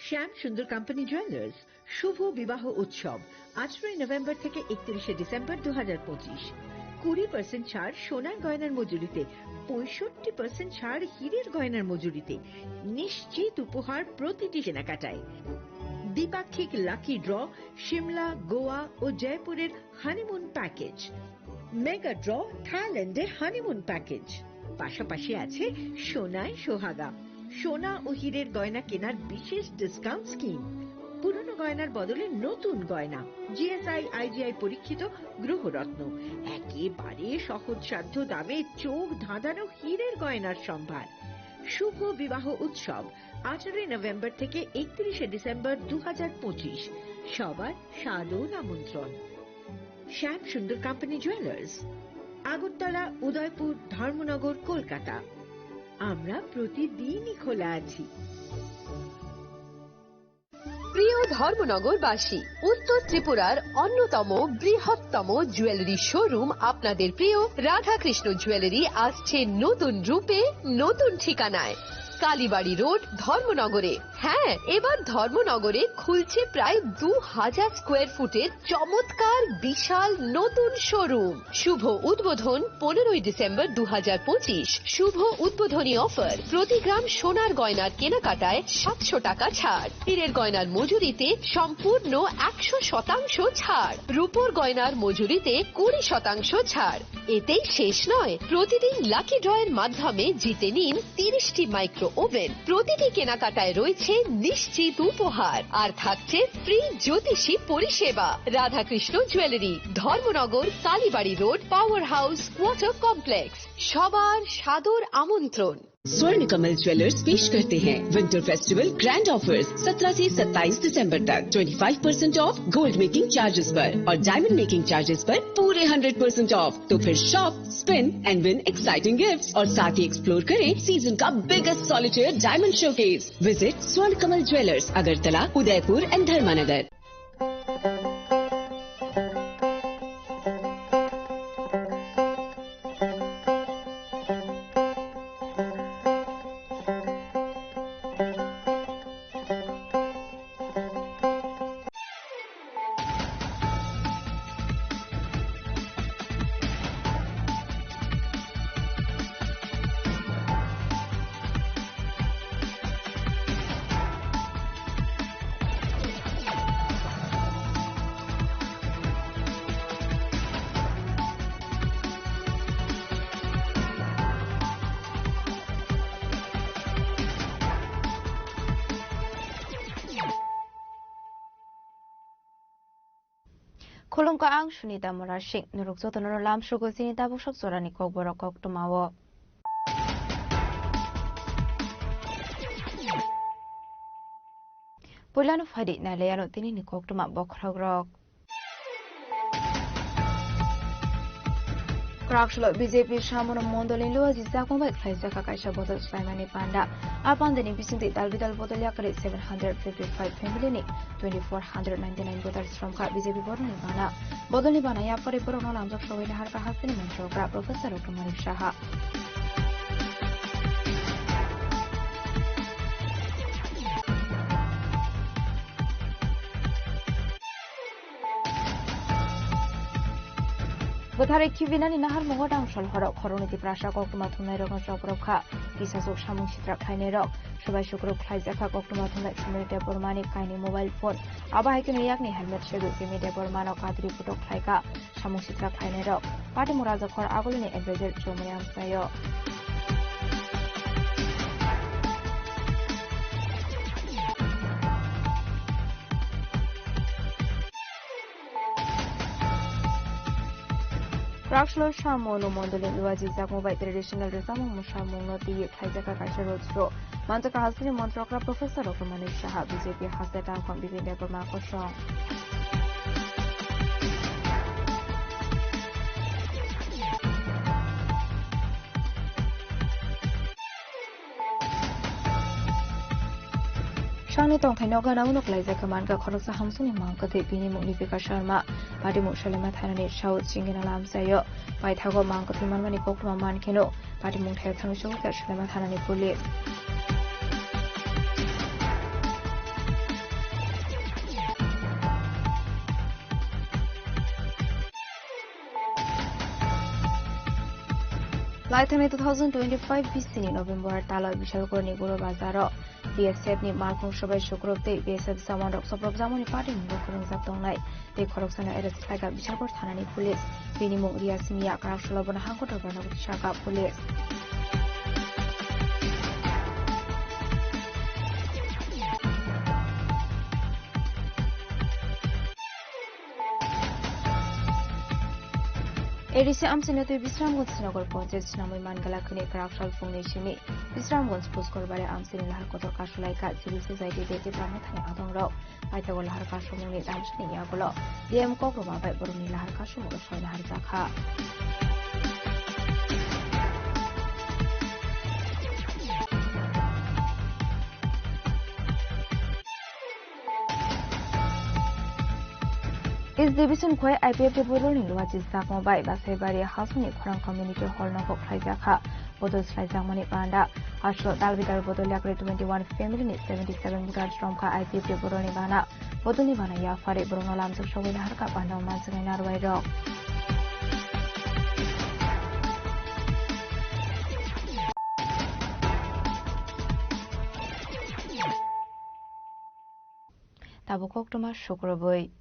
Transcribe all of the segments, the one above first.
শ্যাম সুন্দর company jewellers শুভ বিবাহ উৎসব 18 নভেম্বর থেকে 31 ডিসেম্বর 2025। 20% ছাড় সোনার গয়নার মজুরিতে, 65% ছাড় হীরের গয়নার মজুরিতে, নিশ্চিত উপহার প্রতিটি কেনাকাটায়। দ্বিপাক্ষিক লাকি ড্র, শিমলা, গোয়া ও জয়পুরের হানিমুন প্যাকেজ, মেগা ড্র থাইল্যান্ডে হানিমুন প্যাকেজ। পাশাপাশি আছে সোনায় সোহাগা, সোনা ও হীরের গয়না কেনার বিশেষ ডিসকাউন্ট স্কিম। পুরনো গয়নার বদলে নতুন গয়না, জিএসআই আইজিআই পরীক্ষিত গ্রহরত্ন, একেবারে সহজসাধ্য দামে চোখ ধাঁধানো হীরের গয়নার সম্ভার। শুভ বিবাহ উৎসব 18 নভেম্বর থেকে 31 ডিসেম্বর 2025। সবার সাদর আমন্ত্রণ। শ্যাম সুন্দর কোম্পানি জুয়েলার্স, আগরতলা, উদয়পুর, ধর্মনগর, কলকাতা। আমরা প্রতিদিনই খোলা আছি। প্রিয় ধর্মনগরবাসী, উত্তর ত্রিপুরার অন্যতম বৃহত্তম জুয়েলারি শোরুম আপনাদের প্রিয় রাধাকৃষ্ণ জুয়েলারি আসছে নতুন রূপে, নতুন ঠিকানায়, কালীবাড়ি রোড, ধর্মনগরে। হ্যাঁ, এবার ধর্মনগরে খুলছে প্রায় 2000 স্কোয়ার ফুটের চমৎকার বিশাল নতুন শোরুম। শুভ উদ্বোধন 15 ডিসেম্বর 2025। শুভ উদ্বোধনী অফার, প্রতি গ্রাম সোনার গয়নার কেনাকাটায় 700 টাকা ছাড়, হীরের গয়নার মজুরিতে সম্পূর্ণ 100% ছাড়, রূপোর গয়নার মজুরিতে 20% ছাড়। এতেই শেষ নয়, প্রতিদিন লাকি ড্রয়ের মাধ্যমে জিতে নিন 30টি মাইক্রো ওভেন। প্রতিটি কেনাকাটায় রয়েছে নিশ্চিত উপহার, আর থাকছে ফ্রি জ্যোতিষী পরিষেবা। Radhakrishna jewellery, Dharmanagar, Kalibari road, power house, water complex. সবার সাদর আমন্ত্রণ। स्वर्ण कमल ज्वेलर्स पेश करते हैं विंटर फेस्टिवल ग्रैंड ऑफर्स 17 से 27 दिसंबर तक 25% ऑफ गोल्ड मेकिंग चार्जेस पर और डायमंड मेकिंग चार्जेस पर पूरे 100% ऑफ। तो फिर shop, spin and win exciting gifts और साथ ही एक्सप्लोर करें सीजन का biggest solitaire diamond showcase. Visit Swarna Kamal jewellers, Agartala, Udaipur and Dharmanagar. Kolongka ang sunita morashik nurukso tono lam shugo sinita busok sorani kokborok koktumawo. Pulano fadi na leyano tinini koktuma bokrogrok. Krakshlo BJP Shamono Mondolin Luazi Zakombat Kaisaka Kaisha Botol Slaimani Panda Apandani Bisinti Dalvidal Botolia 755 family 2499 voters from BJP Bodolibana Bodolibana Yapari Porono Lamzak Showin Harka Hasini Manchogra Professor Okamani Shaha Bothare Kivinani Nahar Mohodam Shalhara Koroniti Prasha Koktuma Tunarogan Shokroka, Kisasok Shamung Shitra Kainero, Shubai Shukro Klaizaka Koktuma Tunak Shumite Bormani Kaini mobile phone, Abahikin Yakni helmet Shedu Kimite Bormano Kadri Putok Klaika, Shamung Shitra Kainero, Pati Muraza Kor Agulini Advisor Chomayam Sayo. Rakshlo Shamono Mondolin Luazi Zakmobai traditional Resamu Mushamuno Di Kaizaka Kaisha Roadstro, Mantaka Hasini Montrokra Professor Okamani Shaha BJP Haseta from Bibinde Burmako Shaw. Shangni Tong Tainoga Naunok Liza Kamanga Koroksa Hamsuni Mankati Bini Munifika Sharma, Padi Mushalima Tanani Shao Singin Alam Sayo, by Tago Mankati Manmani Kokuma Mankino, Padi Muntai Tansho Shalima Tanani Puli. Laithani 2025 bisini November talo Bishalkorni Guru Bazaro BSF ni Malkong Shobai Shukropte BSF Samandok Soprop Zamoni Party Mukurung Zaptongnai de Koroksana Eres Laika Bishalkor Thanani Police Binimung Ria Simia Karakshulabona Hangkotor Banok Shaka Police Edisi Amsinatu Bisramgons Nagor Pontes Namui Mangala Kuni Karakshal Foundation Bisramgons Puskor Bare Amsin Lahakotor Kashulaika Civil Society de Pramathani Adongro Aitagol Harkashumuni Damshni Yagolo DM Kokroma by Buruni Laharkashum Shoy Laharzaka Is division koi IPF de bodol ni luaji sakmo bai basebari hasuni khorang community hall no kok khlaijaka bodol slaijak mani panda aslo dalbidar bodol yakre 21 family ni 77 bugar strong ka IPF de bodol ni bana ya fare brono lam sok shogoi har ka panda mansagai narwai rok tabukok toma shukroboi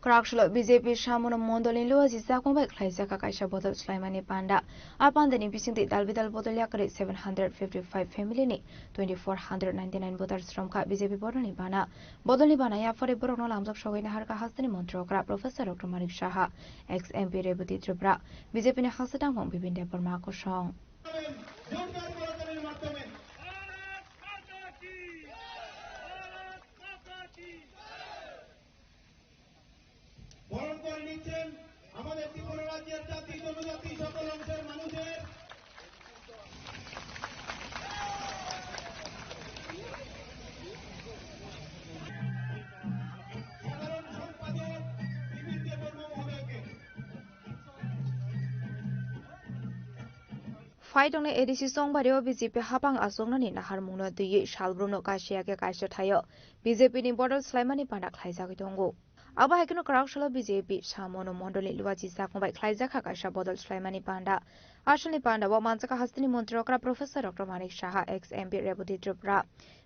Karakshalo BJP Shamono Mondolin Luazi Zakmobek Klaisaka Kaisha Bottle Slimani Panda Apandani Bising the Dalvidal Bottle Yakari 755 family ni 2499 voters from Ka BJP Bodoni Bana Bodoni Bana Yafari Borono Lams of Shogin Harka Hastani Montrokra Professor Dr. Manik Shaha ex MP Rebuti Tribra BJP Hasatang Hong Bibin Depor Marco Shong আমাদের ত্রিপুরা রাজ্যের জাতি জনজাতি সকল অংশের মানুষের সাধারণ সম্পাদক বিপিন দেববর্মা মহোদয়কে Faidong edisi songbario BJP hapang asongnani nahar mungno dui shalbruno kashiake kaisha thayo BJP ni border slaimani panda khlaijak tongo Aba Hakino Karakshalo BJP Shamono Mondoli Luaji Sakmbai Klaijaka Kaisha Bodol Slimani Panda Ashani Panda Wamansaka Hastini Montrokra Professor Dr. Manik Shaha ex MP Rebuti Tripura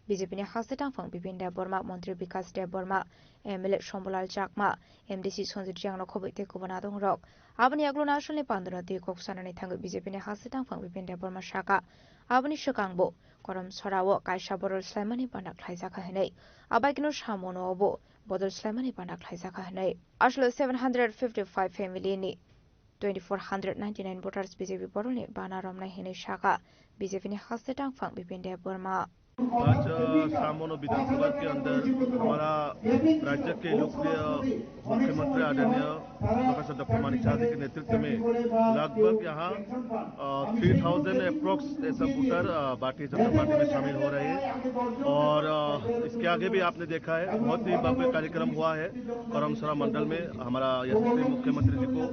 BJP ni Hasitang Fang Bipin De Borma Montri Bikas De Borma MLA Shombolal Chakma MDC Sonjiang Nokobite Kubanadong Rock Abani Agluna Ashani Pandana Di Koksanani Tango BJP ni Hasitang Fang Bipin De Borma Shaka Abani Shakangbo Koram Sorawo Kaisha Bodol Slimani Panda Klaijaka Hene Abakino Shamono Obo Bodol Slimani Panda Klaijaka Hanai. Ashlo 755 family ni 2499 voters BJP Boroni Bana Ramna Hine Shaka BJP ने हास्यटांग फंग बिपिन दे Burma आज सामोनो विधानसभा के अंदर हमारा राज्य के लोकप्रिय मुख्यमंत्री आदरणीय प्रोफेसर डॉक्टर मानिक शाह जी के नेतृत्व में लगभग यहाँ 3000 अप्रोक्स ऐसा वोटर भारतीय जनता पार्टी में शामिल हो रहे हैं और इसके आगे भी आपने देखा है बहुत ही भव्य कार्यक्रम हुआ है करमसरा मंडल में हमारा यशस्वी मुख्यमंत्री जी को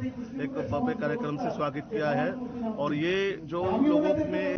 एक भव्य कार्यक्रम से स्वागत किया है और ये जो लोगों में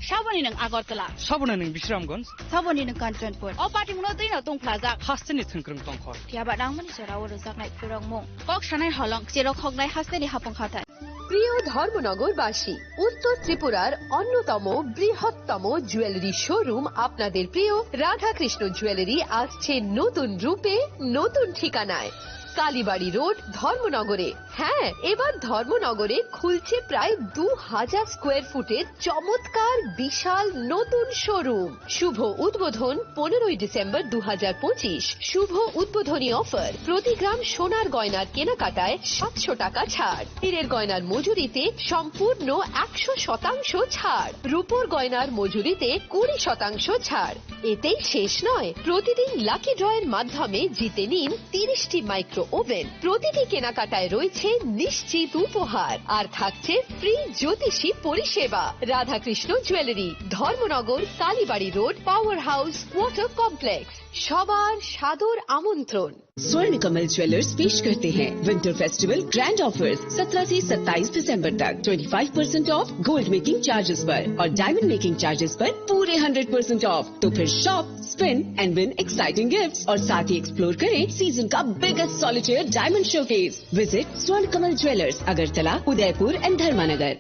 Saboni nang Agartala. Saboni nang Bisramgons. Saboni nang Kanchanpur. O party mo na din na tong plaza. Hastani thengkrong tongkhor. Kya ba nang mani sorawo rozak nai purong mo. Kok shanai halong sirok hok nai hastani hapong khatai. প্রিয় ধর্মনগরবাসী উত্তর ত্রিপুরার অন্যতম বৃহত্তম jewellery showroom আপনাদের প্রিয় Radhakrishna jewellery আসছে নতুন রূপে নতুন ঠিকানায় কালীবাড়ি রোড ধর্মনগরে। হ্যাঁ, এবার ধর্মনগরে খুলছে প্রায় 2000 স্কোয়ার ফুটের চমৎকার বিশাল নতুন শোরুম। শুভ উদ্বোধন 15ই ডিসেম্বর 2025। শুভ উদ্বোধনী অফার, প্রতি গ্রাম সোনার গয়নার কেনাকাটায় 700 টাকা ছাড়, হীরের গয়নার মজুরিতে সম্পূর্ণ 100% ছাড়, রূপোর গয়নার মজুরিতে 20% ছাড়। এতেই শেষ নয়, প্রতিদিন লাকি ড্রয়ের মাধ্যমে জিতে নিন 30টি মাইক্রো ওভেন। প্রতিটি কেনাকাটায় রয়েছে নিশ্চিত উপহার, আর থাকছে ফ্রি জ্যোতিষী পরিষেবা। Radhakrishna jewellery, Dharmanagar, Kalibari road, power house, water complex. সবার সাদর আমন্ত্রণ। स्वर्ण कमल ज्वेलर्स पेश करते हैं विंटर फेस्टिवल ग्रैंड ऑफर्स 17 से 27 दिसंबर तक 25% ऑफ गोल्ड मेकिंग चार्जेस पर और डायमंड मेकिंग चार्जेस पर पूरे 100% ऑफ। तो फिर shop, spin and win exciting gifts और साथ ही एक्सप्लोर करें सीजन का biggest solitaire diamond showcase. Visit Swarna Kamal jewellers, Agartala, Udaipur and Dharmanagar.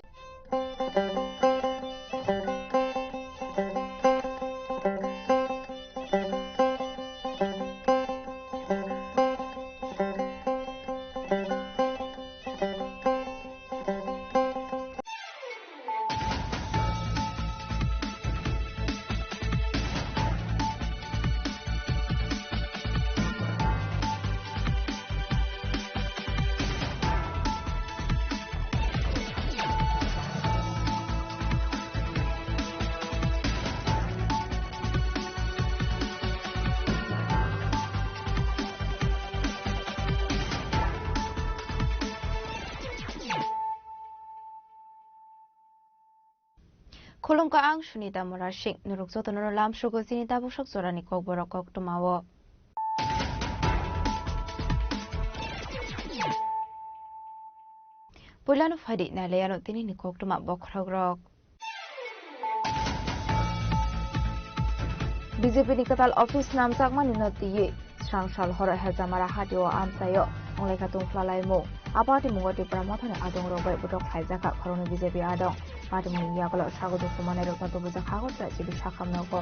Kolongka ang sunita morashing nurukso tono lam shugo sinita bushok zorani kok borok kok tumawo. Pulano fadi na leyano tini ni kok tuma bokragrok. BJP ni katal office nam sakman ni notiye sangshal hora hezamara hadiwa amsayo ongle katung flalai mo. Apati mungoti pramothane adong robai budok haijaka khoroni BJP adong. Pati mung yakalo sagodo kumane rokna to buja khagot ra jibi sakam noko.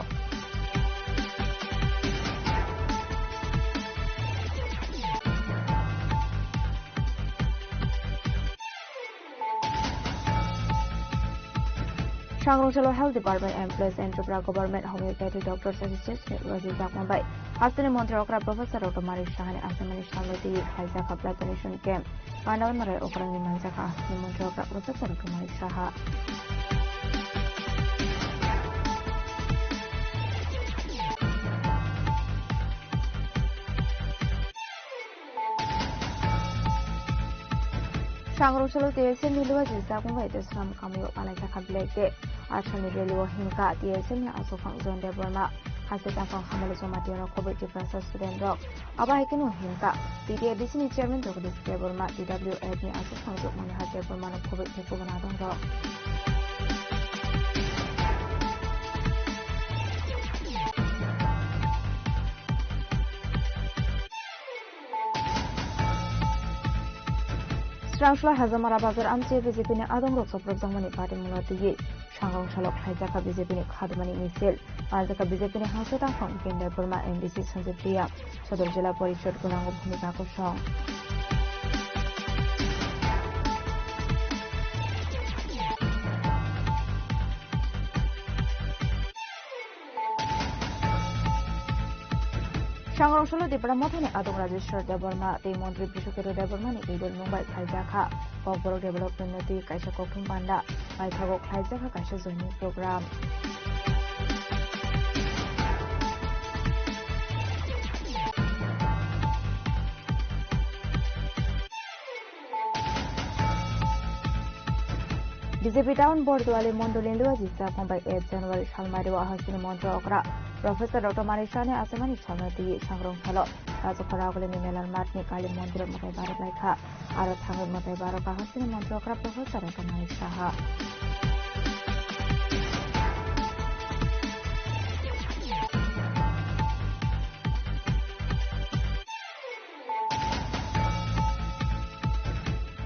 Sangrongchalo Health Department Employees Enterprise Government Homeopathy Doctors Association Razi Jakmabai Hasani Montrokra Professor Otomari Shahani Asamani Shamati Haizaka Blood Donation Camp Panawan Marai Okrani Manzaka Hasani Montrokra Professor Otomari Shaha Sangrongchalo TSM Niluwa Jakmabai Desram Kamyo Alajaka Blake Archani Reliwo Hinka TSM Asofang Zone Deborma Hasita Fang Hamaliso Matino Coverage Professor Student Rock Abahikino Hinka TDADC Chairman Dogdis Deborma DWA ni Asofang Zone Deborma Coverage Gobernador Rock Strangshla Hazamara Bazar Amche BJP ni Adong Rokso Progdamani Party Mulatiye Sangrongchalo Haijaka BJP ni Khadmani Misil Azaka BJP ni Hasota Fang Kende Burma NDC Sanjay Priya Sodor Jila Porishod Gunango Bhumika Koshong Sangrongchalo Department Adong Register Deborma Te Montri Bishokero Deborma ni Idol Mumbai Khaijaka Kokboro Development Noti Kaisa Kokhum Panda Baithago Khaijaka Kaisa Joining Program BJP Town Board Wale Mondolin Luwa Jisa Mumbai 8 January Shalmari wa Hasini Montra Okra Professor Dr. Marishane Asamani Shalmati Sangrongchalo Rajokhara ni Melan Matni Kali Mondir Matai Barak Laikha Aro Thangir Matai Barak Hasini Montra Okra Professor Dr. Marishaha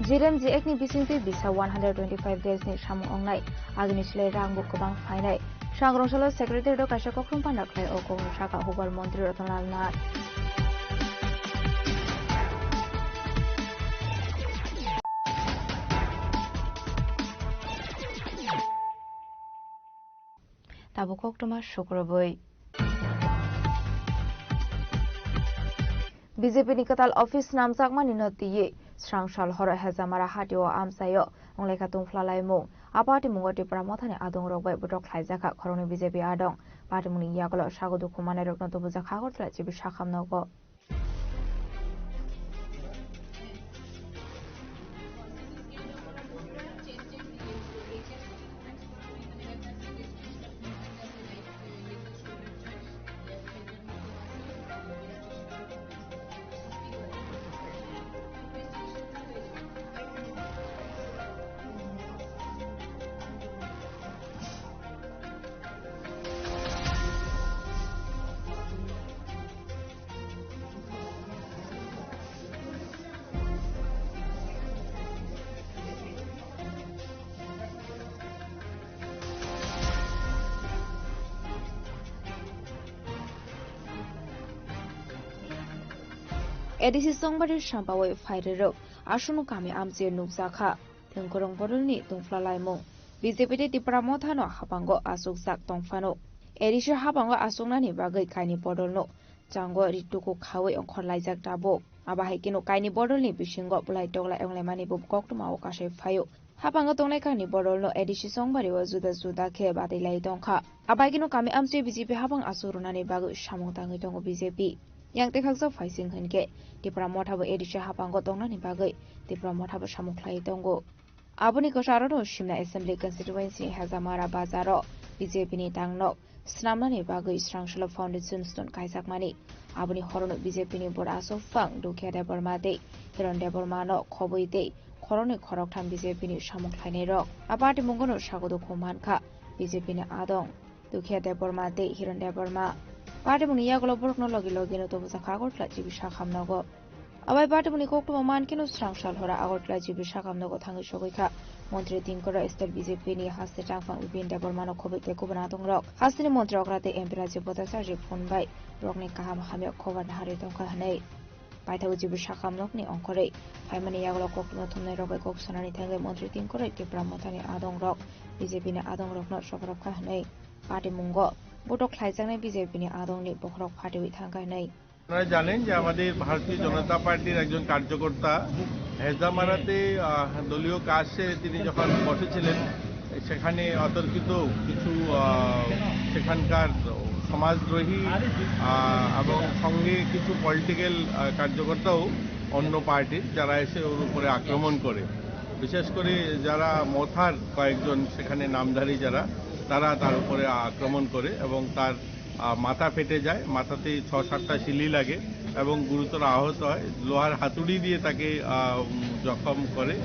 Jiren ji ekni bisingti bisa 125 days ni samung ongnai agni silai rangbu kobang fainai Sangrongchalo Secretary do Kaisa Kokhum Pandaklai o Kong Saka Hubar Montri Ratanal Nath তাবো কক্টমা শুক্রবই BJP ni katal office namjakmani no tiye srangshal hor hezamara hatio amsayo ongleka tungflalai mo apati mungoti pramothani adong rokbai butok khlaijaka khoroni bijepi adong patimuni yakolo sagodu khumane rokno to buja khagortla jibi sakhamnogo edisi songbari shampawe fairero ashunu kami amje nukjaka thengkorong borolni tungflalai mung BJP te tipramothano hapango asukjak tongfano edisi hapango asuknani bagai kaini bodolno jango rituku khawe ongkhorlaijak tabo abahai kino kaini bodolni bisingo bulai togla englaimani bu koktuma okashe phayo hapango tongnai kaini bodolno edisi songbari wa juda juda khe badilai tongkha abai kino kami amje BJP hapang asurunani bagai samung tangai tongo BJP yang tekhakjak faising hunke tipramothabo edisi hapango tongnani bagai tipramothabo samukhlai tongo aboni kosarano shimna assembly constituency hazamara bazaro BJP ni tangno snamnani bagai srangshalo foundation stone kaijakmani aboni horono BJP ni bora sofang dukhya debormate hiron debormano khoboite khorone khoroktham BJP ni samukhlaine rok apati mungono sagodo khomankha BJP ni adong dukhya debormate hiron deborma পার্টিমুনি ইয়াগলো বরকনো লগি লগিনো তো বুঝা Agartala GB শাখামনগো আবাই পার্টিমুনি কোকটমা মানকিনো স্রাংশাল হরা Agartala GB শাখামনগো থাঙ্গি সগৈখা মন্ত্রী তিনকরা state BJP নি হাসতে টাংফাং উপিন দেবরমানো খবইতে কুবনা দংরক হাসতিনি মন্ত্রী অগ্রাতে MP রাজ্য বতাসারজি ফোনবাই রকনি কাহাম হামিয়া খবর হারে দংখা হানাই পাইথাগো জিবি শাখামনগনি অঙ্করে ফাইমানি ইয়াগলো কোকটমা থুমনাই রবাই কোকসনানি থাঙ্গে মন্ত্রী তিনকরা টিপ্রামথানি আদংরক বিজেপি নি আদংরকনো সফরফা হানাই পার্টি মুঙ্গো বটক খাইজাংনাই বিজেপি নি আদংনি বখরক ফাটিবি থাঙ্গাইনাই আপনারা জানেন যে আমাদের ভারতীয় জনতা পার্টির একজন কার্যকর্তা হেজামারাতে দলীয় কাজ সেরে তিনি যখন বসেছিলেন সেখানে অতর্কিত কিছু সেখানকার সমাজদ্রোহী এবং সঙ্গে কিছু পলিটিক্যাল কার্যকর্তাও অন্য পার্টির যারা এসে ওর উপরে আক্রমণ করে বিশেষ করে যারা মথার কয়েকজন সেখানে নামধারী যারা তারা তার উপরে আক্রমণ করে এবং তার মাথা ফেটে যায় মাথাতে ৬-৭টা শিলি লাগে এবং গুরুতর আহত হয় লোহার হাতুড়ি দিয়ে তাকে জখম করে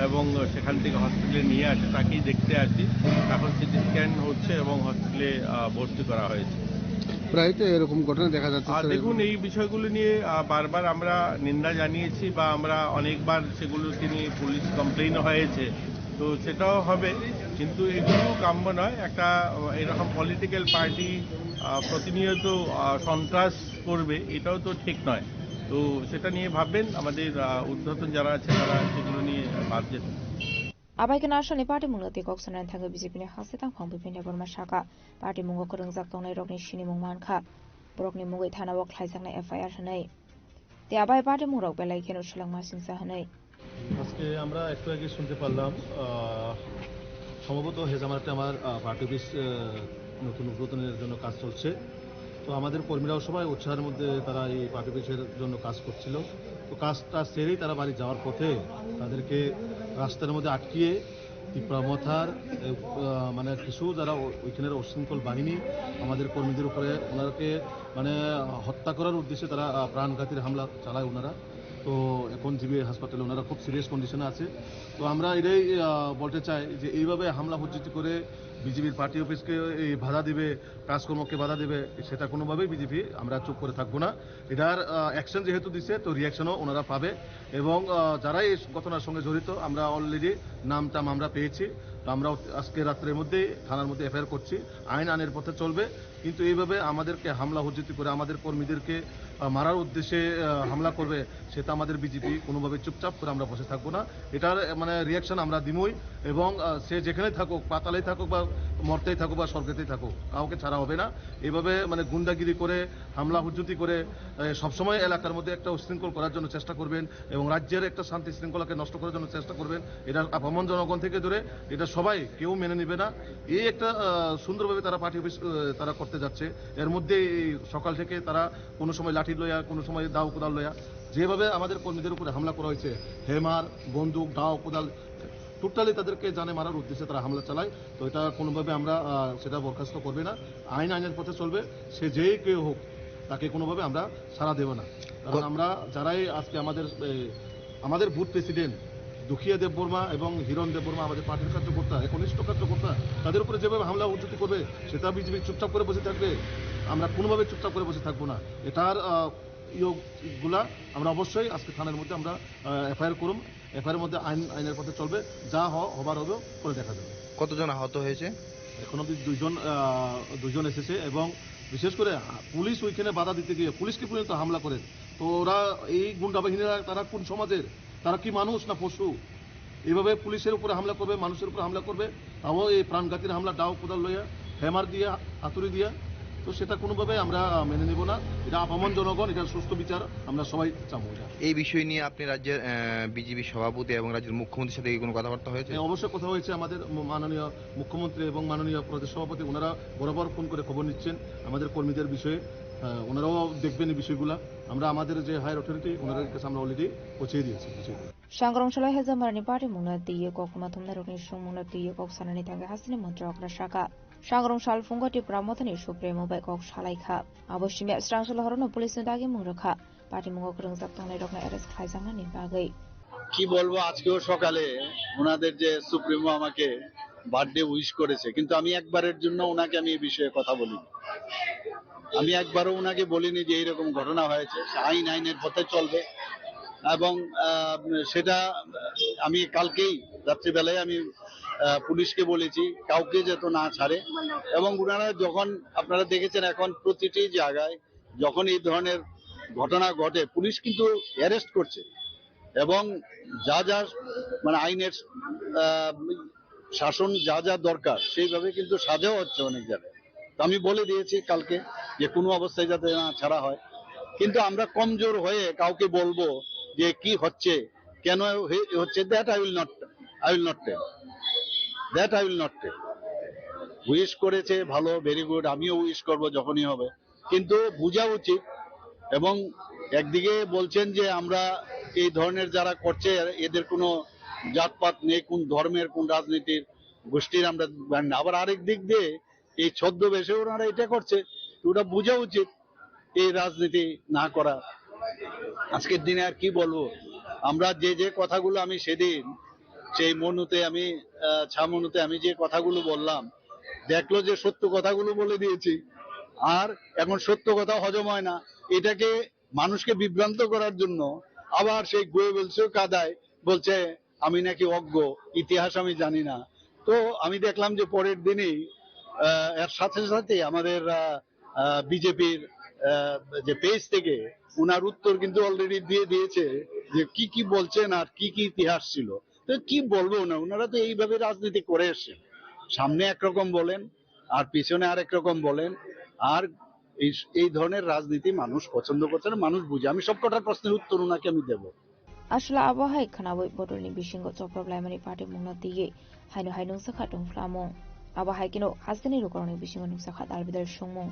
এবং সেখান থেকে হসপিটালে নিয়ে আসে তাকেই দেখতে আসি এখন সিটি স্ক্যান হচ্ছে এবং হসপিটালে ভর্তি করা হয়েছে প্রায় তো এরকম ঘটনা দেখা যাচ্ছে দেখুন এই বিষয়গুলো নিয়ে বারবার আমরা নিন্দা জানিয়েছি বা আমরা অনেকবার সেগুলো তিনি পুলিশ কমপ্লেইনও হয়েছে তো সেটাও হবে কিন্তু এগুলো কাম্য নয় একটা এরকম পলিটিক্যাল পার্টি প্রতিনিয়ত সন্ত্রাস করবে এটাও তো ঠিক নয় তো সেটা নিয়ে ভাববেন আমাদের ঊর্ধ্বতন যারা আছে তারা সেগুলো নিয়ে ভাবছেন আবাইকেন আসলে পার্টি মুঙ্গতি কক্সনান থাঙ্গে বিজেপি নি হাসতে তাংফাং বিপিন দেবরমা শাখা পার্টি মুঙ্গ করংজাক তংনাই রকনি সিনি মুং মানখা বরকনি মুঙ্গै থানাও খাইজাকনাই এফআইআর হনাই তে আবাই পার্টি মুরক বেলাই কেন সুলাংমা সিংসা হনাই আজকে আমরা একটু আগে শুনতে পারলাম সম্ভবত হেজামারাতে আমার পার্টি অফিস নতুন উদ্বোধনের জন্য কাজ চলছে তো আমাদের কর্মীরাও সবাই উৎসাহের মধ্যে তারা এই পার্টি অফিসের জন্য কাজ করছিল তো কাজটা সেরেই তারা বাড়ি যাওয়ার পথে তাদেরকে রাস্তার মধ্যে আটকিয়ে টিপ্রামথার মানে কিছু যারা ওইখানের উশৃঙ্খল বাহিনী আমাদের কর্মীদের উপরে ওনাকে মানে হত্যা করার উদ্দেশ্যে তারা প্রাণঘাতীর হামলা চালায় ওনারা তো এখন জিবি হাসপাতালে ওনারা খুব সিরিয়াস কন্ডিশনে আছে তো আমরা এটাই বলতে চাই যে এইভাবে হামলা হুজ্জিত করে বিজেপির পার্টি অফিসকে এই বাধা দিবে কাজকর্মকে বাধা দেবে সেটা কোনোভাবেই বিজেপি আমরা চুপ করে থাকবো না এটার অ্যাকশন যেহেতু দিচ্ছে তো রিয়াকশনও ওনারা পাবে এবং যারাই এই ঘটনার সঙ্গে জড়িত আমরা অলরেডি নামটাম আমরা পেয়েছি আমরা আজকে রাত্রের মধ্যেই থানার মধ্যে এফআইআর করছি আইন আইনের পথে চলবে কিন্তু এইভাবে আমাদেরকে হামলা হুজ্জিত করে আমাদের কর্মীদেরকে মারার উদ্দেশ্যে হামলা করবে সেটা আমাদের বিজেপি কোনোভাবে চুপচাপ করে আমরা বসে থাকবো না এটার মানে রিয়াকশন আমরা দিমই এবং সে যেখানে থাকুক পাতালেই থাকুক বা মরতেই থাকো বা স্বর্গেতেই থাকো, কাউকে ছাড়া হবে না। এভাবে মানে গুন্ডাগিরি করে হামলা হুজ্জুতি করে সবসময় এলাকার মধ্যে একটা উশৃঙ্খল করার জন্য চেষ্টা করবেন এবং রাজ্যের একটা শান্তি শৃঙ্খলাকে নষ্ট করার জন্য চেষ্টা করবেন, এটা আপামর জনগণ থেকে ধরে এটা সবাই কেউ মেনে নেবে না। এই একটা সুন্দরভাবে তারা পার্টি অফিস তারা করতে যাচ্ছে। এর মধ্যে সকাল থেকে তারা কোনো সময় লাঠি লইয়া, কোনো সময় দাও কোদাল লইয়া, যেভাবে আমাদের কর্মীদের উপরে হামলা করা হয়েছে, হেমার বন্দুক দাও কোদাল টোটালি তাদেরকে জানে মারার উদ্দেশ্যে তারা হামলা চালায়। তো এটা কোনোভাবে আমরা সেটা বরখাস্ত করবে না। আইনের পথে চলবে, সে যেই কেউ হোক তাকে কোনোভাবে আমরা ছাড়া দেব না। কারণ আমরা যারাই আজকে আমাদের বুথ প্রেসিডেন্ট দুখিয়া দেববর্মা এবং হিরণ দেববর্মা, আমাদের পার্টির কার্যকর্তা, একনিষ্ঠ কার্যকর্তা, তাদের উপরে যেভাবে হামলা উচ্চতি করবে সেটা বিজেপি চুপচাপ করে বসে থাকবে? আমরা কোনোভাবে চুপচাপ করে বসে থাকবো না। এটার ইয়েগুলা আমরা অবশ্যই আজকে থানার মধ্যে আমরা এফআইআর করুম। এফআইআর মধ্যে আইনের পথে চলবে, যা হবার হবে করে দেখা যাবে। কতজন আহত হয়েছে? এখন অব্দি দুজন এসেছে এবং বিশেষ করে পুলিশ ওইখানে বাধা দিতে গিয়ে পুলিশকে পর্যন্ত হামলা করে। তো ওরা এই গুন্ডাবাহিনীরা তারা কোন সমাজের? তারা কি মানুষ না পশু? এইভাবে পুলিশের উপরে হামলা করবে, মানুষের উপরে হামলা করবে, তাও এই প্রাণঘাতীর হামলা ডাও কোদাল লইয়া, হ্যামার দিয়া, হাতুড়ি দিয়া। তো সেটা কোনোভাবে আমরা মেনে নেব না। এটা আপামর জনগণ, এটার সুষ্ঠু বিচার আমরা সবাই চাবো। এই বিষয় নিয়ে আপনি রাজ্যের বিজেপি সভাপতি এবং রাজ্যের মুখ্যমন্ত্রীর সাথে কোনো কথাবার্তা হয়েছে? অবশ্যই কথা হয়েছে। আমাদের মাননীয় মুখ্যমন্ত্রী এবং মাননীয় প্রদেশ সভাপতি ওনারা বরাবর ফোন করে খবর নিচ্ছেন আমাদের কর্মীদের বিষয়ে। ওনারাও দেখবেন এই বিষয়গুলা। আমরা আমাদের যে হায়ার অথরিটি ওনাদের কাছে আমরা অলরেডি পৌঁছে দিয়েছি বিষয়গুলো। Shangrongshalo Hezamarani Party Muna Diye Kokmatumna Rognishu Muna Diye Kok Sanani Tanga Hasini Montrakra Shaka Shangrongshal Fungoti Pramotani Supremo by Kok Shalaika Aboshimi Strangshalo Horono Police Dagi Muraka Party Mungo Kurung Zaptone Rogna Eres Khaizangani Bagai কি বলবো, আজকেও সকালে ওনাদের যে supremo আমাকে birthday wish করেছে, কিন্তু আমি একবারের জন্য ওনাকে আমি এই বিষয়ে কথা বলিনি। আমি একবারও ওনাকে বলিনি যে এইরকম ঘটনা হয়েছে। আইনের পথে চলবে এবং সেটা আমি কালকেই রাত্রিবেলায় আমি পুলিশকে বলেছি কাউকে যেন না ছাড়ে। এবং ওনারা যখন আপনারা দেখেছেন এখন প্রতিটি জায়গায় যখন এই ধরনের ঘটনা ঘটে পুলিশ কিন্তু অ্যারেস্ট করছে এবং যা যা মানে আইনের শাসন যা যা দরকার সেইভাবে কিন্তু সাজাও হচ্ছে অনেক জায়গায়। তো আমি বলে দিয়েছি কালকে যে কোনো অবস্থায় যাতে না ছাড়া হয়। কিন্তু আমরা কমজোর হয়ে কাউকে বলবো যে কি হচ্ছে, কেন হচ্ছে, that I will not tell. Wish করেছে ভালো, ভেরি গুড, আমিও উইশ করব যখনই হবে। কিন্তু বোঝা উচিত। এবং একদিকে বলছেন যে আমরা এই ধরনের যারা করছে এদের কোনো জাতপাত নেই, কোন ধর্মের কোন রাজনীতির গোষ্ঠীর আমরা না। আবার আরেক দিক দিয়ে এই ছদ্মবেশে ওনারা এটা করছে, ওটা বোঝা উচিত এই রাজনীতি না করা। আজকের দিনে আর কি বলবো, আমরা যে কথাগুলো আমি সেদিন সেই ছামনুতে আমি যে কথাগুলো বললাম, দেখলো যে সত্য কথাগুলো বলে দিয়েছি, আর এখন সত্য কথা হজম হয় না। এটাকে মানুষকে বিভ্রান্ত করার জন্য আবার সেই গোয়েবলসেও কাদায় বলছে আমি নাকি অজ্ঞ, ইতিহাস আমি জানি না। তো আমি দেখলাম যে পরের দিনই এর সাথে সাথে আমাদের বিজেপির যে পেজ থেকে উনার উত্তর কিন্তু অলরেডি দিয়ে দিয়েছে যে কি বলছেন আর কি ইতিহাস ছিল। তো কি বলবো না, ওনারা তো এইভাবে রাজনীতি করে এসেছেন, সামনে একরকম বলেন আর পিছনে আরেক রকম বলেন। আর এই ধরনের রাজনীতি মানুষ পছন্দ করছে না, মানুষ বুঝে। আমি সব কটার প্রশ্নের উত্তর ওনাকে আমি দেবো। আসলে আবহাওয়া খানাবই বদলনি বিশিঙ্গ চক্রবলাইমানি পার্টি মুনা দিয়ে হাইনো হাইনো সাখা দংফ্লামং আবহাওয়া কিনো হাসগানি রকরনি বিশিঙ্গ নুসাখা দালবিদার সুংমং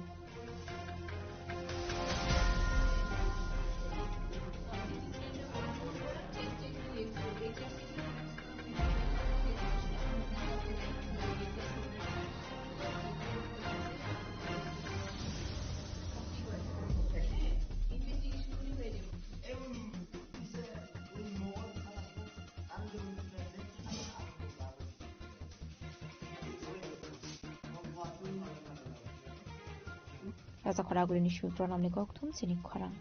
Rasa Koraguli Nishu Pronamni Goktum Sinik Korang.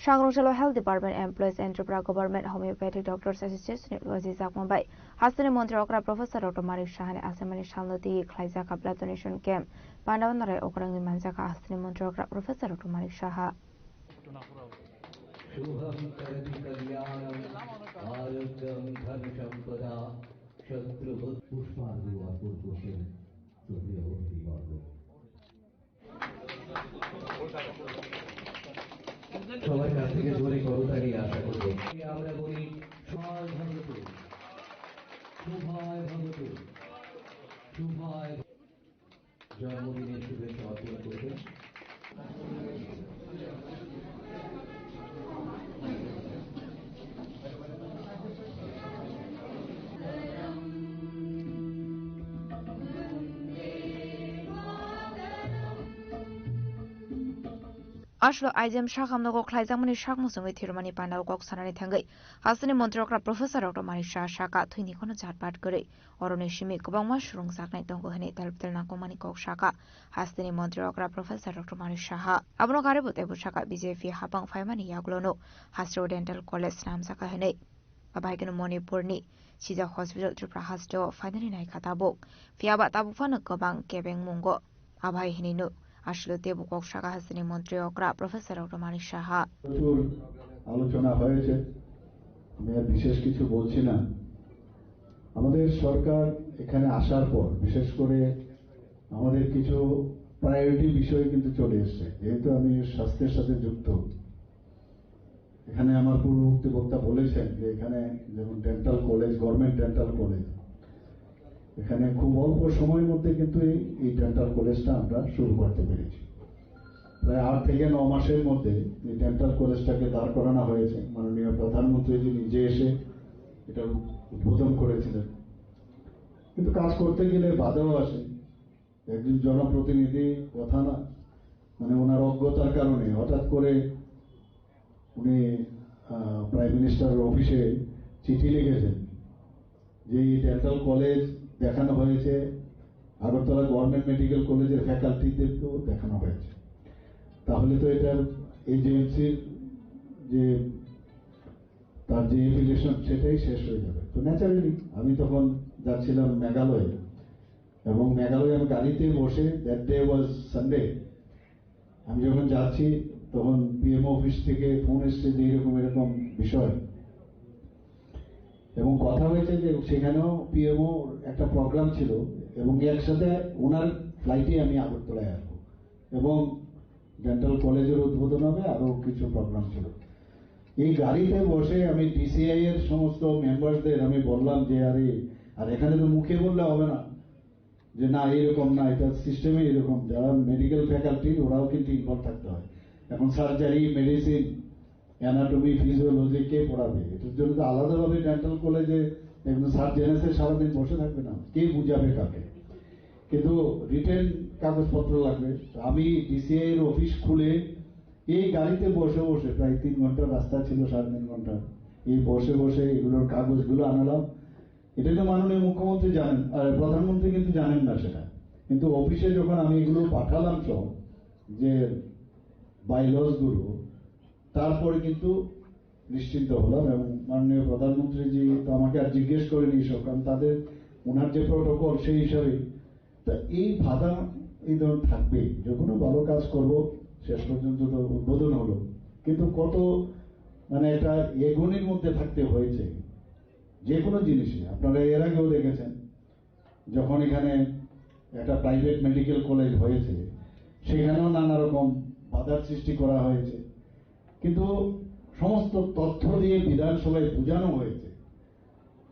Shangrongshalo Health Department Employees Enterprise Government Homeopathic Doctors Association Lozi Zakmambai Hasani Montre Okra Professor Dr. Marik Shahane Asamani Shaloti Klaizaka Blood Donation Camp Pandavanare Okrang Manzaka Hasani Montre Okra Professor Dr. Marik Shaha পুষ্পাঞ্জলি অর্পণ করছেন শ্রদ্ধেয় অতিথিবর্গ। সবার কাছ থেকে জোরে করতালি আশা করব। আমরা বলি সবাই ভগতু, শুভায় ভগতু, শুভায়। জন্মদিনের শুভেচ্ছা অর্পণ করবেন। Ashlo Aizem Shahamno Klaizamani Shakmusum with Hirmani Panel Goksanari Tangai, Hasani Montroka Professor of Manisha Shaka, Twinikono Chatpat Guri, Oronishimi, Kobang Mushroom Saknai Tongohani, Telptelnakomani Kok Shaka, Hasani Montroka Professor of Manisha, Abnogaribu Ebushaka, BJF Hapang Faimani Yaglono, Hastro Dental College Nam Sakahane, Abagan Moni Purni, Chiza Hospital to Prahasto, finally Naikatabok, Fiaba Tabufana Kobang, Kebeng Mungo, Abai Hininu. আসলে দেবকক শাখা হাসিনী মন্ত্রী অগ্রা professor doctor Manik Saha প্রচুর আলোচনা হয়েছে আমি আর বিশেষ কিছু বলছি না আমাদের সরকার এখানে আসার পর বিশেষ করে আমাদের কিছু প্রায়োরিটি বিষয় কিন্তু চলে এসেছে যেহেতু আমি স্বাস্থ্যের সাথে যুক্ত এখানে আমার পূর্ববর্তী বক্তা বলেছেন যে এখানে যেমন dental college government dental college এখানে খুব অল্প সময়ের মধ্যে কিন্তু এই ডেন্টাল কলেজটা আমরা শুরু করতে পেরেছি প্রায় 8 থেকে 9 মাসের মধ্যে এই ডেন্টাল কলেজটাকে দাঁড় করানো হয়েছে মাননীয় প্রধানমন্ত্রী জি নিজে এসে এটা উদ্বোধন করেছিলেন কিন্তু কাজ করতে গেলে বাধাও আসে একজন জনপ্রতিনিধি কথা না মানে ওনার অজ্ঞতার কারণে হঠাৎ করে উনি প্রাইম মিনিস্টারের অফিসে চিঠি লিখেছেন যে এই ডেন্টাল কলেজ দেখানো হয়েছে আগরতলা গভর্নমেন্ট মেডিকেল কলেজের ফ্যাকাল্টিদেরকেও দেখানো হয়েছে তাহলে তো এটা এজেন্সির যে তার যে এফিলিয়েশন সেটাই শেষ হয়ে যাবে তো ন্যাচারালি আমি তখন যাচ্ছিলাম মেঘালয়ে এবং মেঘালয়ে আমি গাড়িতে বসে দ্যাট ডে ওয়াজ সানডে আমি যখন যাচ্ছি তখন পিএমও অফিস থেকে ফোন এসছে যে এরকম বিষয় এবং কথা হয়েছে যে সেখানেও পিএমও একটা প্রোগ্রাম ছিল এবং একসাথে ওনার ফ্লাইটে আমি আগরতলায় আসবো এবং ডেন্টাল কলেজের উদ্বোধন হবে আরো কিছু প্রোগ্রাম ছিল এই গাড়িতে বসে আমি ডিসিআই এর সমস্ত মেম্বারদের আমি বললাম যে আরে আর এখানে তো মুখে বললে হবে না যে না এরকম না এটা সিস্টেমে এরকম যারা মেডিকেল ফ্যাকাল্টি ওরাও কিন্তু ইনভলভ থাকতে হয় এখন সার্জারি মেডিসিন অ্যানাটমি ফিজিওলজি কে পড়াবে এটার জন্য তো আলাদাভাবে ডেন্টাল কলেজে একদম সার্জেনেসে সারাদিন বসে থাকবে না কে বুঝাবে কাকে কিন্তু রিটেন কাগজপত্র লাগবে আমি ডিসিআই এর অফিস খুলে এই গাড়িতে বসে বসে প্রায় 3 ঘন্টার রাস্তা ছিল 3.5 ঘন্টা এই বসে বসে এগুলোর কাগজগুলো আনালাম এটা তো মাননীয় মুখ্যমন্ত্রী জানেন আর প্রধানমন্ত্রী কিন্তু জানেন না সেটা কিন্তু অফিসে যখন আমি এগুলো পাঠালাম সব যে বাইলস গুলো তারপরে কিন্তু নিশ্চিন্ত হলাম এবং মাননীয় প্রধানমন্ত্রীজি তো আমাকে আর জিজ্ঞেস করেনি সব কারণ তাদের ওনার যে প্রোটোকল সেই হিসাবে তা এই বাধা এই ধরনের থাকবে যখন ভালো কাজ করব শেষ পর্যন্ত তো উদ্বোধন হলো কিন্তু কত মানে এটা এগোনির মধ্যে থাকতে হয়েছে যে কোনো জিনিসে আপনারা এর আগেও দেখেছেন যখন এখানে একটা প্রাইভেট মেডিকেল কলেজ হয়েছে সেখানেও নানা রকম বাধার সৃষ্টি করা হয়েছে কিন্তু সমস্ত তথ্য দিয়ে বিধানসভায় বোঝানো হয়েছে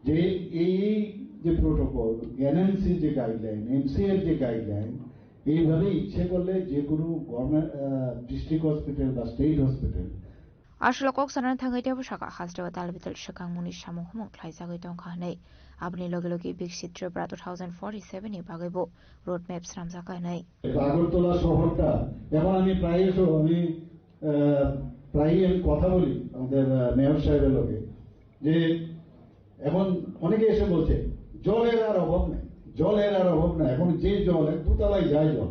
যে এই যে প্রোটোকল এনএমসির যে গাইডলাইন এমসিএর যে গাইডলাইন এইভাবে ইচ্ছে করলে যে কোনো গভর্নমেন্ট ডিস্ট্রিক্ট হসপিটাল বা স্টেট হসপিটাল আসলে কক্সবাজার থাঙ্গাই দেব শাখা হাজরা তালবিতল শাখাং মুনি সামুহ মুখলাই জাগৈ দংখাनै আপনি লগে লগে বিকশিত ত্রিপুরা 2047 এ বাগাইব রোড ম্যাপস রামজাকাनै আগরতলা শহরটা এখন আমি প্রায় আমি কথা বলি আমাদের মেয়র সাহেবের লগে যে এখন অনেকে এসে বলছে জলের আর অভাব নেই এখন যে জল দুতলায় যায় জল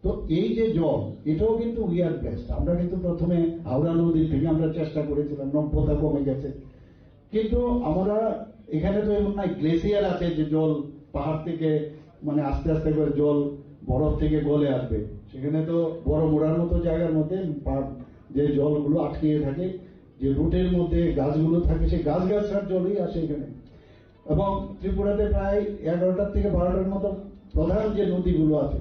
তো এই যে জল এটাও কিন্তু উই আর ব্লেসড আমরা কিন্তু প্রথমে হাওড়া নদী থেকে আমরা চেষ্টা করেছিলাম নব্যতা কমে গেছে কিন্তু আমরা এখানে তো এমন নাই গ্লেসিয়ার আছে যে জল পাহাড় থেকে মানে আস্তে আস্তে করে জল বরফ থেকে গলে আসবে সেখানে তো বড় মোড়ার মতো জায়গার মধ্যে যে জলগুলো আটকে থাকে যে রুটের মধ্যে গাছগুলো থাকে সেই গাছগাছার জলই আসে এখানে এবং ত্রিপুরাতে প্রায় 11টার থেকে 12টার মতো প্রধান যে নদীগুলো আছে,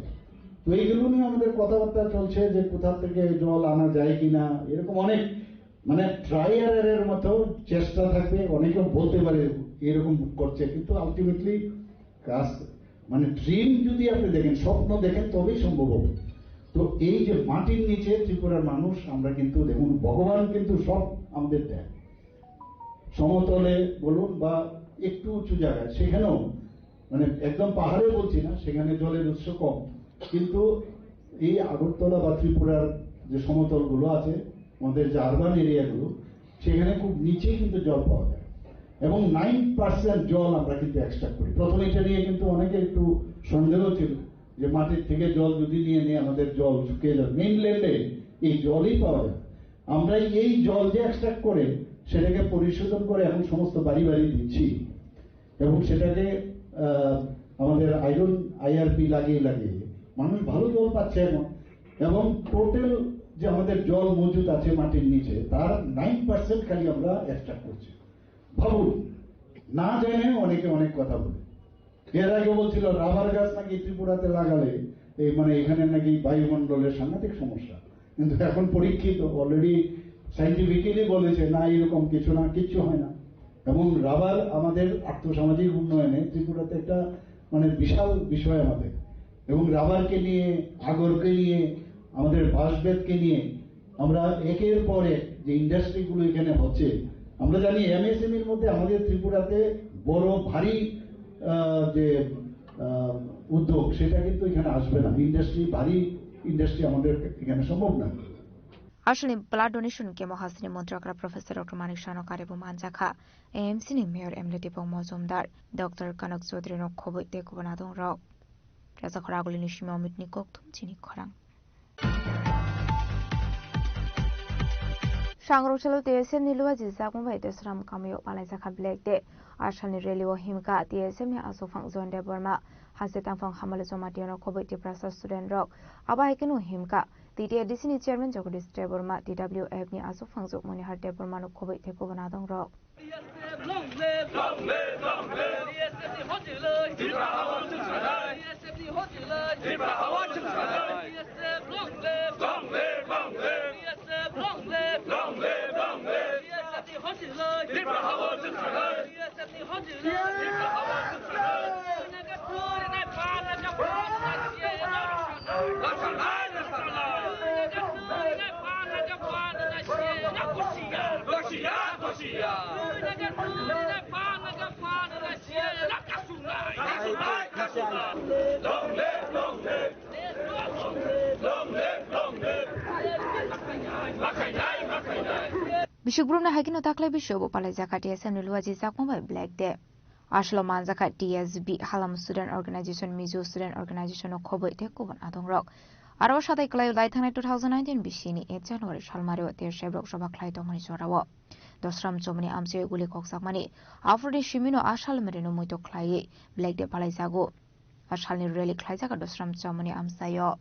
তো এইগুলো নিয়ে আমাদের কথাবার্তা চলছে যে কোথা থেকে জল আনা যায় কিনা, এরকম অনেক মানে ট্রাই এর মতো চেষ্টা থাকবে। অনেকেও বলতে পারে এরকম করছে, কিন্তু আলটিমেটলি কাজ মানে ড্রিম যদি আপনি দেখেন, স্বপ্ন দেখেন, তবেই সম্ভব হবে। তো এই যে মাটির নিচে ত্রিপুরার মানুষ, আমরা কিন্তু দেখুন ভগবান কিন্তু সব আমাদের দেয়, সমতলে বলুন বা একটু উঁচু জায়গায়, সেখানেও মানে একদম পাহাড়ে বলছি না, সেখানে জলের উৎস কম, কিন্তু এই আগরতলা বা ত্রিপুরার যে সমতলগুলো আছে, আমাদের যে আরবান এরিয়াগুলো, সেখানে খুব নিচে কিন্তু জল পাওয়া যায় এবং 9% জল আমরা কিন্তু এক্সট্রাক্ট করি। প্রথমে এটা নিয়ে কিন্তু অনেকে একটু সন্দেহ ছিল যে মাটির থেকে জল যদি নিয়ে আমাদের জল শুকিয়ে যাবে। মেইনল্যান্ডে এই জলই পাওয়া যায়। আমরা এই জল যে এক্সট্রাক্ট করে সেটাকে পরিশোধন করে এখন সমস্ত বাড়ি বাড়ি দিচ্ছি এবং সেটাকে আমাদের আইআরপি লাগিয়ে মানুষ ভালো জল পাচ্ছে এখন। এবং টোটাল যে আমাদের জল মজুদ আছে মাটির নিচে, তার 9% খালি আমরা এক্সট্রাক্ট করছি। ভাবুন, না জেনে অনেকে অনেক কথা বলে। এর আগে বলছিল রাবার গাছ নাকি ত্রিপুরাতে লাগালে এই মানে এখানে নাকি বায়ুমণ্ডলের সাংঘাতিক সমস্যা, কিন্তু এখন পরীক্ষিত অলরেডি সাইন্টিফিক্যালি বলেছে না, এরকম কিছু না, কিচ্ছু হয় না। এবং রাবার আমাদের আর্থসামাজিক উন্নয়নে ত্রিপুরাতে একটা মানে বিশাল বিষয় আমাদের, এবং রাবারকে নিয়ে, আগরকে নিয়ে, আমাদের বাঁশবেতকে নিয়ে আমরা একের পর এক যে ইন্ডাস্ট্রিগুলো এখানে হচ্ছে, আমরা জানি এমএসএমইর মধ্যে আমাদের ত্রিপুরাতে বড় ভারী যে উদ্যোগ, সেটা কিন্তু এখানে আসবে না। ভারী ইন্ডাস্ট্রি আমাদের এখানে সম্ভব না। Ashley blood donation ke mohasini montrakra Professor Dr. Manik Shanokar ebo manjaka AMC ni Mayor Emily Pong Mozumdar Dr. Kanak Chaudhary no khoboi te kubonadong rok Raja Khoraguli ni Shima Amit ni koktum chini khorang Shangrokchalo TSM ni luwa jizak mbai desram kamyo palaisakha black de Ashley rally o himka TSM ni asofang zonde Burma hase tangfang hamale somatiano khoboi te prasa student rok aba hekenu himka TTADC ni chairman Jagdish Deborma DWF ni aso phangjuk monihar Deborma no khoboi te kobonadong rok Bishopgrumna hakino taklai bishobo palaizaka TSM ni luwa jizak mbai black de Ashlo manjaka TSB Halam Student Organization Mizo Student Organization no khoboi te kobonadong rok Aro sadai klai lai thangnai 2019 bishini 8 January salmario ter shebrok sabha klai tongmani sorawo Dosram chomani amse guli koksakmani Afrodi Shimino ashal merino muito klai black de palaizago Ashalni rally klaizaga dosram chomani amsayo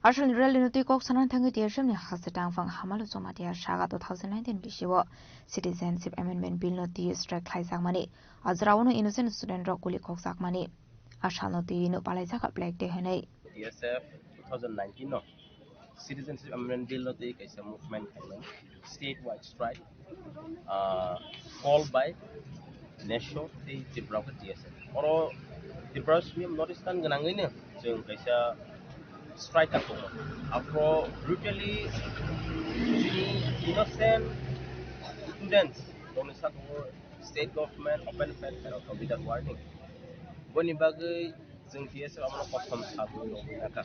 Ashalni rally no tikok sanan thangi TSM ni hasetang fang hamalu somatia shaga 2019 bishiwo Citizenship Amendment Bill no ti strike klaizakmani Azrawono innocent student rok guli koksakmani Ashalno ti no palaizaga black de henai DSF 2019 no Citizenship Amendment Bill no ti kaisa movement kailan statewide strike called by Nesho the Tripura DSF oro Tripura swim Northeastern ganangin jeng kaisa strike ako afro brutally innocent students domisa ko state government open fair without warning boni bagai jeng DSF amro kosom sabu naka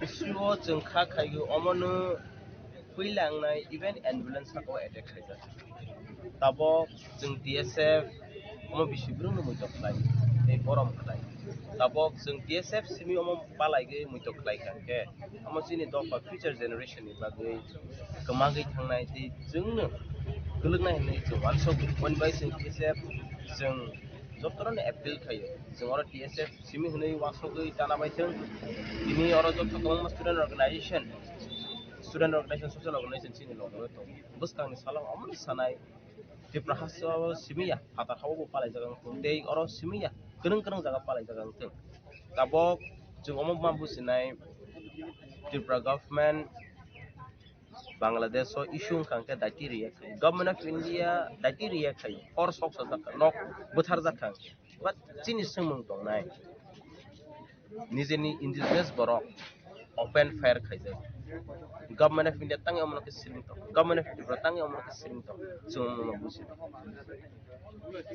issue jeng kha khaigo amono puilangnai even ambulance ko attack khaija tabo jeng DSF omo bisibru no mutok lai ei borom khlai tabo jeng DSF simi omo palaige mutok khlai khanke omo sini dofa future generation ni bagai kemagi thangnai ti jengno gulugnai nei jeng wanso one by jeng DSF jeng jotron appeal khayo jeng oro DSF simi hunei wasogoi tanabai jeng ini oro jotron student organization social organization sini logo to buskang ni salang omo sanai Tripura haso simiya hatar hawo palai jagang tung tei oro simiya kereng jaga palai jagang tung tabok jung omong mampu sinai Tripura government Bangladesh so issue kangke dati react government of India dati react kai or sok sadaka nok buthar zakang but chini semung tong nai nijeni indigenous borok open fire khai jai government of India tang amon ke siring tong government of Tripura tang amon ke siring tong sung no busi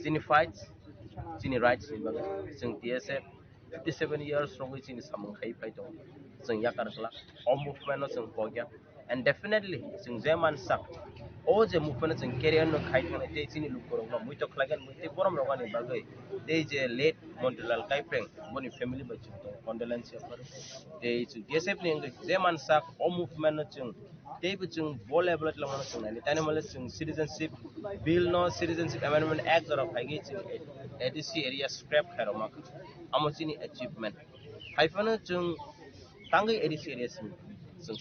chini fights chini rights ni bagai sung TSF 57 years from which chini samung khai pai tong sung yakar kala all movement no sung pogya and definitely sung zaman sak o je movement sung career no khai tong te chini lukoro ma muito klagan muite borom rogani bagai te je late Montilal Kaipeng boni family ba chung tong condolence for te chu TSF ni ngai zaman sak o movement no chung te bu chung volable lang no chung ni tane male chung citizenship bill no citizenship amendment act ro khai ge chung ADC area scrap kharo ma amo chini achievement haifana chung tangai ADC area chung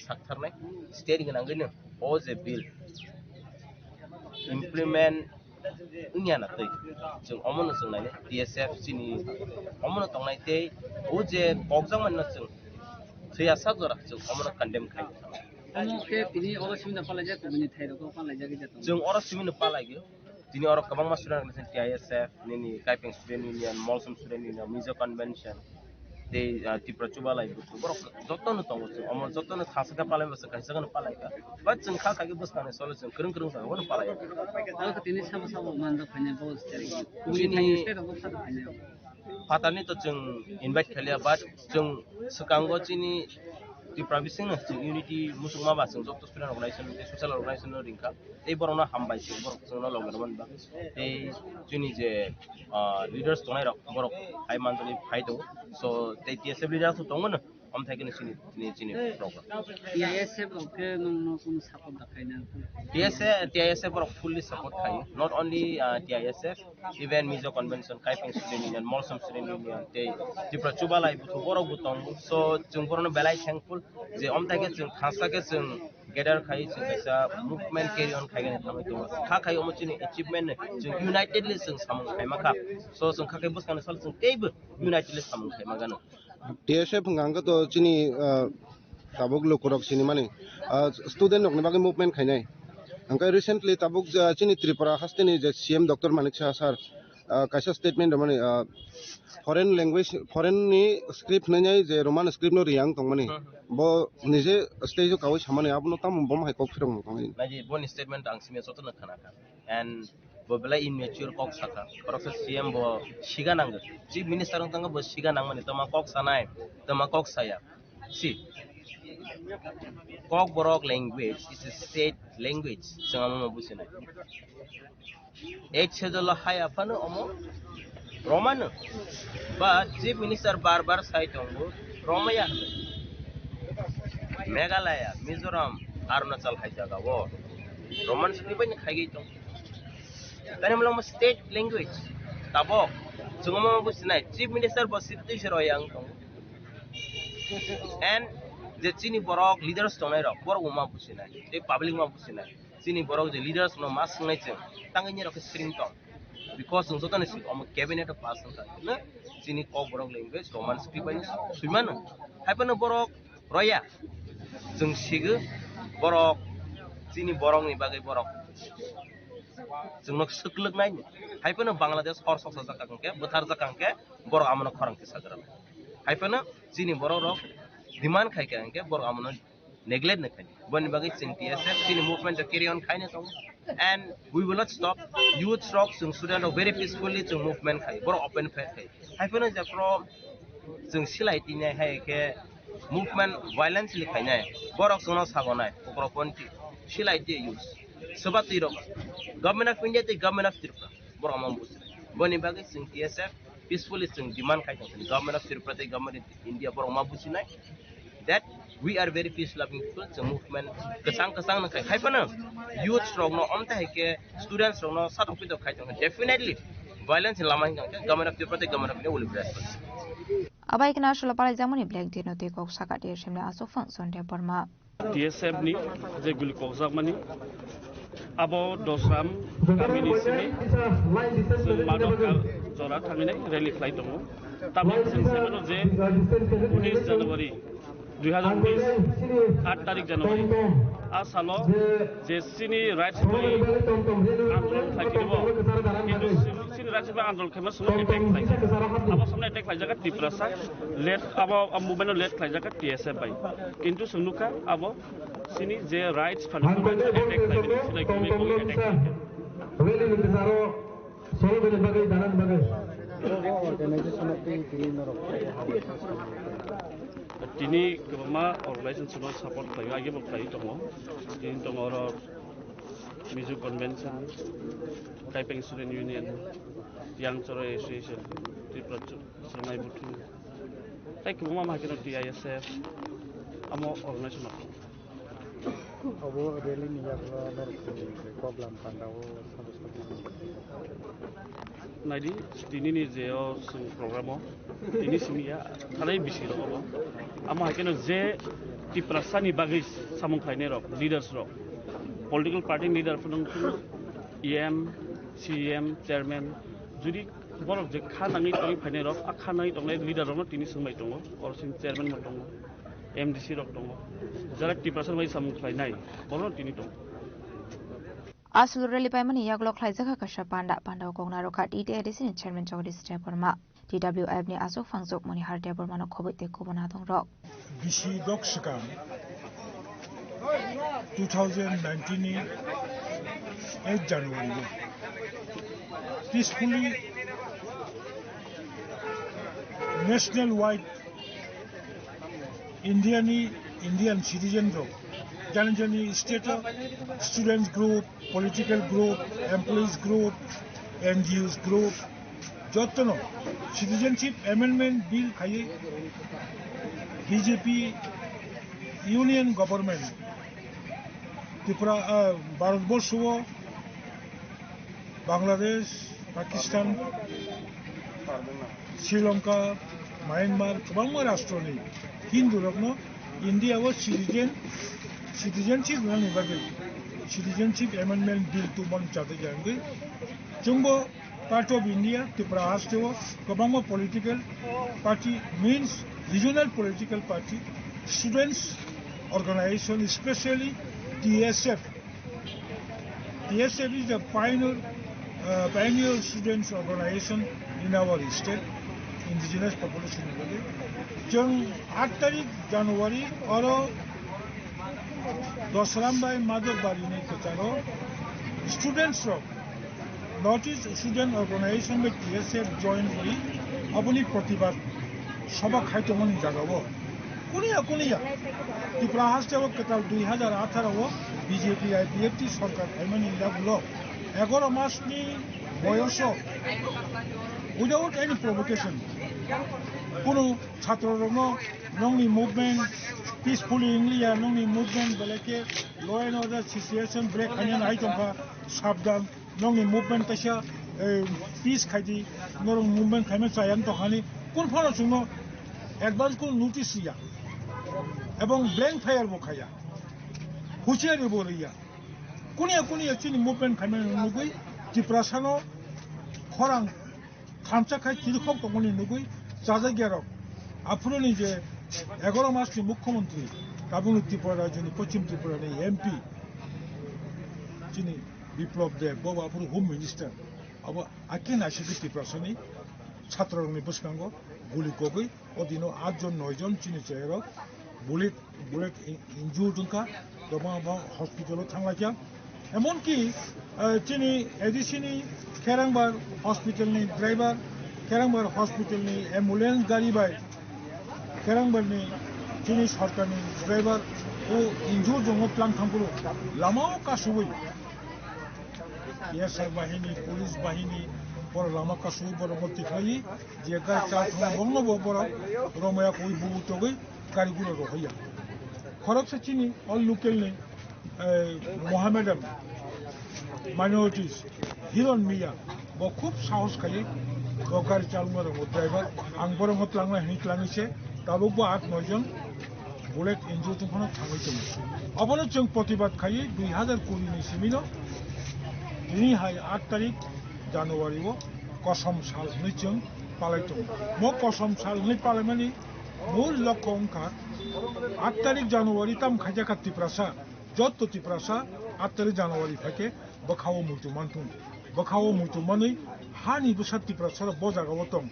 sakthar nai state ngai ngai no o je bill implement unya na tei chung omon chung nai TSF chini omon tong nai tei o je kogjang man na chung thya sa jora chung omon condemn khai chung ora simin palai ge tini ora kabang mas student relation TISF nini Kaipeng Student Union Molsom Student Union Mizo Convention they Tripura chuba lai bu borok joto no tong chung omon joto no thasa ka palai bas ka sagan palai ka but chung kha ka ge bus ka ne solo chung kereng sa won palai ka tini sab man da phane boss tari patani to chung invite khalia but chung sukango chini Tripura bising na chung unity musung ma ba chung joto student organization social organization no ringka ei borona hambai chung borok chung no logar man ba ei chuni je leaders tonai rok borok hai mandali phai do so they TSF leaders to tong na am thai ken chini program TSF ok no kun support da khai na TSF borok fully support khai not only TSF even Mizo Convention Kaipeng Student Union Molsom Student Union they Tripura chuba lai bu borok bu tong so chung borona belai thankful je am thai ke chung khasa ke chung gather khai chung kaisa movement carry on khai na thamai to kha khai omo chini achievement chung unitedly chung samung khai ma kha so chung kha kai bus kana sal chung teibu unitedly samung khai ma gana TSF nganga to chini tabuk lokorok chini mani student rok ni bagi movement khainai angkai recently tabuk chini Tripura hasteni je CM Dr. Manik Shah sir kaisa statement mani foreign language foreign ni script nai je roman script no riang tongmani bo nije stage kawai samani abno tam bom hai kok firong tongai naji bon statement ang sime soto na khana ka and bo bela immature kok saka process CM bo siga nang chief minister ang tanga bo siga nang mani tama kok sanai tama kok saya si kok borok language is a state language sanga mo busina ek chedolo haya pano omo roman but chief minister bar sai tongo romaya Meghalaya Mizoram Arunachal khai jaga wo roman script ni khai gi tong tani mlang state language tabo chungmo businai chief minister bo sitti shiro yang tong and the chini borok leaders tonai rok borok ma businai the public ma businai chini borok the leaders no mas ngai che tangai ni rok string tong because so tan si om cabinet pass ta na chini ko borok language roman script ni suman haipano borok roya jung sigu borok chini borok ni bagai borok jung nok sukluk nai haipano Bangladesh hor sok sa kangke buthar sa kangke borok amno khorang ti sagara haipano chini borok rok demand khai kangke borok amno neglect na khai boni bagai chini TSF chini movement to carry on khai na tong and we will not stop youth rock jung student very peacefully jung movement khai borok open fair khai haipano ja pro jung silai ti nai hai ke movement violence likhainai borok sono sagonai okroponti silai te use sabati rok government of India te government of Tripura borok among bus boni bagai sing TSF peacefully sing demand khai tong government of Tripura te government of India borok ma businai that we are very peace loving people the movement kesang na khai haipana youth rok no amta heke students rok no satopito khai tong definitely violence lama hingka government of Tripura te government of India will be responsible abai kana shula palai jamoni black day no te kok saka de shimle aso fang sonde borma TSF ni je gul koksak mani abo dosram kamini sini madok jora thanginai rally flight tongo tabi sensebano je 19 January 2020 8 तारिख January आ सालो जे सिनी rights पनि आन्दोलन खाइदिबो किन्तु सिनी rights पनि आन्दोलन खाइमा सुनो एटेक खाइछ अब सामने एटेक खाइजाका टिप्रासा लेट अब मुभमेन्ट लेट खाइजाका टीएसएफ बाइ किन्तु सुनुका अब सिनी जे राइट्स फन्डामेन्टल एटेक खाइदिबो सिलाई कमे कमे एटेक वेली मितारो सोलो बेले बगै दानन बगै Tini kebama organisation support kayu aja berkayu tongo, ini tongo orang Mizu Convention, Taiping Student Union, Young Choro Association, Tripura Serenai Butu, tapi kebama makin TISF, amo organisation apa? Abo rally ni ya problem pandawo satu-satu. Nadi, tini ni jeo programo, tini sini ya, kalau ini bisiro apa? Amo hakeno je tiprasani bagis samung khaine rok leaders rok political party leader phunung EM CM chairman judi borok je khanangi tong khaine rok akhanai tongle leader rok tini sumai tongo or sin chairman mo tongo MDC rok tongo jara tiprasan bai samung khainai borok tini tongo Asul rally paimani yaglok khlaijaka kasha panda kongna roka TTADC chairman Jagdish Deborma TWF ni asok fangsok moni har Deborma no khoboi te kobona dong rok Bishi dok skam 2019 ni 8 January peacefully national wide Indian citizen rok Janjani state students group, political group, employees group, NGOs group, jotono citizenship amendment bill khaye BJP union government Tripura Bharatborsho Bangladesh Pakistan Sri Lanka Myanmar kabangma rashtroni Hindu rokno India was citizenship running bagai citizenship amendment bill to mon chate jangi jumbo part of India Tripura hastewo kabangma political party means regional political party students organization especially TSF is the pioneer students organization in our state indigenous population jung 8 तारिख January oro Dosrambai Madhok Barini Kacharo students of Northeast Student Organization with TSF jointly Abuni Protibad Sabak Haitomani Jagavo Kunia Tripura Hastewo Katal 2018 BJP IPFT Sarkar Haimani Lagulo 11 mass ni boyoso without any provocation কোনো ছাত্ররঙ্গ নংনি movement peacefully India nongni movement beleke law and order situation break hanyan ai tongka sabdan nongni movement tasha peace khaidi norong movement khaime chayan to khani kun phano sungno advance ko notice ya ebong blank fire bo khaya huchiari bo riya kunia chini movement khaime nugui jiprasano khorang khamcha khai tirkhok tongoni nugui jaja gerok afroni je 11 mass ni মুখ্যমন্ত্রী কাবুনি ত্রিপুরা রাজধানী পশ্চিম Tripura ni MP যিনি বিপ্লব দেব বাবা পুরো home minister अब আকিন আশিকি ত্রিপুরাসনি ছাত্ররংনি বসকাঙ্গ গুলি কবই অদিনো 8 জন 9 জন চিনি চেয়ের bullet injury দুনকা দবা হসপিটালে থাংলাকিয়া এমনকি চিনি এডিসিনি খেরাংবার হসপিটালনি ড্রাইভার খেরাংবার হসপিটালনি অ্যাম্বুলেন্স গাড়ি by Kerangbarni chini sarkarni driver o injur jongo plang thangpuro lamao kasubui yes bahini police bahini por lama kasubui por moti khai je gar cha thong bongno bo por romaya koi bubu togoi karigulo rohia khorok se chini all local ni Mohammedan minorities hiron miya bo khub sahos khai bo gar chalmo ro driver ang bor mot langna hini klangise তাবুকবো 8-9 John bullet injury তখন থামাইতে অবনত जों প্রতিবাদ খাই 2020 नि सिमिनो दिनै हाय 8 तारिख जानुवारि कसम सालनै जों पालायदों म कसम सालनै पालायमानि मूल लक्ष्य अंका 8 तारिख जानुवारि ताम खायजाका तिप्रासा जत तिप्रासा 8 तारिख जानुवारि फाके बखाओ मुतुमानथुं बखाओ मुतुमानै हानि बुसा तिप्रासा बजागाव दं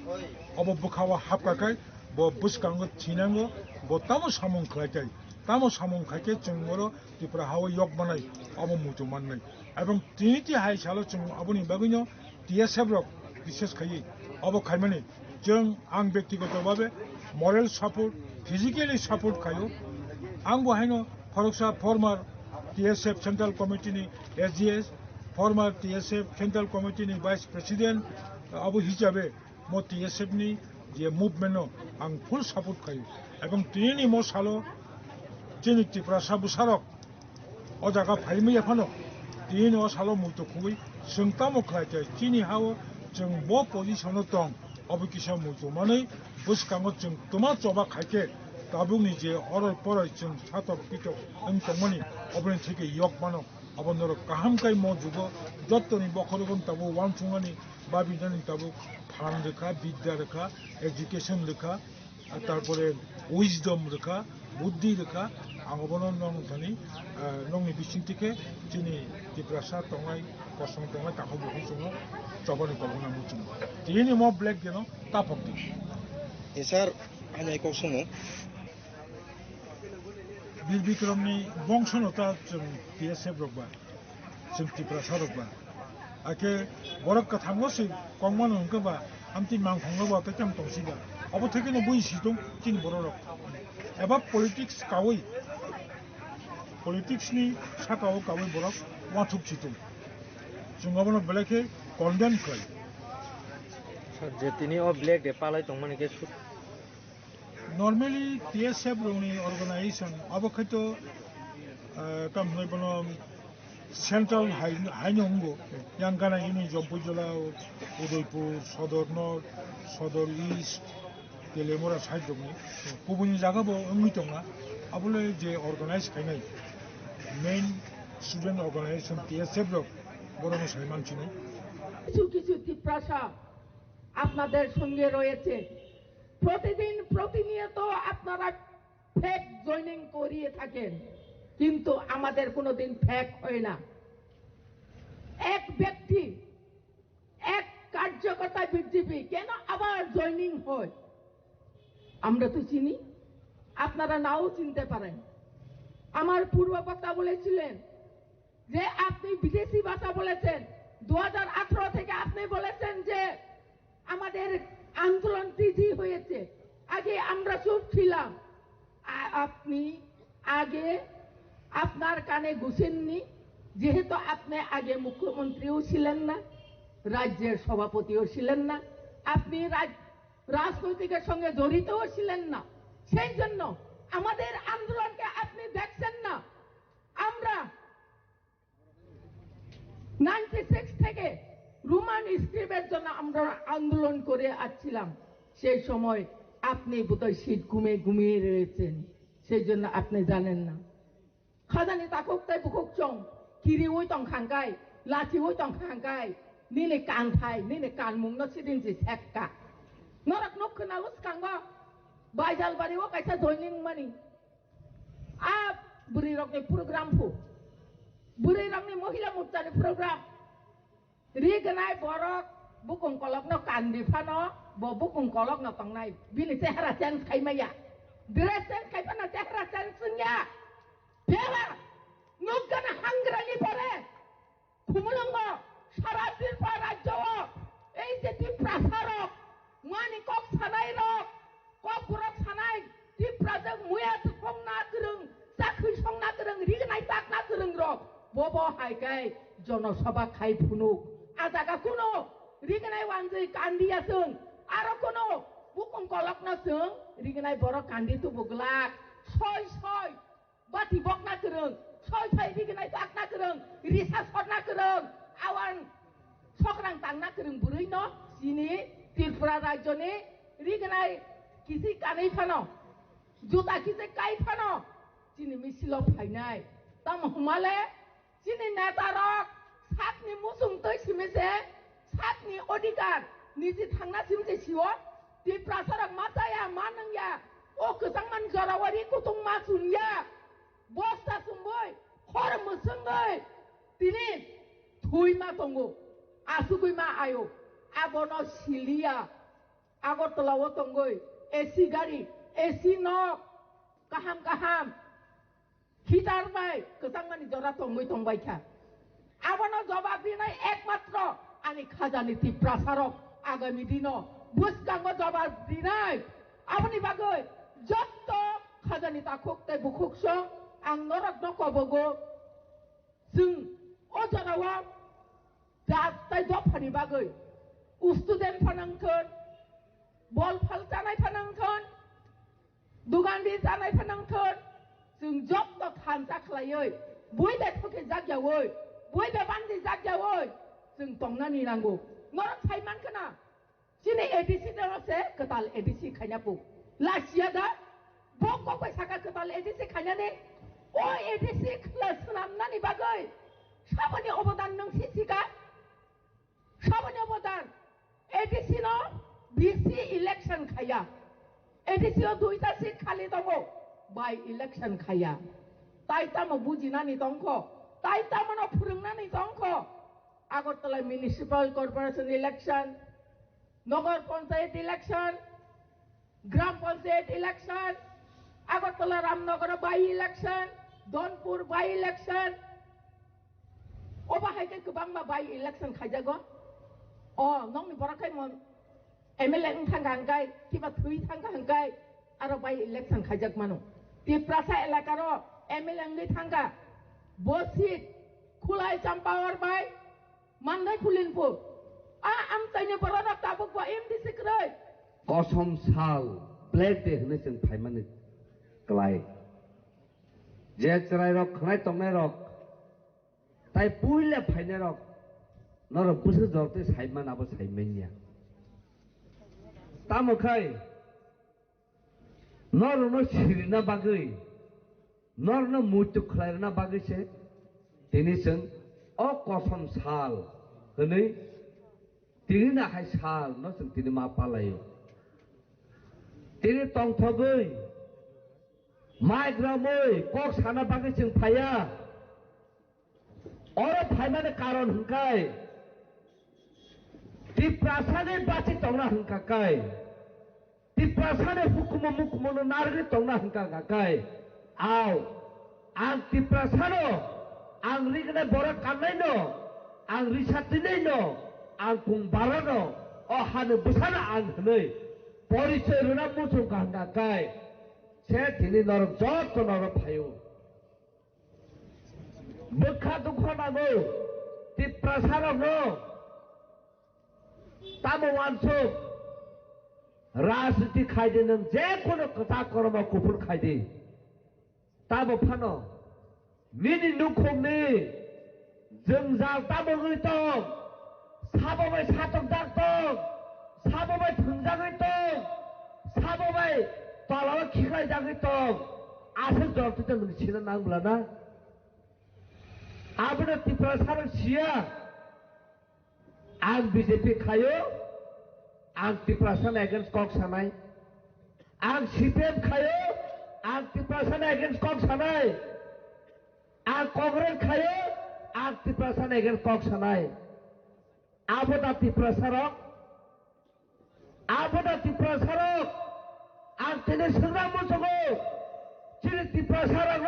अब बखाओ हाबकाखाय ब बुसकांगो थिनांगो ब तामो सामं खायखाय तामो सामं खायके जोंरो तिप्रा हाव yok बानाय अब मुतुमाननै এবং তিনিটি হাই সালো जों अबनि बागैनो টিএসএফ रक বিশেষ खायै अब खायमानि जों आं व्यक्तिगतभावे moral support physically support खायो आं बहायनो फरक्सा फॉर्मर टीएसएफ सेंट्रल कमिटी नि SGS farmer TSF central committee नि वाइस प्रेसिडेंट अब हिसाबे म टीएसएफ नि जे मुभमेन्ट आं फुल सपोर्ट खायो एवं तिनि म सालो जोंनि तिप्रासा बुसारक अजागा फाइमै फानो तिनि अ सालो मुतो खुबै जोंता मखायते तिनि हाव जों ब पोजिशनाव दं अब किसा मुतो माने बुसकांगो जों तमा चबा खायके ताबुंनि जे अरल परय जों सातक पिटक ओं तंमनि अबनि थेके yok मानो अबनर काहामकाय म जुगो जत्तनि बखरगन ताबु वानफुंगानि बाबिदानि ताबु फान रेखा विद्या रेखा एजुकेशन रेखा तारपरे उइजडम रेखा बुद्धि रेखा आंगबन नंथानि नंनि बिसिंतिके जिनि तिप्रासा तंगाय कसम तंगाय ताखौ बखौ जोङो चबानि कबना मुचुं तिनि म ब्लैक गेनो तापकति एसार आनाय कसमो बीर विक्रमनि बंशनता जों टीएसएफ रकबा जों तिप्रासा रकबा आके बरक कथांगो सि कंमान हंकबा आमति मांखंगबा त केम तंसिबा अब थेकेनो बुइसि दं तिन बरक एबा पॉलिटिक्स कावै पॉलिटिक्स नि साकाव कावै बरक वाथुक सितुं जों अबनो ब्लेके कन्डेम खाय सर जे तिनि अ ब्लेक दे पालाय तंमानि के Normally, TSF roni organization abokaito tam noi bono central hainongo yang kana ini Jompujola Udaipur Sodor North Sodor East Telemora side dongni kubuni jaga bo ngi tonga abule je organize kainai main student organization TSF rok বড় মুসলমান ছিল কিছু কিছু তিপ্রাসা আপনাদের সঙ্গে রয়েছে প্রতিদিন প্রতিনিয়ত আপনারা ফেক জয়েনিং করিয়ে থাকেন কিন্তু আমাদের কোনোদিন ফেক হয় না এক ব্যক্তি এক কার্যকর্তা বিজেপি কেন আবার জয়েনিং হয় আমরা তো চিনি আপনারা নাও চিনতে পারেন আমার পূর্ববক্তা বলেছিলেন যে আপনি বিদেশি ভাষা বলেছেন 2018 থেকে আপনি বলেছেন যে আমাদের আন্দোলন টিজি হয়েছে আগে আমরা চুপ ছিলাম আপনি আগে আপনার কানে ঘুষেননি যেহেতু আপনি আগে মুখ্যমন্ত্রীও ছিলেন না রাজ্যের সভাপতিও ছিলেন না আপনি রাজনৈতিকের সঙ্গে জড়িতও ছিলেন না সেই জন্য আমাদের আন্দোলনকে আপনি দেখছেন না আমরা 96 থেকে রোমান স্ক্রিপ্টের জন্য আমরা আন্দোলন করে আসছিলাম সেই সময় আপনি বোধহয় শীত ঘুমিয়ে রয়েছেন সেই জন্য আপনি জানেন না খাজানি তাকক তাই বুকক চং কিরি ওই তং খাঙ্গাই লাচি ওই তং খাঙ্গাই নিনে কান থাই নিনে কান মুং ন সিদিন যে সেক্কা নরক নখ না উসকাঙ্গ বাইজাল বাড়ি ও কাইসা জয়নিং মানি আপ বুড়ি রকনি প্রোগ্রাম ফু বুড়ি রকনি মহিলা মোর্চানি প্রোগ্রাম রিগনাই বরক বুকুং কলক ন কান্দি ফানো ব বুকুং কলক ন তংনাই বিনি চেহারা চেঞ্জ খাইমাইয়া ড্রেস চেঞ্জ খাইপানা চেহারা চেঞ্জ সুnya পেলা নুগনা হাংগ্রানি পরে খুমুলঙ্গ সারা ত্রিপুরা রাজ্য এই যে ত্রিপ্রাসারক মানি কক সানাই রক কক বরক সানাই ত্রিপ্রাজক মুয়া সংনা গরং চাকরি সংনা গরং রিগনাই তাকনা গরং রক বব হাইকাই জনসভা খাই ফুনুক আজাগা কোনো রিগনাই ওয়ানজে কান্দিয়া जों आरो कोनो बुकुं कलकना जों रिगनाय बर कान्दी तु बुगलाक सय सय बाति बकना गरं सय सय रिगनाय ताकना गरं रिसा सरना गरं आवान सकरां तांना गरं बुरै न जिनि त्रिपुरा राज्यनि रिगनाय किसि कानै फानो जुता किसि काई फानो जिनि मिसिल फायनाय ताम हमाले जिनि नेता रक sakni musung toi simese sakni odikar niji thangna simse siwo di prasarak mataya manangya o kesangman jarawari kutung masunya bosta sumboy khor musungoy tini thui ma tongo asugui ma ayo abono silia agortolawo tongoy AC gari AC nok kaham hitar bai kesangmani jora tongoi tongbai kha abono jawab dinai ekmatro ani khajaniti prasarok agami dino buskango jawab dinai aboni bagoi jotto khajanita khokte bukhokso ang norak no kobogo जों अजरावा जाय दफानि बागै student फानांगोन बल फाल जानाय फानांगोन दुगानदि जानाय फानांगोन जों जब the खानजा खलायै बयबो थके जाग्यावै बयबो बान्दि जाग्यावै जों तंनानि नांगौ नरक साइमान खोना दिनै एडिसि दरसे कताल एडिसि खायनापु लासिया दा बक बक साका कताल एडिसि खायनाने ओ एडिसि क्लास नामनानि बागै साबनि अबदान नों सिसिगा साबनि अबदान एडिसि न बिसि इलेक्शन खाया एडिसि ओ दुइटा सीट खाली दङ बाय इलेक्शन खाया ताइताम बुजिनानि दंख ताइतामनो फोरोंनानि दंख Agartala municipal corporation election nagar panchayat election gram panchayat election Agartala Ramnagar by election Dhanpur by election अबाहायके गोबां बाई इलेक्शन खायजागो नोंनि बराखै मन एमएलए थांगा हंगाय किबा थुइ थांगा हंगाय आरो बाई इलेक्शन खायजाग मानो तिप्रासा एलाकार एमएलए थांगा बसित खुलाय चम्पावर बाय मानदाय फुलिनपुर आम ताइने बरारा ताबुक बा एमडीसी क्रै कसम साल ब्लेक दे होनो जों फाइमानो क्लाय जे चराय रक खनाय तंनाय रक ताइ पुइले फाइनाय रक नर बुसु जरते साइमान आबो साइमेनिया तामखाय नर न सिरिना बागै नर न मुतु खलायना बागैसे तिनि जों अ कसम साल होनै तिनि नाहाय साल न जों तिनि मा पालायो तिनि तंथबै माइग्रामै कक साना बागै जों फाया अर फाइमाने कारण हंखाय तिप्रासाने बाति तंना हंखाकाय तिप्रासाने हुकुम मुकुमनो नारगै तंना हंखाकाय आव आं तिप्रासानो आं रिगने बरा काननायनो आं रिसातिनैनो आं कुंबारानो अ हानो बुसाना आं हनै परिचय रुना मुसु गांगाकाय से दिनै नरक जत नरक फायो बोखा दुख नांगौ तिप्रासारावनो तामो वानसु राजनीति खायदे नों जेखुनु खोथा कर्म गुफुर खायदे ताबो फानो मिनि नुखुमनि जों जाल ताबोगै दं साबोबाय सातक दाग दं साबोबाय थोंजागै दं साबोबाय तलाव खिखाय जागै दं आसोल जरते जों नोंसिना नांब्लाना आबनो तिप्रासार सिया आं बीजेपी खायो आं तिप्रासान एगेन्स्ट कक सानाय आं सीपीएम खायो आं तिप्रासान एगेन्स्ट कक सानाय आं कांग्रेस खायो आं तिप्रासान एगेन्स्ट कक सानाय आबोदा तिप्रासारक आं तिनि सोंना मोसगो चिनि तिप्रासारक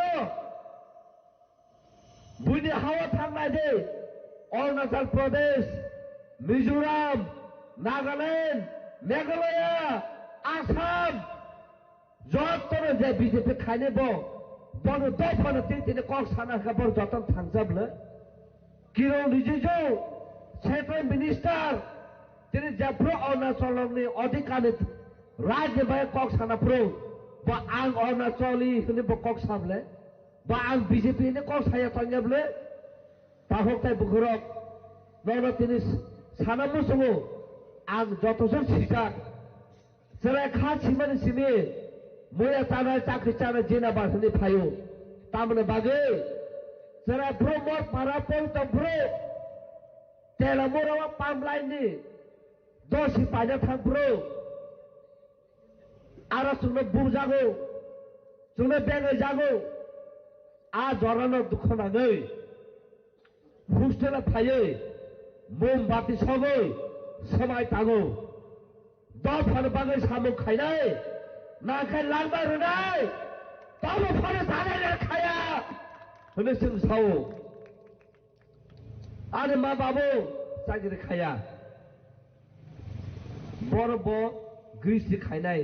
बुनि हावा थांनाय दे अरुणाचल प्रदेश मिजोराम नागालैंड मेघालय आसाम जतनो जे बीजेपी खायने बनो दफानो तिनि कक साना खबर जतन थांजाबले किरण रिजिजु सेंट्रल मिनिस्टार तिनि जेफ्रो अरुणाचलनि अधिकारी राज्य बाय कक सानाफ्रो बा आं अरुणाचली होने कक साबले बा आं बीजेपी ने कक साया थांजाबले ताहकताय बुखरक ननो तिनि सानामु सङो आं जतसो सिजाक जेरै खा सिमानि सिमि मोया जानाय चाकरि जानाय जेना बासनि फायो तामने बागै जेरै Pramod मारापल तब्रो Telamura pipeline ni dosi pajak thangpro ara sungno bujago sungno bengai jago a jorano dukho nagai hustela thayoi mombati sagoi samai tago da phar bagai samu khainai na khai langba runai tabo phar thane khaya hone sing sao are ma babo sagir khaya borbo grisi khainai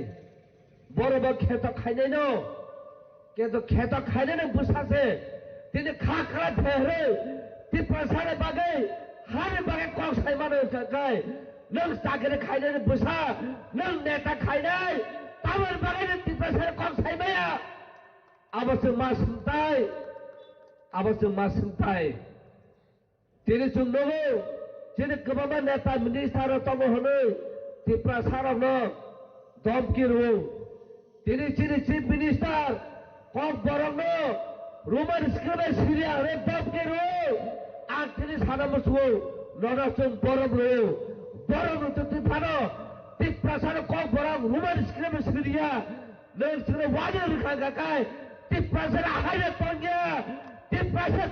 borbo kheto khainai no keto kheto khainai no busase tine kha khala thehre ti pasare bagai hare bagai kok sai mano kai nang sagir khainai no busa nang neta khainai tamar bagai ti pasare kok sai maya abasung masuntai tini sungnogo tini kebaba neta minister tomo hono ti pasare no domkiru tini chief minister kok borong no Roman scribe Syria re domkiru Akhirnya sana musuh, nona sum borong tu tipano, tip prasana kau borong, rumah diskrim Syria, neng Syria wajib dikatakan, tip prasana hanya tongnya, tip prasana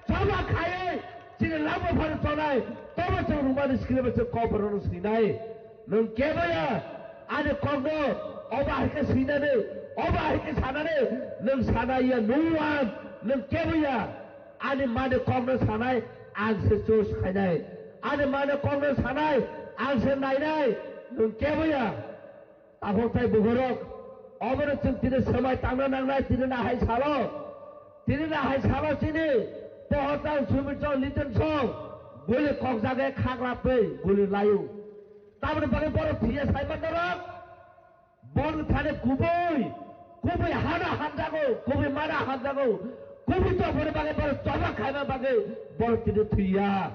coba kaya, sini lama pada tonai, toba tu rumah diskrim kau borong Syria, neng kebaya, ada kau no, obah ke Syria ni, obah ke sana ni, neng sana ia nuan, neng kebaya. Ane mana Congress hanai, angse sos khainai. Ane mana Congress hanai, angse nainai. Nun kebuya, tahu tay bugorok. Obat itu tidak semai tangan nangnai tidak nahai salo sini. Pohon sumber liten song, boleh kok jaga khak rape, boleh layu. Tapi bagi para pihak saya menolak. Bon thane kubui hana hanjago, kubui mana hanjago. Kubi tu boleh bagai boleh coba kaya bagai boleh tidak tuya.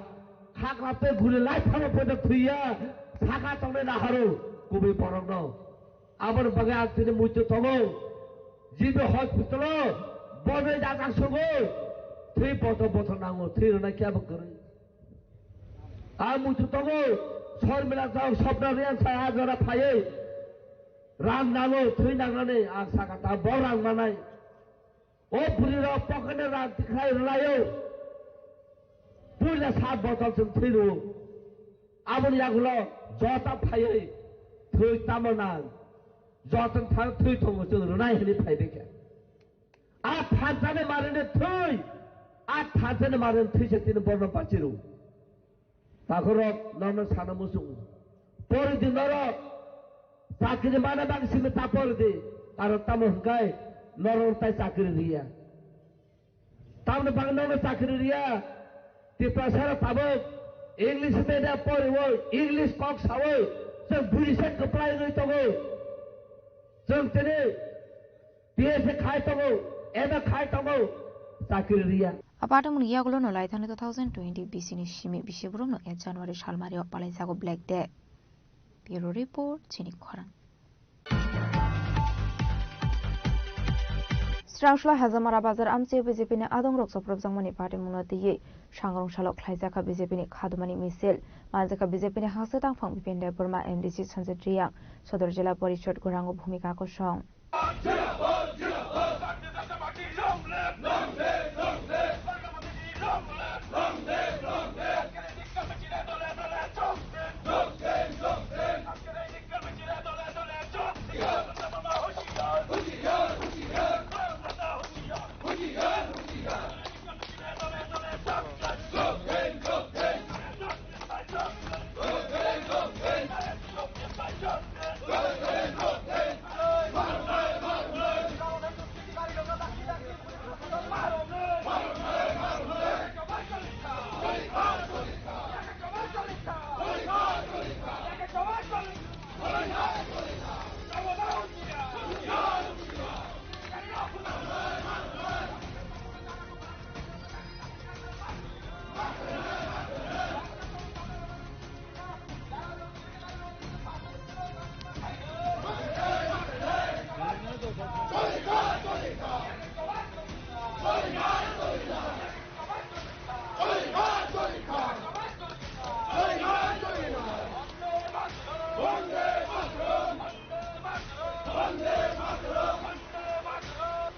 Hak rapi gula lain sama boleh tuya. Saka tongde naharu kubi porong no. Abar bagai akhirnya muncul tongo. Jibe hospital boleh datang sungguh. Three botol nangu, three rana kya berkeri. Muncul tongo. Sor milang tahu sabda rian saya agara paye. Rang nangu, three nangane. Saka tahu borang manai. O puri ro pokone ran tikhai layo puri 7 botol sum thiru abun yagulo jota phai thui tamona jotan thang thui thong chung runai hili phai deke a phanjane marine thui a phanjane marine thui se tin borno pachiru takoro nono sana musung pori dinoro sakire mana bang sime tapor de aro tamon kai Norong tay sakri dia. Tahu bang norong sakri dia. Di pasar tabuk English media pori wo English kok sawo. Seng burisek keplai ngai togo. Seng tene dia se khai togo. Eda khai togo. Sakri dia. Apart from Yagulo no Light 2020 BC ni Shimi Bishiburum no January Shalmari of Palisago Black Day. Bureau Report Chini Koran. Straushla Hazamara Bazar Amsi BJP ni Adong Rok Soprov Zangmani Party Munati Shangrong Shalok Klaizaka BJP ni Khadumani Misil Manzaka BJP ni Hasetang Phang Bipinde Burma MDC Sanjetriang Sodor Jila Porishod Gorango Bhumika ko Shong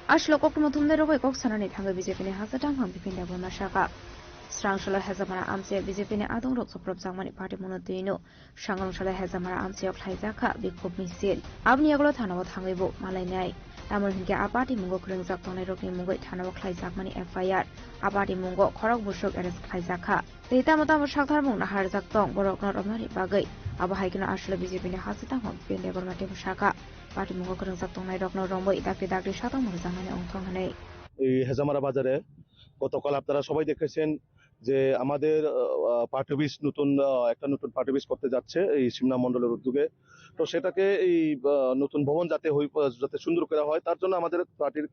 Ashlo Kokmo Tumero Kok Sanani Tanga BJP Hazatang Bipinda Mashaka. Strangshula Hazamara Amsia BJP Adon Rock of Samani Party Monotino, Shangamshala Hazamara Amsia of Haizaka, Bikop Misil, Abniaglo Tanawa Tangibo, Malanai, Amoringa Abati Mungo Kringzak Toneroki Mungo Tanawa Klaizakmani FIR, Abati Mungo, Korok Bushok Eres Klaizaka. The Tamatama Shakar Muna Harzak Tong, Borok not of Mari Bagay, Abahikana Ashla BJP Hazatang Bipinda Gormatim Shaka, Party Mungo Kringzak Tonerok no Rombo, Idaki Shata Murzamani on Tongane. Hezamara বাজারে গতকাল আপনারা সবাই দেখেছেন যে আমাদের party office একটা নতুন party office করতে যাচ্ছে এই সিমনা মণ্ডলের উদ্যোগে। তো সেটাকে এই নতুন ভবন যাতে সুন্দর করা হয় তার জন্য আমাদের পার্টির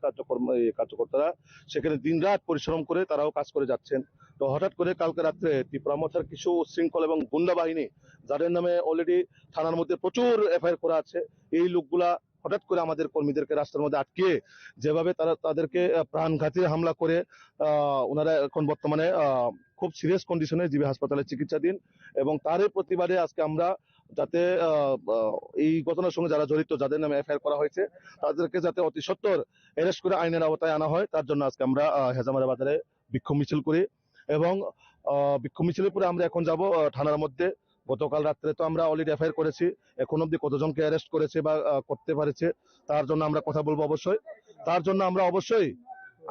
কার্যকর্তারা সেখানে দিনরাত পরিশ্রম করে তারাও কাজ করে যাচ্ছেন। তো হঠাৎ করে কালকে রাত্রে ত্রিপুরা মথার কিছু উচ্ছৃঙ্খল এবং গুন্ডা বাহিনী যাদের নামে অলরেডি থানার মধ্যে প্রচুর এফআইআর করা আছে, এই লোকগুলা হঠাৎ করে আমাদের কর্মীদেরকে রাস্তার মধ্যে আটকে যেভাবে তাদেরকে প্রাণঘাতী হামলা করে ওনারা এখন বর্তমানে খুব সিরিয়াস কন্ডিশনে জিবি হাসপাতালে চিকিৎসাধীন। এবং তারই প্রতিবাদে আজকে আমরা যাতে এই ঘটনার সঙ্গে যারা জড়িত, যাদের নামে এফআইআর করা হয়েছে, তাদেরকে যাতে অতি সত্বর অ্যারেস্ট করে আইনের আওতায় আনা হয় তার জন্য আজকে আমরা হেজামারা বাজারে বিক্ষোভ মিছিল করি। এবং বিক্ষোভ মিছিলের পরে আমরা এখন যাব থানার মধ্যে। গতকাল রাত্রে তো আমরা অলরেডি এফআইআর করেছি, এখন অব্দি কতজনকে অ্যারেস্ট করেছে বা করতে পারেছে তার জন্য আমরা কথা বলবো অবশ্যই। তার জন্য আমরা অবশ্যই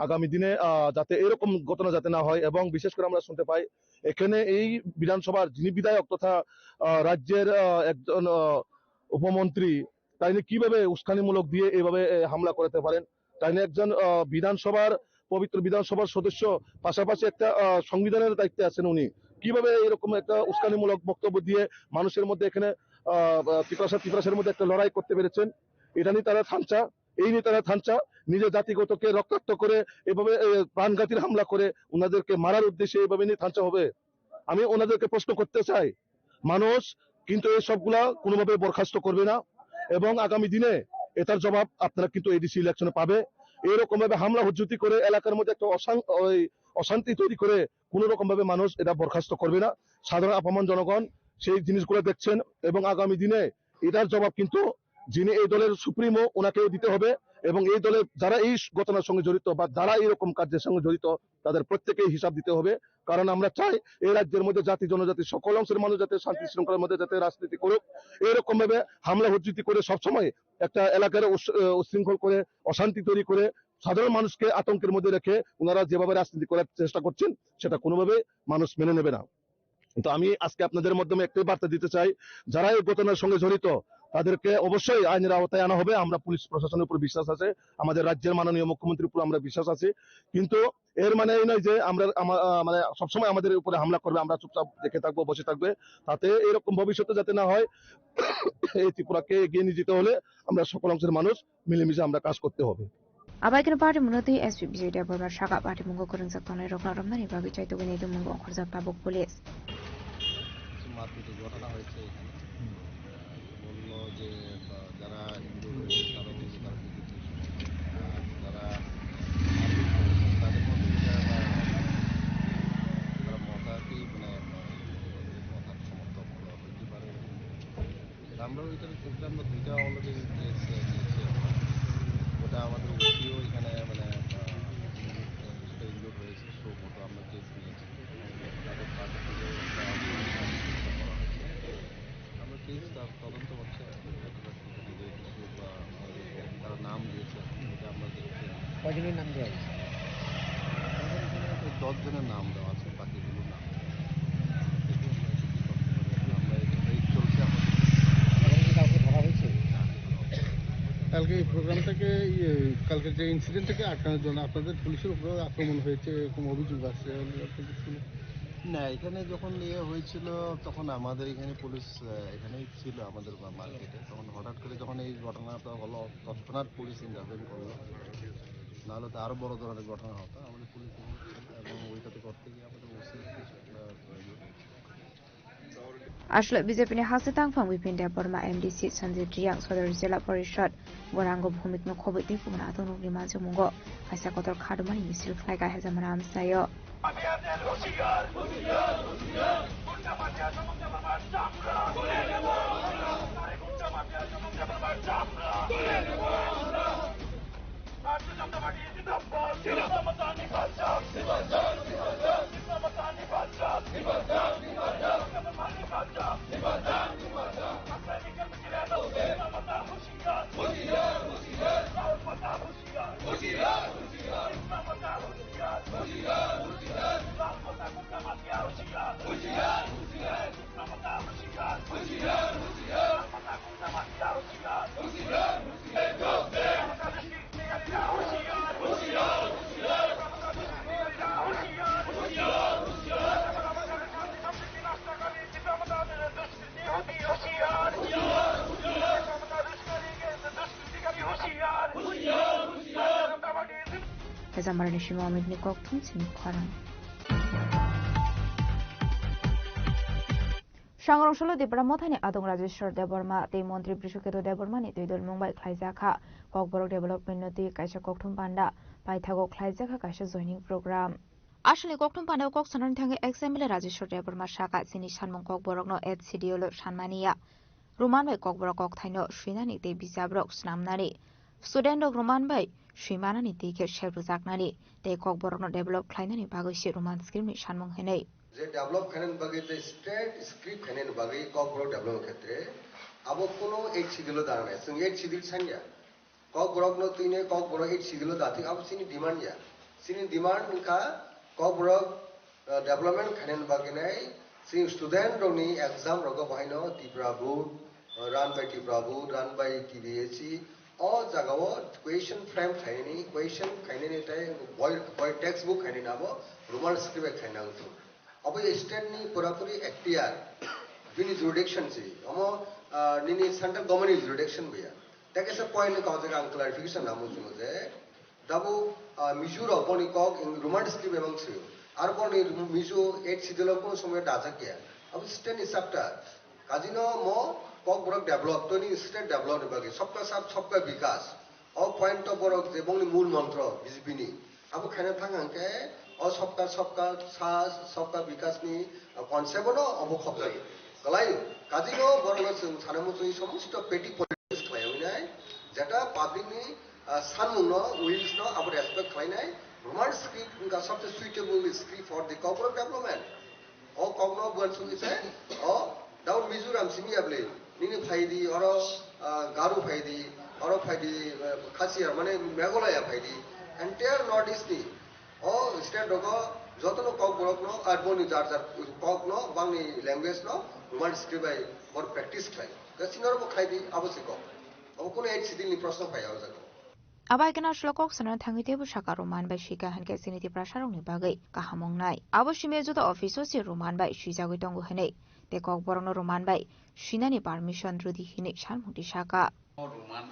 আগামী দিনে যাতে এরকম ঘটনা যাতে না হয়, এবং বিশেষ করে আমরা শুনতে পাই এখানে এই বিধানসভার যিনি বিধায়ক তথা রাজ্যের একজন উপমন্ত্রী, তাইনি কিভাবে উস্কানিমূলক দিয়ে এইভাবে হামলা করতে পারেন? তাইনি একজন পবিত্র বিধানসভার সদস্য, পাশাপাশি একটা সংবিধানের দায়িত্বে আছেন উনি, কিভাবে এরকম একটা উস্কানিমূলক বক্তব্য দিয়ে মানুষের মধ্যে এখানে ত্রিপ্রাসের মধ্যে একটা লড়াই করতে পেরেছেন? এটা নিয়ে তারা থামচা, এই নিয়ে তারা থামচা, নিজের জাতিগতকে রক্তাক্ত করে এভাবে প্রাণঘাতীর হামলা করে ওনাদেরকে মারার উদ্দেশ্যে এইভাবে নিয়ে থামচা হবে? আমি ওনাদেরকে প্রশ্ন করতে চাই, মানুষ কিন্তু এই সবগুলা কোনোভাবে বরখাস্ত করবে না, এবং আগামী দিনে এটার জবাব আপনারা কিন্তু এডিসি ইলেকশনে পাবে। এরকম ভাবে হামলা হুজ্জুতি করে এলাকার মধ্যে একটা অশান্তি তৈরি করে কোন রকম ভাবে মানুষ এটা বরখাস্ত করবে না। সাধারণ আপামর জনগণ সেই জিনিসগুলো দেখছেন, এবং আগামী দিনে এটার জবাব কিন্তু যিনি এই দলের সুপ্রিমো ওনাকেও দিতে হবে, এবং এই দলের যারা এই ঘটনার সঙ্গে জড়িত বা যারা এইরকম কাজের সঙ্গে জড়িত তাদের প্রত্যেকেই হিসাব দিতে হবে। কারণ আমরা চাই এই রাজ্যের মধ্যে জাতি জনজাতি সকল অংশের মানুষ যাতে শান্তি শৃঙ্খলার মধ্যে যাতে রাজনীতি করুক। এরকম ভাবে হামলা হুজ্জুতি করে সবসময় একটা এলাকার উশৃঙ্খল করে অশান্তি তৈরি করে সাধারণ মানুষকে আতঙ্কের মধ্যে রেখে ওনারা যেভাবে রাজনীতি করার চেষ্টা করছেন সেটা কোনোভাবে মানুষ মেনে নেবে না। তো আমি আজকে আপনাদের মাধ্যমে একটাই বার্তা দিতে চাই, যারা এই ঘটনার সঙ্গে জড়িত তাদেরকে অবশ্যই আইনের আওতায় আনা হবে। আমরা পুলিশ প্রশাসনের উপর বিশ্বাস আছে, আমাদের রাজ্যের মাননীয় মুখ্যমন্ত্রীর উপর আমরা বিশ্বাস আছে, কিন্তু এর মানে এই নয় যে আমরা মানে সবসময় আমাদের উপরে হামলা করবে, আমরা চুপচাপ দেখে থাকবো, বসে থাকবে। তাতে এরকম ভবিষ্যতে যাতে না হয়, এই ত্রিপুরাকে এগিয়ে নিয়ে যেতে হলে আমরা সকল অংশের মানুষ মিলেমিশে আমরা কাজ করতে হবে। Abaikan party munoti SPB Jaya Burma Shaka party mungo kurang saktonai rokna ramnani babi chai to gini mungo okhorjak tabuk police. মারপিটে ঘটনা হয়েছে এখানে, বললো যে যারা হিন্দু তারা কিছু তারা যারা তাদের মধ্যে তারা মতাকেই মানে মতার সমর্থক হইতে পারে। আমরা ওইখানে ক্ষেত্রে আমরা দুইটা অলরেডি কেস দিয়েছি, ওটা আমাদের ওসিও এখানে মানে কিছুটা ইনজোর্ড হয়েছে, সো মতো আমরা কেস নিয়েছি। তাদের পার্টি থেকে আমরা কেস তদন্ত হচ্ছে, তারা নাম দিয়েছে, এটা আমরা দেখছি। কয়জনের নাম দেওয়া হয়েছে? 10 জনের নাম দেওয়া আছে, বাকিগুলো নাম আমরা এই চলছে। কাউকে ধরা হয়েছে? কালকে এই প্রোগ্রামটাকে কালকে যে ইনসিডেন্টটাকে আটকানোর জন্য আপনাদের পুলিশের উপরে আক্রমণ হয়েছে এরকম অভিযোগ আছে না? এখানে যখন ইয়ে হয়েছিল তখন আমাদের এখানে পুলিশ এখানেই ছিল আমাদের মার্কেটে, তখন হঠাৎ করে যখন এই ঘটনাটা হলো তৎক্ষণাৎ পুলিশ ইন্টারভেন করলো, নাহলে তো আরও বড় ধরনের ঘটনা হতো। আমাদের পুলিশ এবং ওইটাতে করতে গিয়ে আমাদের OC Ashla BJP ni Hasitang Phang Bipinda Burma MDC Sanjay Jiang Sodar Jila Parishad Warango Bhumik no Khobit ni Pumana Atong Ni Manjo Mungo Kaisa Kotor Khadumani Misil Khlaiga Hezamara Amsayo Hezamarani Shimo Amidni Koktum Sini Kharan Sangrongsholo Dipra Mothani Adong Rajeshwar Deborma Te Montri Prishuketo Debormani Tuidol Mumbai Khlaijaka Kokborok Development Noti Kaisa Kokthum Panda Paithago Khlaijaka Kaisa Joining Program Ashli Kokthum Panda Kok Sanan Thange XML Rajeshwar Deborma Shaka Sini Sanmong Kokborok no HCDO Sanmania Roman by Kokborok Thaino Shinani Te Bizabrok Snamnani Student of Roman by Shimanani Te Shebuzaknani Te Kokborok no Develop Klainani Bagoshi Roman Skirmi Sanmong Hene যে develop খানেন বাগে যে state script খানেন বাগে ককবড় develop ক্ষেত্রে আবো কোনো এক সিদিলো দাঁড়ানো আছে এক সিদিল সানিয়া ককবড় ন তুইনে ককবড় এক সিদিলো দাতি আবো সিনি ডিমান্ড কা ককবড় ডেভেলপমেন্ট খানেন বাগে নাই সিনি স্টুডেন্ট রনি এক্সাম রগ বাহাইনো Tripura board run by Tripura board run by TBSC অ জাগাও কোয়েশ্চন ফ্রেম খাইনি কোয়েশ্চন খাইনি তাই বয় টেক্সট বুক খাইনি নাবো রোমান স্ক্রিপ্ট খাইনাংতো अब स्टेट नि पुरापुरी एक्टियार बिनी जुरिडिक्शन से हम निनी सेंट्रल गवर्नमेंट जुरिडिक्शन भैया ताकि सब पॉइंट का जगह क्लैरिफिकेशन नामो जुमजे दाबो मिजूर अपनी कॉक रोमांटिक स्क्रिप्ट एवं से आर कोनी मिजू एट सिदलो को समय डाजा किया अब स्टेट नि सबटा काजिनो मो कॉक ब्रक डेवलप तो नि स्टेट डेवलप बाकी सबका सब सबका विकास और पॉइंट तो ब्रक जे बंगली मूल मंत्र बीजेपी नि अब खाना थांगांके और सबका विकास नि कॉन्सेप्ट नो अब खबजाय गलाय काजिनो बरनो जों सानमु समस्त पेटी पॉलिटिक्स खालामनाय जेटा पब्लिक नि सानमुं नो विल्स नो अब रेस्पेक्ट खालामनाय रोमान स्क्रिप्ट का सबसे suitable script for the corporate development और कॉग्नो बंसु इसे और डाउन मिजोरम सिमियाबले निनि फाइदी और गारू फाइदी खासिया माने मेघालय फाइदी एंटायर नॉर्थ ईस्ट नि ओ स्टेट रगो जतनो कक बरक नो आरबोनी जार कक नो बांगनी लैंग्वेज नो रोमान स्क्रिप्ट बाय और प्रैक्टिस खाय गसिनर बो खायदि आवश्यक अब कोन एक सिदिलनि प्रश्न फाया जागो Abai kana shlokok sanan thangite bu shaka roman bai shika han ke siniti prasharong ni bagai kahamong nai abo shime joda office si roman bai shijagoi tongo hene te kok borong roman bai shinani permission rudi hine sharmuti shaka roman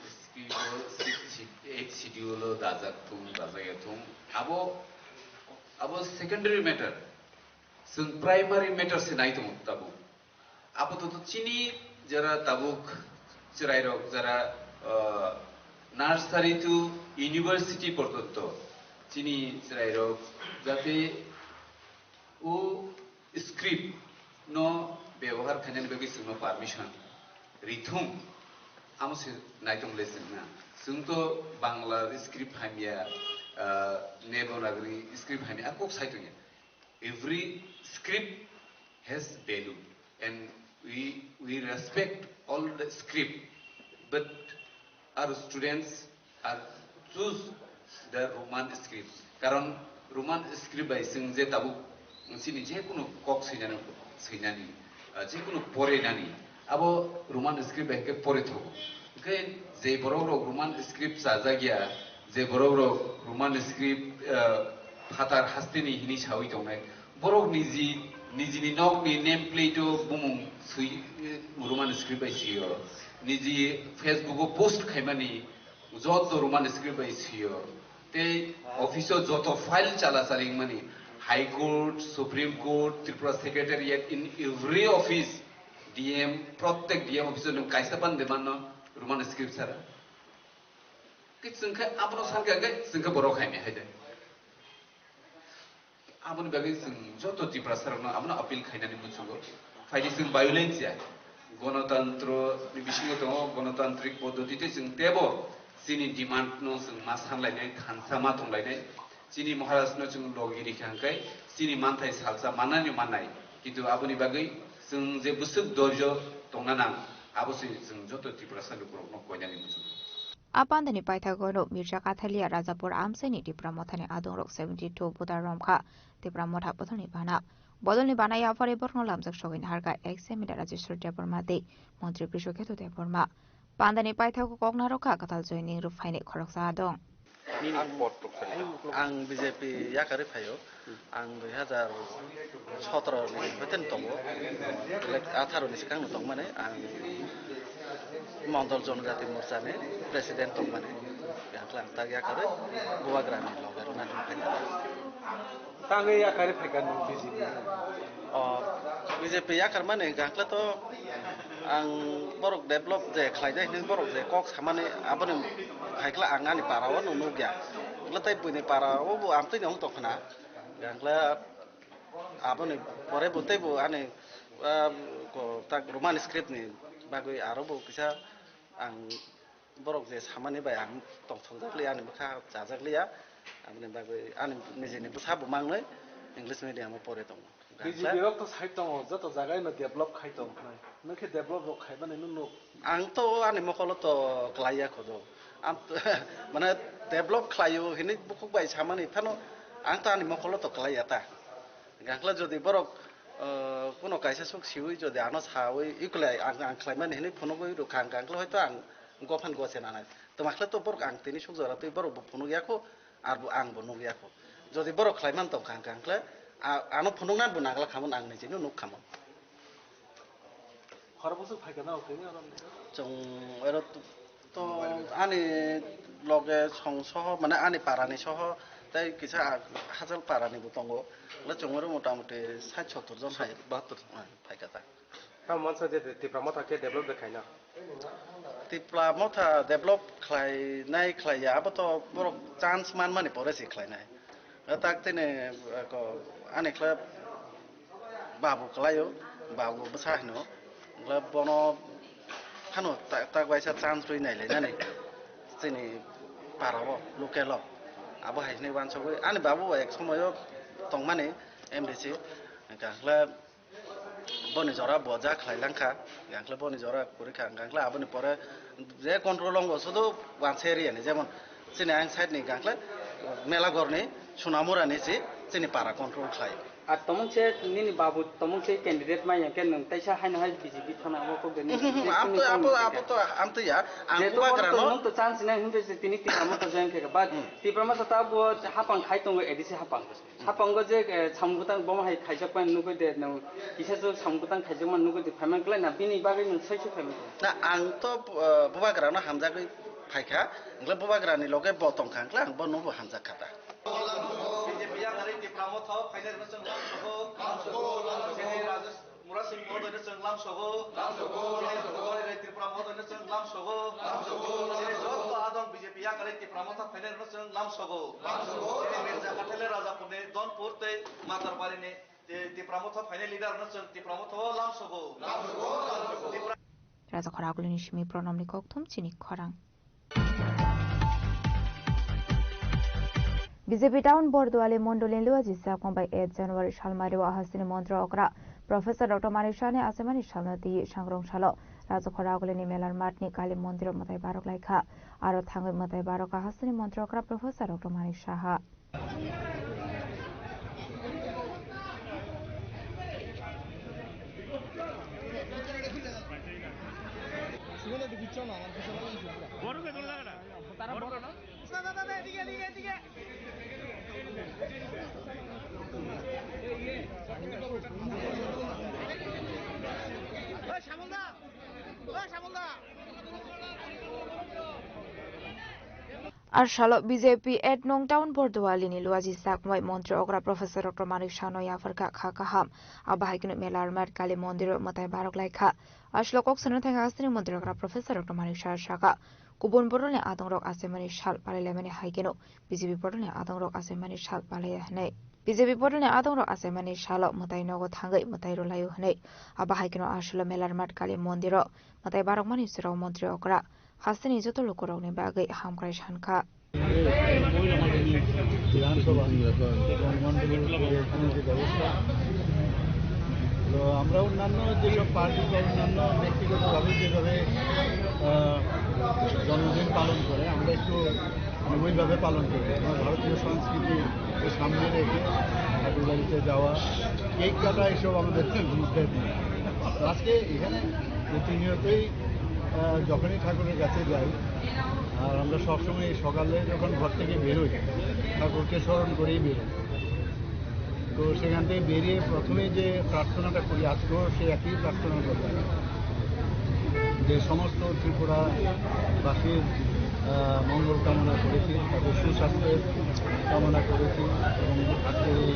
script HCDO dajaktum dajayatum abo secondary matter sun primary matter se nai tum tabu abo to chini jara tabuk chirairok jara nursery to university portotto chini chirairok jate o script no ব্যবহার খানেন বেগি সুনো permission রিথুম আমসে নাইতম লেসেন না সুনতো বাংলা স্ক্রিপ্ট হামিয়া নেবনাগরি স্ক্রিপ্ট হামিয়া আকক সাইতোয়া every script has value and we respect all the script but our students are choose the roman scripts karon roman script by sing je tabu sini je kono kok sinani যে কোনো পরে নানি আবো Roman script একে পরে থাকো কে যে বড় বড় রোমান স্ক্রিপ্ট সাজা গিয়া যে বড় বড় রোমান স্ক্রিপ্ট ফাতার হাস্তিনি হিনি সাউই দংনাই বড় নিজিনি নকনি নেম প্লেটো বুমুং সুই রোমান স্ক্রিপ্ট আইসিও নিজি ফেসবুকও পোস্ট খাইমানি যত রোমান স্ক্রিপ্ট আইসিও তে অফিসও যত ফাইল চালাচালি মানে High Court, Supreme Court, Tripura Secretariat, in every office, DM, protect DM officer, no kaisapan demanda Roman script sara. Kit sengka apno sarga gai sengka borok hai me hai dai. Apno bagi seng joto Tripura sara no apno appeal khaina ni muchugo. Faidi seng violence ya. Gonotantro ni bishingo to gonotantrik poddotite seng tebo sini demand no seng masan lainai khansa matung lainai. Sini Maharaj no chung logiri khangkai sini manthai salsa manani manai kintu aboni bagai sung je busuk dorjo tongnana abosi sung joto Tripura salu kurok no koinani muchu Apandani Paithagono Mirja Kathalia Rajapur Amseni Tripura Mothani Adongrok 72 Budaromkha Tripura Motha Pothoni Bana Bodolni Bana ya fare borno lamjak shogin harga examiner Rajeshwar Debormate Montri Prishoketo Deborma Pandani Paithago Kognarokha Katal joining rufaine khoroksa adong आं BJP याकारि फायो आं 2017 नि बेतन दंगो 18 नि सिगां दं माने आं मण्डल जनजाति मोर्चानि प्रेसिडेन्ट दं माने gangkla ang tag yakare buwa grami logar na dun kanya tangi yakare phekan BJP BJP yakar mane gangkla to ang borok develop je khlaidai ning borok je kok samane abone haikla angani parawan unu gya letai puini parawo bu amtui nong to khana gangkla abone pore butai bu ane ko tak roman script ni bagui aro bu kisa ang borok je samane bai ang tong thongjakli ani bkha jajakliya amne bagui ani nijeni busa bu mangnoi english medium pore tong BJP rok to side tong joto jagai no develop khai tong nai nokhe develop rok khai bane nu ang to ani mokolo to klaiya khodo am mane develop khlayo hini bukuk bai samani phano ang to ani mokolo to klaiya ta gangkla jodi borok kono kaisa suk siwi jodi ano sawi ikulai ang khlaimani hini phono goi ru khang gangkla hoyto ang gophan gosen anai to makhla to borok ang tini suk jora to borok phono gyako ar bu ang bono gyako jodi borok khlaiman to khang gangkla ano phunungnan bu nagla khamon ang ni jinu nuk khamon kharbusuk phaikana okeni aram jong ero to ani loge songsoh mane ani parani soho tai kisa hajal parani butongo la jongero motamuti 60-70 jon hai 72 phaikata ta mansa je tipramotha ke develop dekhaina tipramotha develop khlai nai khlaiya abato borok chance man mani poresi khlainai tak tene ko ani klab babu klayo babu besahno la bono phano tak waisa chance rui nai le nani tini parawo lokelo abo haisni wanso goi ani babu ek somoyo tongmani MDC gangkla boni jora boja khlailangkha gangkla boni jora kurikha gangkla aboni pore je control ongo sudu wanseri ani jemon sini ang side ni gangkla melagorni sunamurani si sini para control khlai R তমন say Nini Babu তমন say candidate মাই কেন নং তাইসা hyena high BJP থানা আমকো দেনি আমতো ya angkuba grano to chance na hunde se tini tiprama to jeng khega ba tiprama ta bo hapang khai tong edisi hapang go je samgutang bom hai khaijak pan nugo de no kisa jo samgutang khaijak man nugo de phamen klai na bini bagai nung sai phamen na ang to buba grano hamjagoi phaika ngla buba grani loge botong khangla ang bo no hamjak khata BJP ya ngari tipramo tho phainer no senglam soho jene rajas mura singh mo doine senglam soho jene jogore tipramo doine senglam soho jene jot adon BJP ya ngari tipramo tho phainer no senglam soho jene mirza katele raja pune donpur te matar barini tipramo tho phainer leader no seng tipramo tho lam soho raja khoragulini shimi pronamni kokthum chini khorang BJP town বরদোয়ালে মন্ডলে লুয়াজি সাকমবাই 8 জানুয়ারি সালমারি ওয়াহাসিনি মন্ত্র অকরা professor doctor মানিকশানে আছেমানি সালনাতি সংগ্রহশাল রাজখরাগলিনি মেলার মাঠনি কালী মন্দির মতাই বারক লাইখা আর থাঙ্গই মতাই বারকা হাসিনি মন্ত্র অকরা প্রফেসর ডক্টর মানিক সাহা আর শালো বিজেপি 8 নং টাউন বরদোয়ালিনি লুয়াজি সাকমাই মন্ত্র অগ্রা প্রফেসর ডক্টর মানিক শাহনয় আফরকা খাকাহাম আবাহাইকনো মেলার মাঠ কালী মন্দির মতাই বারক লাইখা আসলো কক্সনো থাঙ্গা আসনি মন্ত্র অগ্রা প্রফেসর ডক্টর মানিক শাহ শাখা কুবন বরনে আদংরক আছেমানি শাল পালাইলামানি হাইকেনো বিজেপি বরনে আদংরক আছেমানি শাল পালাই হনাই বিজেপি বরনে আদংরক আছেমানি শাল মতাই নগো থাঙ্গাই মতাই রলায়ু হনাই আবাহাইকনো আসলো মেলার মাঠ কালী মন্দির মতাই বারক মানি সুরাও মন্ত্র অগ্রা হাসনি যত লোকরকনি বাগৈ হামক্রাই সানখা আমরা অন্যান্য যেসব পার্টি বা অন্যান্য ব্যক্তিগতভাবে যেভাবে জন্মদিন পালন করে আমরা একটু ওইভাবে পালন করি আমরা ভারতীয় সংস্কৃতির সামনে রেখে ঠাকুর বাড়িতে যাওয়া কেক কাটা এসব আমাদের মধ্যে নেই। আজকে এখানে প্রতিনিয়তই যখনই ঠাকুরের কাছে যাই আর আমরা সবসময় সকালে যখন ঘর থেকে বেরোই ঠাকুরকে স্মরণ করেই বেরোই। তো সেখান থেকে বেরিয়ে প্রথমেই যে প্রার্থনাটা করি আজকেও সে একই প্রার্থনা করি যে সমস্ত ত্রিপুরাবাসীর মঙ্গল কামনা করেছি, তাদের সুস্বাস্থ্যের কামনা করেছি এবং আজকে এই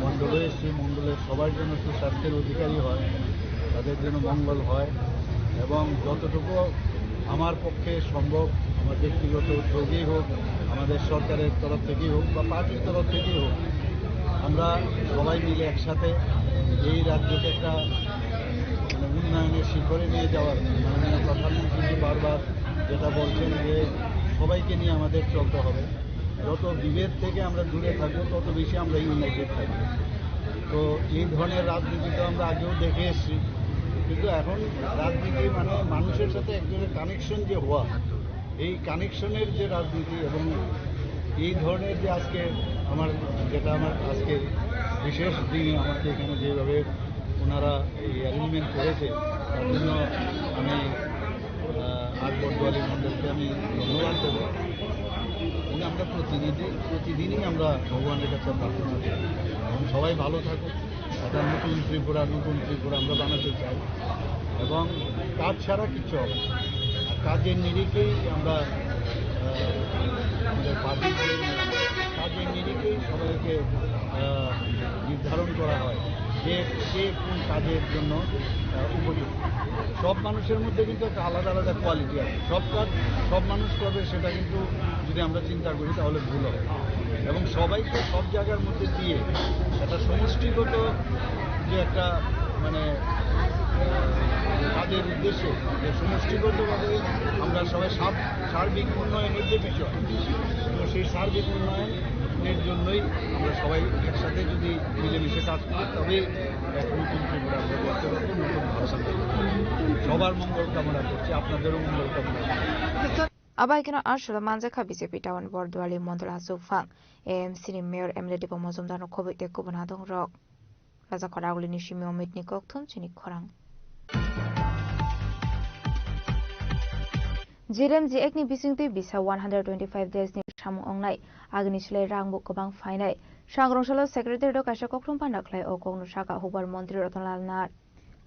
মণ্ডলে এসেছি, মণ্ডলের সবার জন্য সুস্বাস্থ্যের অধিকারী হয়, তাদের জন্য মঙ্গল হয় এবং যতটুকু আমার পক্ষে সম্ভব আমার ব্যক্তিগত উদ্যোগেই হোক, আমাদের সরকারের তরফ থেকেই হোক বা পার্টির তরফ থেকেই হোক, আমরা সবাই মিলে একসাথে এই রাজ্যকে একটা উন্নয়নের শিখরে নিয়ে যাওয়ার মাননীয় প্রধানমন্ত্রী বারবার যেটা বলছেন যে সবাইকে নিয়ে আমাদের চলতে হবে, যত বিভেদ থেকে আমরা দূরে থাকবো তত বেশি আমরা ইউনাইটেড থাকবো। তো এই ধরনের রাজনীতি তো আমরা আগেও দেখে এসেছি, কিন্তু এখন রাজনীতি মানে মানুষের সাথে একজনের কানেকশন যে হওয়া, এই কানেকশনের যে রাজনীতি এবং এই ধরনের যে আজকে আমার আজকে বিশেষ দিনে আমাকে এখানে যেভাবে ওনারা এই অ্যারেঞ্জমেন্ট করেছে তার জন্য আমি আকবর দোয়ালি মন্ডলকে আমি ধন্যবাদ দেবো। এবং আমরা প্রতিদিনই আমরা ভগবানের কাছে প্রার্থনা করি এবং সবাই ভালো থাকুক, একটা নতুন ত্রিপুরা আমরা বানাতে চাই এবং কাজ ছাড়া কিছু হবে না। কাজের নিরিখেই আমরা আমাদের পার্টিকে কাজের নিরিখেই সবাইকে নির্ধারণ করা হয় যে কে কোন কাজের জন্য উপযুক্ত। সব মানুষের মধ্যে কিন্তু একটা আলাদা আলাদা কোয়ালিটি আছে, সব কাজ সব মানুষ করবে সেটা কিন্তু যদি আমরা চিন্তা করি তাহলে ভুল হবে এবং সবাইকে সব জায়গার মধ্যে দিয়ে একটা সমষ্টিগত যে একটা মানে কাজের উদ্দেশ্যে যে সমষ্টিগতভাবে আমরা সবাই সার্বিক উন্নয়নের যে বিষয়, তো সেই সার্বিক উন্নয়নের জন্যই আমরা সবাই একসাথে যদি মিলেমিশে কাজ করি তবে এক নতুন ত্রিপুরা আমরা করতে পারবো, নতুন ভারত সবার মঙ্গল কামনা করছি, আপনাদেরও মঙ্গল কামনা করছি। Abaikino Arshula Manjaka BJP Tawan Borduali Mondol Hasufang AMC ni Mayor Emily Dipo Mozumdano Covid de Kubanadong Rock Raza Koragli Nishimi Omit Nikok Tum Chini Korang JRMG Ekni Bisingti Bisa 125 days ni Shamu Onglai Agni Shlai Rangbu Kobang Fainai Shangrongshalo Secretary Dok Asha Kokrum Pandaklai O Kognu Shaka Hubar Montri Ratonlal Nat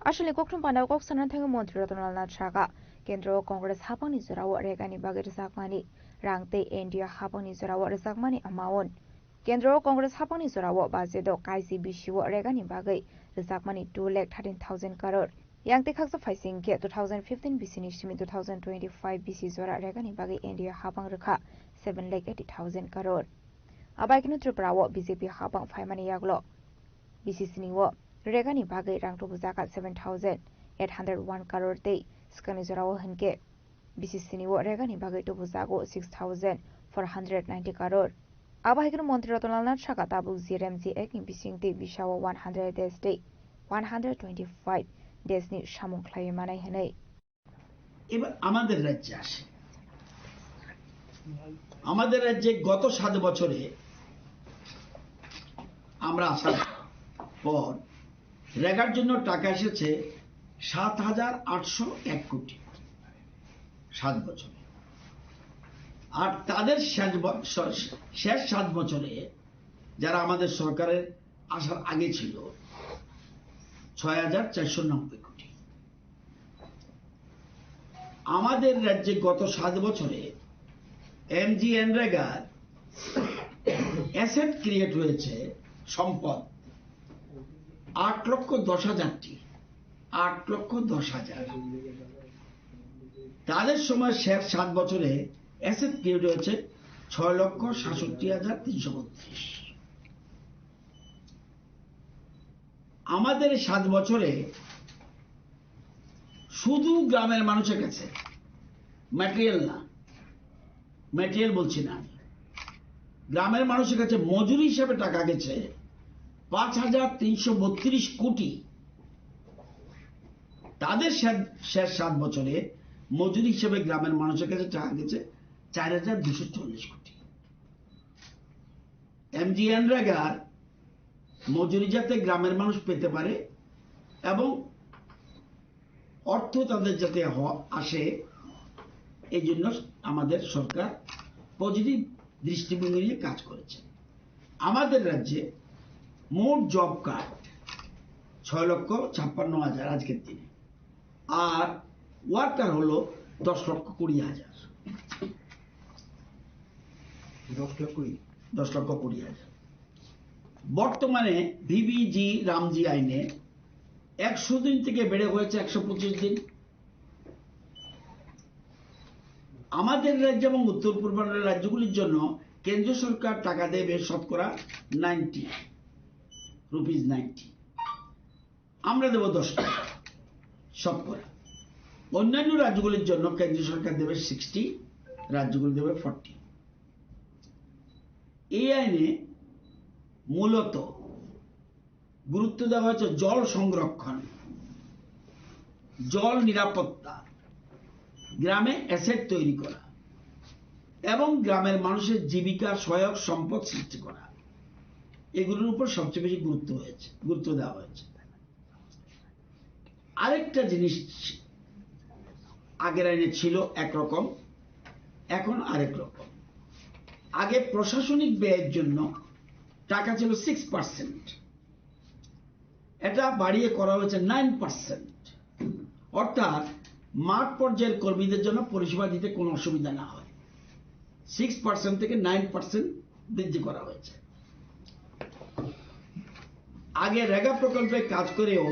Ashali Kokrum Pandak Kok Sanan Thang Montri Ratonlal Nat Shaka Kendro Congress Hapani Zorawa Regani Bagir Zakmani Rangte India Hapani Zorawa Zakmani Amawon Kendro Congress Hapani Zorawa Bazedo Kaisi Bishiwa Regani Bagai Zakmani 2,13,000 crore Yang Tekaksa Faising Ke 2015 BC Nishimi 2025 BC Zora Regani Bagai India Hapang Rekha 7,80,000 crore Abaikino Triprawa BJP Hapang Faimani Yaglo BC Siniwo Regani Bagai Rangto Buzaka 7,801 crore Te Skani Zorawa Henke BC Siniwo Regani Bagai to Buzago 6,490 crore Abaikino Montri Ratonalnat Shaka Tabu ZRMG Ekni Bisingti Bishawa 100 days day 125 days ni Shamung Klai Manai Henei এবার আমাদের রাজ্যে আসে আমাদের রাজ্যে গত 7 বছরে আমরা আসার পর রেগার জন্য টাকা এসেছে 7,801 কোটি 7 বছরে আর তাদের শেষ 7 বছরে যারা আমাদের সরকারের আসার আগে ছিল 6,490 কোটি আমাদের রাজ্যে গত 7 বছরে এমজিএনরেগার অ্যাসেট ক্রিয়েট হয়েছে সম্পদ 8,10,000টি 8,10,000 তাদের সময় শেষ 7 বছরে অ্যাসেট ক্রিয়েট হয়েছে 6,67,332 আমাদের 7 বছরে শুধু গ্রামের মানুষের কাছে ম্যাটেরিয়াল বলছি না গ্রামের মানুষের কাছে মজুরি হিসেবে টাকা গেছে 5,332 কোটি তাদের শেষ 7 বছরে মজুরি হিসেবে গ্রামের মানুষের কাছে টাকা গেছে 4,240 কোটি এমজিএনরেগার মজুরি যাতে গ্রামের মানুষ পেতে পারে এবং অর্থ তাদের যাতে আসে এই জন্য আমাদের সরকার পজিটিভ দৃষ্টিভঙ্গি নিয়ে কাজ করেছে আমাদের রাজ্যে মোট জব কার্ড 6,56,000 আজকের দিনে আর ওয়ার্কার হলো 10,20,000 10,20,000। বর্তমানে ভিবিজি রামজি আইনে 100 দিন থেকে বেড়ে হয়েছে 125 দিন। আমাদের রাজ্য এবং উত্তর পূর্বাঞ্চলের রাজ্যগুলির জন্য কেন্দ্রীয় সরকার টাকা দেবে শতকরা 90 রুপিস 90, আমরা দেব 10 টাকা শতকরা। অন্যান্য রাজ্যগুলির জন্য কেন্দ্রীয় সরকার দেবে 60, রাজ্যগুলি দেবে 40। এই আইনে মূলত গুরুত্ব দেওয়া হয়েছে জল সংরক্ষণ, জল নিরাপত্তা, গ্রামে অ্যাসেট তৈরি করা এবং গ্রামের মানুষের জীবিকা সহায়ক সম্পদ সৃষ্টি করা, এগুলোর উপর সবচেয়ে বেশি গুরুত্ব দেওয়া হয়েছে। আরেকটা জিনিস আগের আইনে ছিল একরকম, এখন আরেক রকম। আগে প্রশাসনিক ব্যয়ের জন্য টাকা ছিল 6%, এটা বাড়িয়ে করা হয়েছে 9%। অর্থাৎ মাঠ পর্যায়ের কর্মীদের জন্য পরিষেবা দিতে কোনো অসুবিধা না হয়, 6% থেকে 9% বৃদ্ধি করা হয়েছে। আগে রেগা প্রকল্পে কাজ করেও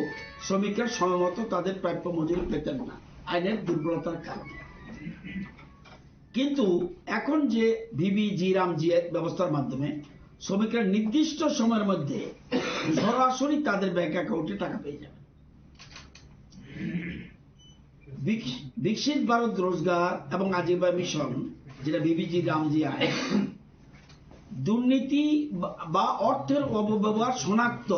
শ্রমিকরা সময়মতো তাদের প্রাপ্য মজুরি পেতেন না আইনের দুর্বলতার কারণে। কিন্তু এখন যে ভিবিজি রামজি ব্যবস্থার মাধ্যমে শ্রমিকরা নির্দিষ্ট সময়ের মধ্যে সরাসরি তাদের ব্যাংক অ্যাকাউন্টে টাকা পেয়ে যাবে। বিকশিত ভারত রোজগার এবং আজীবিকা মিশন, যেটা ভিবিজি রামজি আইন, দুর্নীতি বা অর্থের অপব্যবহার শনাক্ত,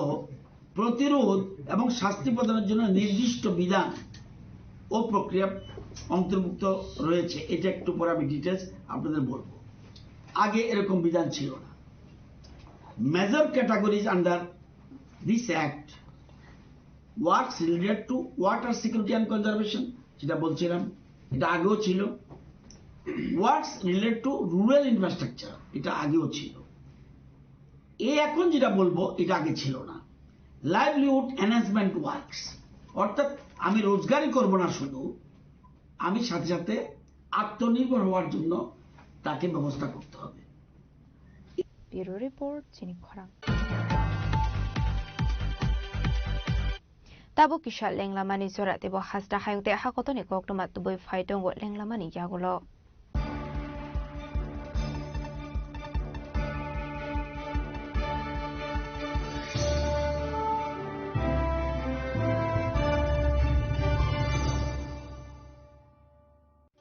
প্রতিরোধ এবং শাস্তি প্রদানের জন্য নির্দিষ্ট বিধান ও প্রক্রিয়া অন্তর্ভুক্ত রয়েছে। এটা একটু পরে আমি ডিটেলস আপনাদের বলবো। আগে এরকম বিধান ছিল না। Major categories under this act works related to water security and conservation, যেটা বলছিলাম, এটা আগেও ছিল। Works related to rural infrastructure, এটা আগেও ছিল। এখন যেটা বলবো এটা আগে ছিল না। লাইভলিহুড এনহ্যান্সমেন্ট ওয়ার্কস, অর্থাৎ আমি রোজগারই করব না, শুধু আমি সাথে সাথে আত্মনির্ভর হওয়ার জন্য তাকে ব্যবস্থা করতে হবে। ব্যুরো রিপোর্ট চিনি খরা Tabo kisha lenglamani sora tebo hasta hayute hakotoni koktomat tuboy faitongo lenglamani yagulo.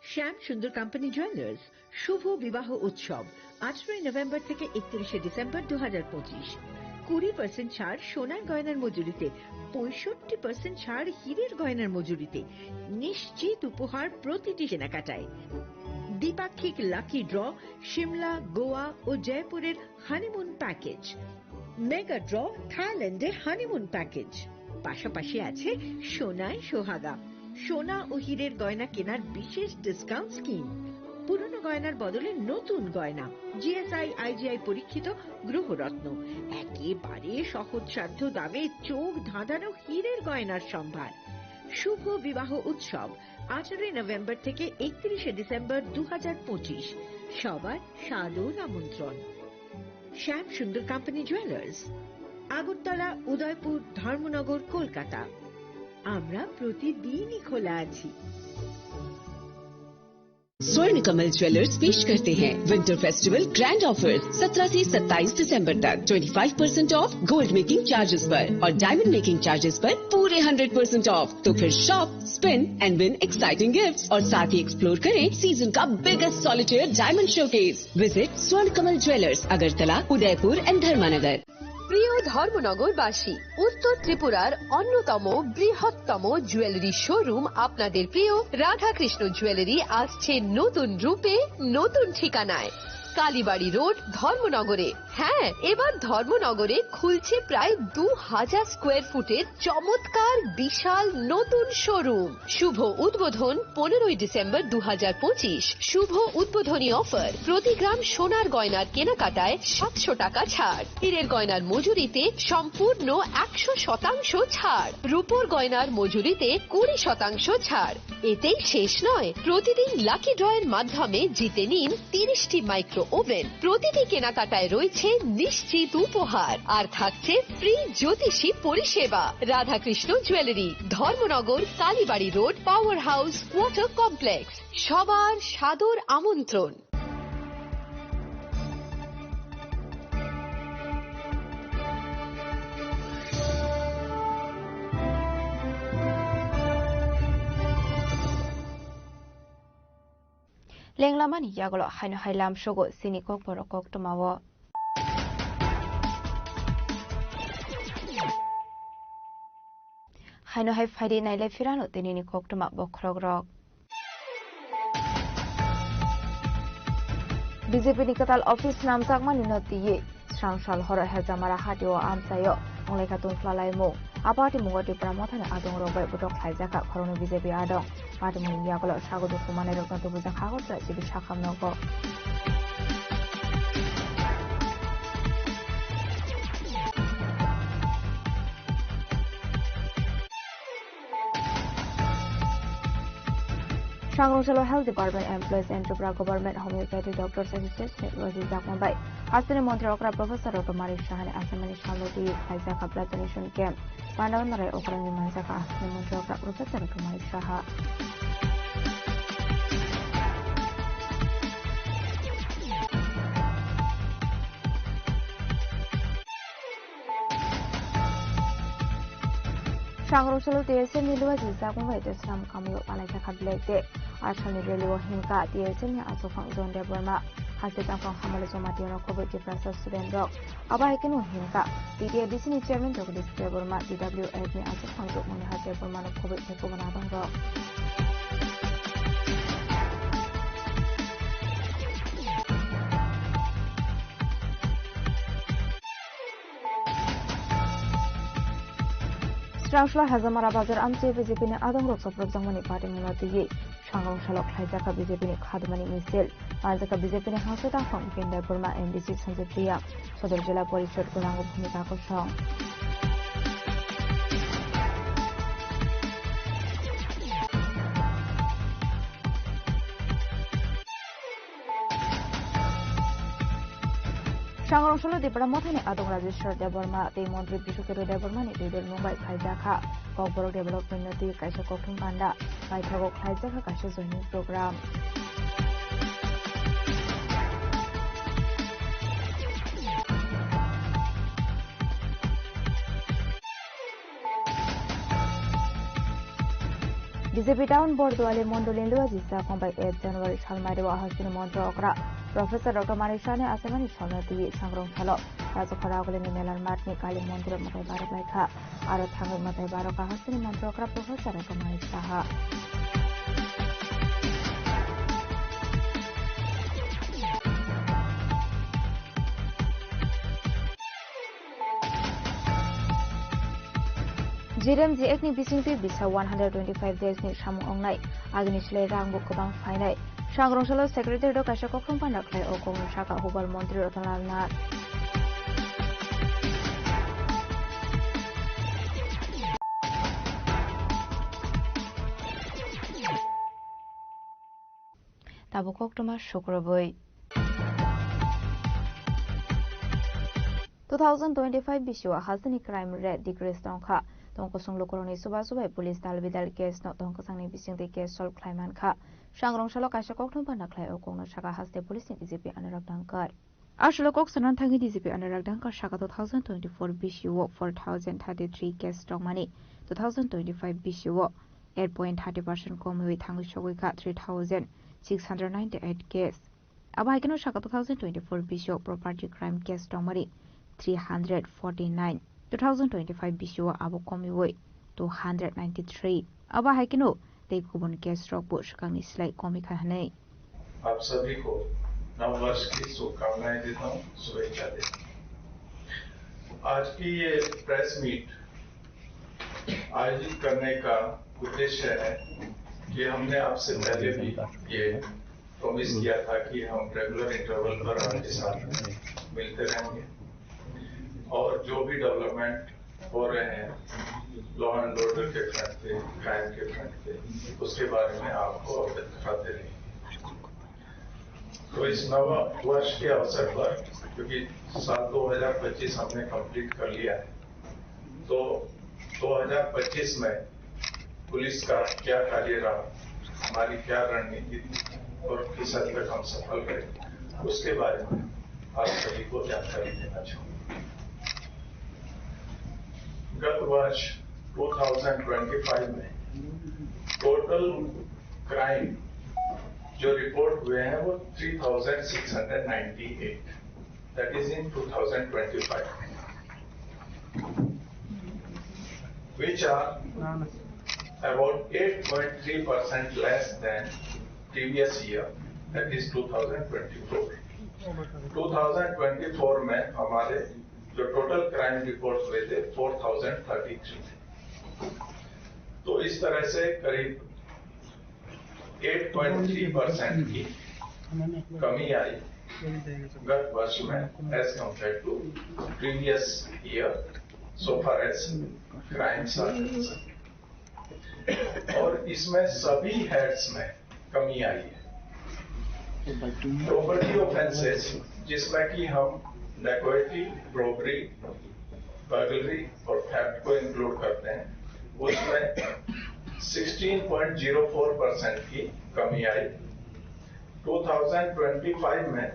শ্যাম সুন্দর কোম্পানি জুয়েলার্স শুভ বিবাহ উৎসব 18 নভেম্বর থেকে 31 ডিসেম্বর 2025। 20% ছাড় সোনার গয়নার মজুরিতে, 65% ছাড় হীরের গয়নার মজুরিতে, নিশ্চিত উপহার প্রতিটি কেনাকাটায়। দ্বিপাক্ষিক লাকি ড্র, শিমলা, গোয়া ও জয়পুরের হানিমুন প্যাকেজ, মেগা ড্র থাইল্যান্ডে হানিমুন প্যাকেজ। পাশাপাশি আছে সোনায় সোহাগা, সোনা ও হীরের গয়না কেনার বিশেষ ডিসকাউন্ট স্কিম। পুরনো গয়নার বদলে নতুন গয়না, জিএসআই আইজিআই পরীক্ষিত গ্রহরত্ন, একেবারে সহজসাধ্য দামে চোখ ধাঁধানো হীরের গয়নার সম্ভার। শুভ বিবাহ উৎসব 18 নভেম্বর থেকে 31 ডিসেম্বর 2025। সবার সাদর আমন্ত্রণ। শ্যাম সুন্দর কোম্পানি জুয়েলার্স, আগরতলা, উদয়পুর, ধর্মনগর, কলকাতা। আমরা প্রতিদিনই খোলা আছি। स्वर्ण कमल ज्वेलर्स पेश करते हैं विंटर फेस्टिवल ग्रैंड ऑफर्स 17 से 27 दिसंबर तक 25% ऑफ गोल्ड मेकिंग चार्जेस पर और डायमंड मेकिंग चार्जेस पर पूरे 100% ऑफ। तो फिर shop, spin and win exciting gifts और साथ ही एक्सप्लोर करें सीजन का biggest solitaire diamond showcase. Visit Swarna Kamal jewellers, Agartala, Udaipur and धर्मानगर। প্রিয় ধর্মনগরবাসী, উত্তর ত্রিপুরার অন্যতম বৃহত্তম জুয়েলারি শোরুম আপনাদের প্রিয় রাধাকৃষ্ণ জুয়েলারি আসছে নতুন রূপে, নতুন ঠিকানায়, কালীবাড়ি রোড, ধর্মনগরে। হ্যাঁ, এবার ধর্মনগরে খুলছে প্রায় 2000 স্কোয়ার ফুটের চমৎকার বিশাল নতুন শোরুম। শুভ উদ্বোধন 15 ডিসেম্বর 2025। শুভ উদ্বোধনী অফার, প্রতি গ্রাম সোনার গয়নার কেনাকাটায় 700 টাকা ছাড়, হীরের গয়নার মজুরিতে সম্পূর্ণ 100% ছাড়, রূপোর গয়নার মজুরিতে 20% ছাড়। এতেই শেষ নয়, প্রতিদিন লাকি ড্রয়ের মাধ্যমে জিতে নিন 30টি মাইক্রো ওভেন। প্রতিটি কেনাকাটায় রয়েছে নিশ্চিত উপহার আর থাকছে ফ্রি জ্যোতিষী পরিষেবা। Radhakrishna jewellery, Dharmanagar, Kalibari road, power house, water complex. সবার সাদর আমন্ত্রণ। লেংলামানি ইয়াগল হাইনো হাইলাম সগো সিনি কক বড় কক টমাও হাইনো হাই ফাইডি নাইলে ফিরানো তিনিনি কক টমা বখরগ রক বিজেপি নিকতাল অফিস নামজাকমানি নতিয়ে স্রাংসাল হর হেজামারা হাটিও আমসাयो अंलेखा तुंफ्लालायमु आपाटी मुगति प्रामथाने आदं रबाय बटक खायजाखा खरनो बिजेपि आदं पाटिमुनि यागल सागदु कुमाने रगनतो बुजा खागत जिबि साखाम नगो Shangrongshalo Health Department Employees Enterprise Government Homeopathic Doctors Association Rosie Zakmbai Asini Montri Okra Professor Dr. Marik Shahane Asamani Shaloti Kaizaka Blood Donation Camp Pandawanare Okra Manzaka Asini Montri Okra Professor Dr. Marik Shaha Shangrongshalo TSM Nilwa Zakmbai Desram Kamyo Palaka Blake Arshani Reliwo Hinka TSM Asofang Zone de Burma Hasita from Hamalazomati Rokobo Professor Student Rock Abaikino Hinka TDADC Chairman of this Burma DWF Asofang Zone Hase Burma Rokobo Tekomanabang Rock Srangshla Hazamara Bazar Amche BJP ne Adang Rok Soprok Jamani Party Munati Shangrongshalo Khaijaka BJP ne Khadmani Misil Mazaka BJP ne Hasota Khong Kenda Burma MDC Sanjay Priya Sodor Jila Porishod Gunango Bhumika ko Song Shangrongshalo Dipra Mothane Adong Register Deborma Te Montri Bishukero Deborma ne Dudel Mumbai Khaijaka Kokboro Development Noti Kaisha Kokthum Panda Kaithago Khaijaka Kaisha Joining Program BJP Town Board Duale Mondolin Luazisa Kombai 8 January Chalmari Hasin Montra Okra Professor Dr. Marishane Asamani Chalati Shangrongshalo Razokaragole Nelan Matni Kali Mondra Matai Barak Laika Arathangu Matai Baraka Hasin Montra Okra Professor Dr. Marishaha JRM GX ni bisingti bisa 125 days ni samung ongnai agni shlai rangbo kobang fainai Shangrongshalo Secretary Dr. Kaisha Kokthum Panda Klai Okong Shaka Hubal Montri Ratanlal Nath Tabo Koktoma Shukraboi 2025 Bishwa Hasani crime rate decreased Donka Tongkosong Lokoroni Suba Police Dalbidal case not Tonkosang Bising the case solved Klaiman Ka Shangrongshalo Kaisha Kokthum Panda Klai Okong Shaka has the police in DCP Anurag Dankar Ashlokok Sanan Tangi DCP Anurag Dankar Shaka 2024 Bishwa 4033 case strong money 2025 Bishwa 8.30% come with Hangu Shogika 3698 case Abahikano Shaka 2024 Bishwa property crime case strong money 349 2025 Bishwa Abu Komiway 293 Aba Haikino they Kubun case rock bush Kami Slay Komika Hane आप सभी को नव वर्ष की शुभकामनाएं देता हूं शुभेच्छा देता हूं आज की ये प्रेस मीट आयोजित करने का उद्देश्य है कि हमने आपसे पहले भी ये प्रॉमिस किया था कि हम रेगुलर इंटरवल पर आपके साथ मिलते रहेंगे और जो भी डेवलपमेंट हो रहे हैं लॉ एंड ऑर्डर के फ्रंट पे क्राइम के फ्रंट पे उसके बारे में आपको अवगत कराते रहेंगे तो इस नव वर्ष के अवसर पर, क्योंकि साल 2025 हमने कंप्लीट कर लिया है, तो 2025 में पुलिस का क्या कार्य रहा, हमारी क्या रणनीति थी और किस हद तक हम सफल रहे, उसके बारे में आप सभी को जानकारी देना चाहूंगा। गत वर्ष 2025 में टोटल क्राइम जो रिपोर्ट हुए हैं वो 3698, that is in 2025, which are about 8.3% less than previous year, that is 2024. 2024 में हमारे जो टोटल क्राइम रिपोर्ट हुए थे 4033 थे। तो इस तरह से करीब 8.3% की कमी आई गत वर्ष में as compare to previous year, so far as crimes are concerned. और इसमें सभी हेड्स में कमी आई है। प्रॉपर्टी ऑफेंसेस, जिसमें कि हम डकैती, रॉबरी, बर्गलरी और थेफ्ट को इंक्लूड करते हैं, उसमें 16.04% की कमी आई। 2025 में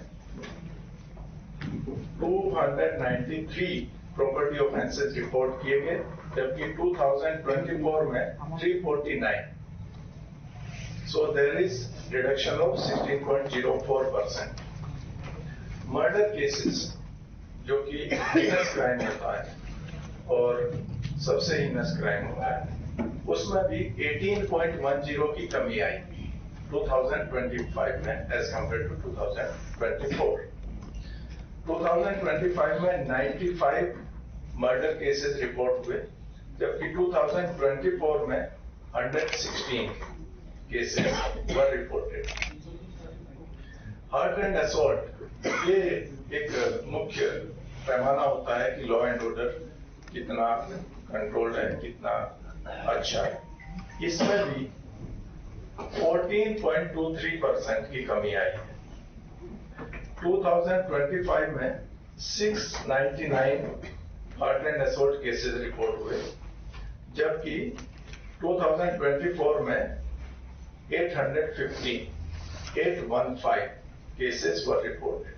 293 प्रॉपर्टी ऑफेंसेस रिपोर्ट किए गए, जबकि 2024 में 349। So there is reduction of 16.04%। Murder cases, जो कि हीनस क्राइम होता है और सबसे हीनस क्राइम होता है, उसमें भी 18.10 की कमी आई 2025 में एज कंपेयर टू 2024। 2025 में 95 मर्डर केसेस रिपोर्ट हुए, जबकि 2024 में 116 cases were reported. Hurt and assault, ये एक मुख्य पैमाना होता है कि लॉ एंड ऑर्डर कितना कंट्रोल्ड है, कितना अच्छा है। इसमें भी 14.23% की कमी आई है। 2025 में 699 hurt and assault cases report हुए, जबकि 2024 में 815 केसेस वर रिपोर्टेड।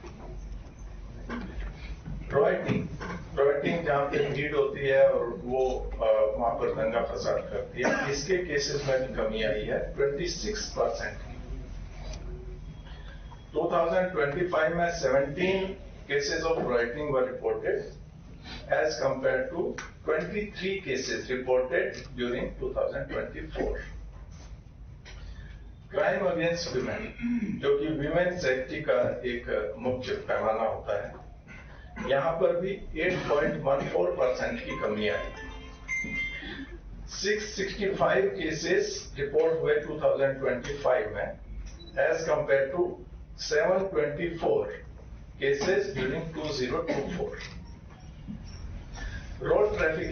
रॉयटिंग जहां पे भीड़ होती है और वो वहां पर दंगा फसाद करती है, इसके केसेस में भी कमी आई है 26%। 2025 में 17 cases of rioting were reported as compared to 23 cases reported during 2024. Crime against women, जो कि विमेन सेफ्टी का एक मुख्य पैमाना होता है, यहां पर भी 8.14% की कमी आई। 665 केसेस रिपोर्ट हुए 2025 में as compare to 724 cases during 2024। Road traffic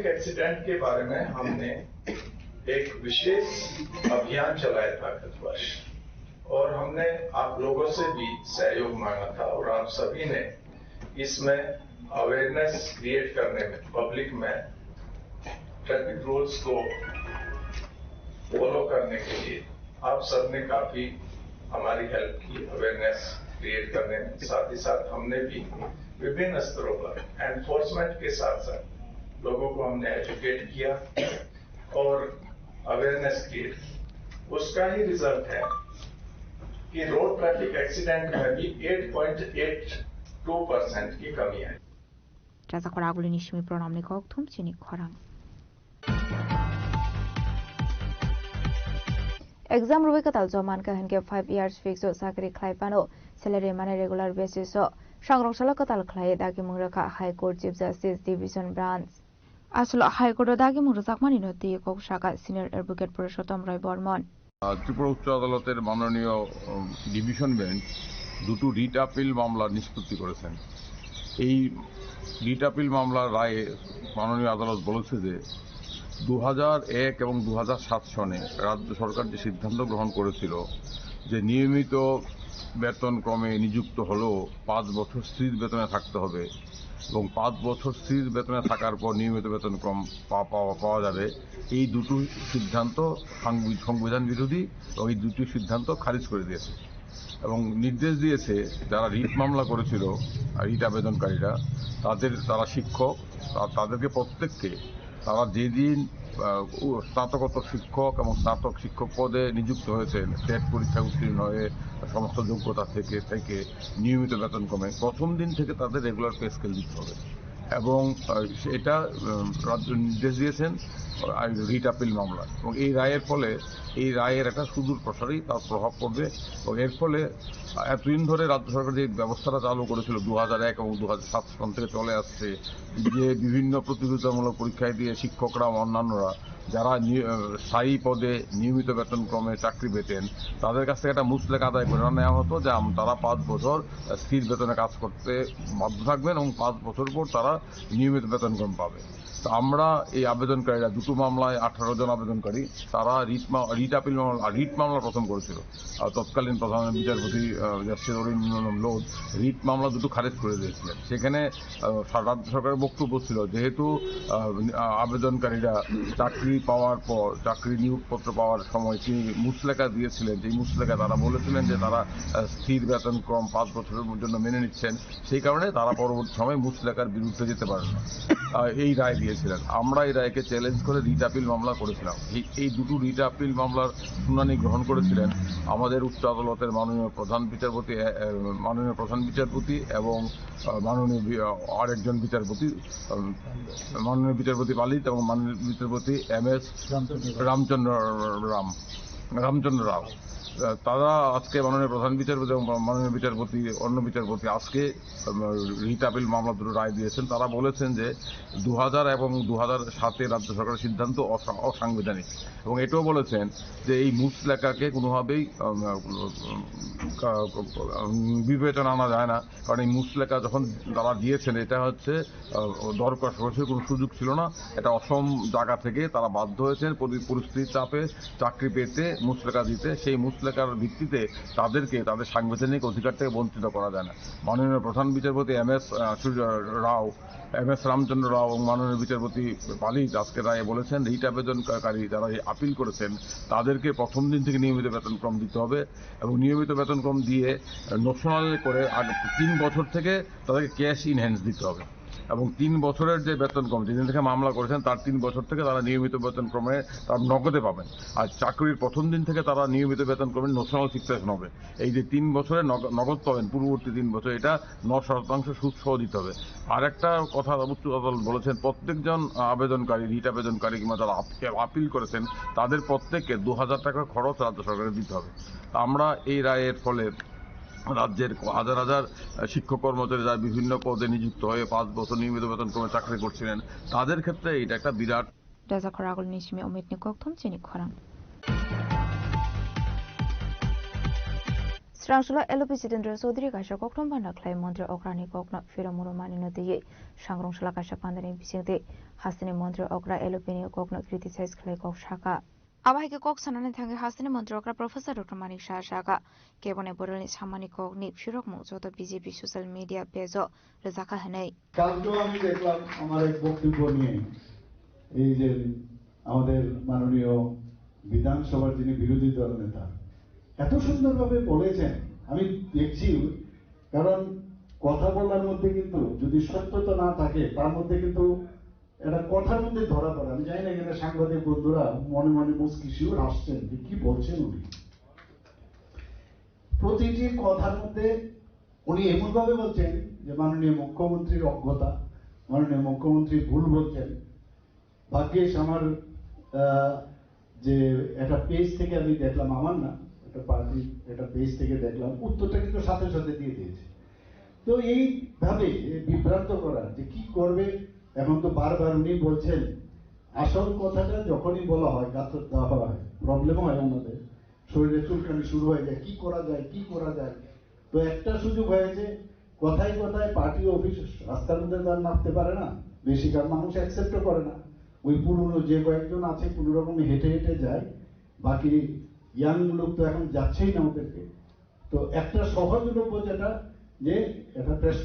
accident के बारे में हमने एक विशेष अभियान चलाया था गत वर्ष, और हमने आप लोगों से भी सहयोग मांगा था, और आप सभी ने इसमें अवेयरनेस क्रिएट करने में, पब्लिक में ट्रैफिक रूल्स को फॉलो करने के लिए आप सबने काफी हमारी हेल्प की अवेयरनेस क्रिएट करने में। साथ ही साथ हमने भी विभिन्न स्तरों पर एनफोर्समेंट के साथ साथ लोगों को हमने एजुकेट किया और अवेयरनेस क्रिएट की। उसका ही रिजल्ट है कि रोड ट्रैफिक एक्सीडेंट में भी 8.82% की कमी है। Jazakallah nishmi pronamni koktum chini khorang. Exam rubi katal joman kahan ke 5 years fix o sakri khlai pano salary mane regular basis o সংরক্ষণ কাতাল খাই দাগি মুরাকা high court chief justice division branch আসলে হাই কোর্ট দাগি মুরাক মানি নতি কক শাখা সিনিয়র অ্যাডভোকেট পুরুষোত্তম রায় বর্মন ত্রিপুরা উচ্চ আদালতের মাননীয় ডিভিশন বেঞ্চ দুটো রিট আপিল মামলা নিষ্পত্তি করেছেন। এই রিট আপিল মামলার রায়ে মাননীয় আদালত বলেছে যে 2001 এবং 2007 সনে রাজ্য সরকার যে সিদ্ধান্ত গ্রহণ করেছিল যে নিয়মিত বেতন ক্রমে নিযুক্ত হলেও 5 বছর স্থির বেতনে থাকতে হবে এবং 5 বছর স্থির বেতনে থাকার পর নিয়মিত বেতন ক্রম পাওয়া যাবে, এই দুটো সিদ্ধান্ত সংবিধান বিরোধী এবং এই দুটি সিদ্ধান্ত খারিজ করে দিয়েছে এবং নির্দেশ দিয়েছে যারা রিট মামলা করেছিল রিট আবেদনকারীরা তারা শিক্ষক তাদেরকে প্রত্যেককে তারা যেদিন স্নাতকোত্তর শিক্ষক এবং স্নাতক শিক্ষক পদে নিযুক্ত হয়েছেন টেট পরীক্ষা উত্তীর্ণ হয়ে সমস্ত যোগ্যতা থেকে নিয়মিত বেতন কমে প্রথম দিন থেকে তাদের রেগুলার পে স্কেল দিতে হবে এবং এটা রাজ্য নির্দেশ দিয়েছেন রিট আপিল মামলা এবং এই রায়ের একটা সুদূর প্রসারী তার প্রভাব পড়বে এবং এর ফলে এতদিন ধরে রাজ্য সরকার যে ব্যবস্থাটা চালু করেছিল 2001 এবং 2007 সন থেকে চলে আসছে যে বিভিন্ন প্রতিযোগিতামূলক পরীক্ষায় দিয়ে শিক্ষকরা অন্যান্যরা যারা স্থায়ী পদে নিয়মিত বেতন ক্রমে চাকরি পেতেন তাদের কাছ থেকে একটা মুচলেখা আদায় করে নেওয়া হতো যে তারা 5 বছর স্থির বেতনে কাজ করতে বাধ্য থাকবেন এবং 5 বছর পর তারা নিয়মিত বেতন ক্রম পাবে। তো আমরা এই আবেদনকারীরা দুটো মামলায় 18 জন আবেদনকারী তারা রিট আপিল রিট মামলা প্রথম করেছিল তৎকালীন প্রধান বিচারপতি জাস্টিস অরিন্দম লোধ রিট মামলা দুটো খারিজ করে দিয়েছিলেন। সেখানে রাজ্য সরকারের বক্তব্য ছিল যেহেতু আবেদনকারীরা চাকরি পাওয়ার পর চাকরি নিয়োগপত্র পাওয়ার সময় তিনি মুচলেখা দিয়েছিলেন যে মুচলেখা তারা বলেছিলেন যে তারা স্থির বেতন ক্রম 5 বছরের জন্য মেনে নিচ্ছেন, সেই কারণে তারা পরবর্তী সময় মুচলেখার বিরুদ্ধে যেতে পারেন না, এই রায় দিয়েছিলেন। আমরা এই রায়কে চ্যালেঞ্জ করে রিট আপিল মামলা করেছিলাম। এই দুটো রিট আপিল মামলার শুনানি গ্রহণ করেছিলেন আমাদের উচ্চ আদালতের মাননীয় প্রধান বিচারপতি এবং আরেকজন বিচারপতি মাননীয় বিচারপতি পালিত এবং মাননীয় বিচারপতি MS রামচন্দ্র রাও। তারা আজকে মাননীয় প্রধান বিচারপতি এবং মাননীয় বিচারপতি অন্য বিচারপতি আজকে রিট আপিল মামলা দুটো রায় দিয়েছেন। তারা বলেছেন যে 2000 এবং 2007 রাজ্য সরকারের সিদ্ধান্ত অসাংবিধানিক এবং এটাও বলেছেন যে এই মুচলেখাকে কোনোভাবেই বিবেচনা আনা যায় না, কারণ এই মুচলেখা যখন তারা দিয়েছেন এটা হচ্ছে দরকার সরাসরি কোনো সুযোগ ছিল না, এটা অসম জায়গা থেকে তারা বাধ্য হয়েছেন পরিস্থিতির চাপে চাকরি পেতে মুচলেখা দিতে। সেই মুচলেখার ভিত্তিতে তাদেরকে তাদের সাংবিধানিক অধিকার থেকে বঞ্চিত করা যায় না। মাননীয় প্রধান বিচারপতি MS রামচন্দ্র রাও এবং মাননীয় বিচারপতি পালিত আজকে রায়ে বলেছেন রিট আবেদনকারী যারা আপিল করেছেন তাদেরকে প্রথম দিন থেকে নিয়মিত বেতনক্রম দিতে হবে এবং নিয়মিত বেতনক্রম দিয়ে নোশনাল করে 3 বছর থেকে তাদেরকে ক্যাশ ইন হ্যান্ডস দিতে হবে এবং 3 বছরের যে বেতনক্রম যেদিন থেকে মামলা করেছেন তার 3 বছর থেকে তারা নিয়মিত বেতনক্রমে তারা নগদে পাবেন আর চাকরির প্রথম দিন থেকে তারা নিয়মিত বেতনক্রমে নোশনাল ফিক্সেশন হবে। এই যে 3 বছরে নগদ পাবেন পূর্ববর্তী 3 বছর এটা 9% সুদ সহ দিতে হবে। আর একটা কথা উচ্চ আদালত বলেছেন প্রত্যেকজন আবেদনকারী রিট আবেদনকারী কিংবা যারা আপিল করেছেন তাদের প্রত্যেককে 2000 টাকা খরচ রাজ্য সরকারের দিতে হবে। আমরা এই রায়ের ফলে রাজ্যের হাজার হাজার শিক্ষক কর্মচারী যারা বিভিন্ন পদে নিযুক্ত হয়ে 5 বছর নিয়মিত বেতন ক্রমে চাকরি করছিলেন তাদের ক্ষেত্রে এটা একটা বিরাট Srangsula LP Sitendra Sodri Kaisa Koknom Banda Klai Mantri Okrani Kokna Firamuro Manino Diye Shangrongshla Kaisa Pandani Bisingde Hasini Mantri Okra LP ni Kokna criticize Klai Kok Shaka Abahike Kok Sanane Thange Hasini Mantri Okra Professor Dr. Manik Shah Shaka Kebone Boroni Samani Kok Nip Shirok Muzoto BJP social media pezo Rezaka Hanei কালকে আমি দেখলাম আমার এক বক্তব্য নিয়ে এই যে আমাদের মাননীয় বিধানসভার যিনি বিরোধী দল নেতা এত সুন্দরভাবে বলেছেন আমি দেখছি, কারণ কথা বলার মধ্যে কিন্তু যদি সত্যতা না থাকে তার মধ্যে কিন্তু এটা কথার মধ্যে ধরা পড়ে। আমি জানি না এখানে সাংবাদিক বন্ধুরা মনে মনে মুচকিশিও হাসছেন যে কি বলছেন উনি। প্রতিটি কথার মধ্যে উনি এমনভাবে বলছেন যে মাননীয় মুখ্যমন্ত্রীর অজ্ঞতা, মাননীয় মুখ্যমন্ত্রী ভুল বলছেন। ভাগ্যিস আমার যে একটা পেজ থেকে আমি দেখলাম, আমার না একটা পার্টি একটা পেজ থেকে দেখলাম, উত্তরটা কিন্তু সাথে সাথে দিয়ে দিয়েছে। তো এইভাবে বিভ্রান্ত করা যে কি করবে, এখন তো বারবার উনি বলছেন আসল কথাটা যখনই বলা হয় গাছের দেওয়া হয় প্রবলেম হয়, আমাদের শরীরে চুলকানি শুরু হয়ে যায়, কি করা যায় কি করা যায়। তো একটা সুযোগ হয়েছে কথায় কথায় পার্টি অফিস রাস্তার মধ্যে তার নামতে পারে না, বেশিরভাগ মানুষ অ্যাকসেপ্টও করে না। ওই পুরনো যে কয়েকজন আছে কোনো রকম হেঁটে হেঁটে যায়, বাকি ইয়াং লোক তো এখন যাচ্ছেই না ওদেরকে। তো একটা সহজলভ্য যেটা যে এটা প্রেস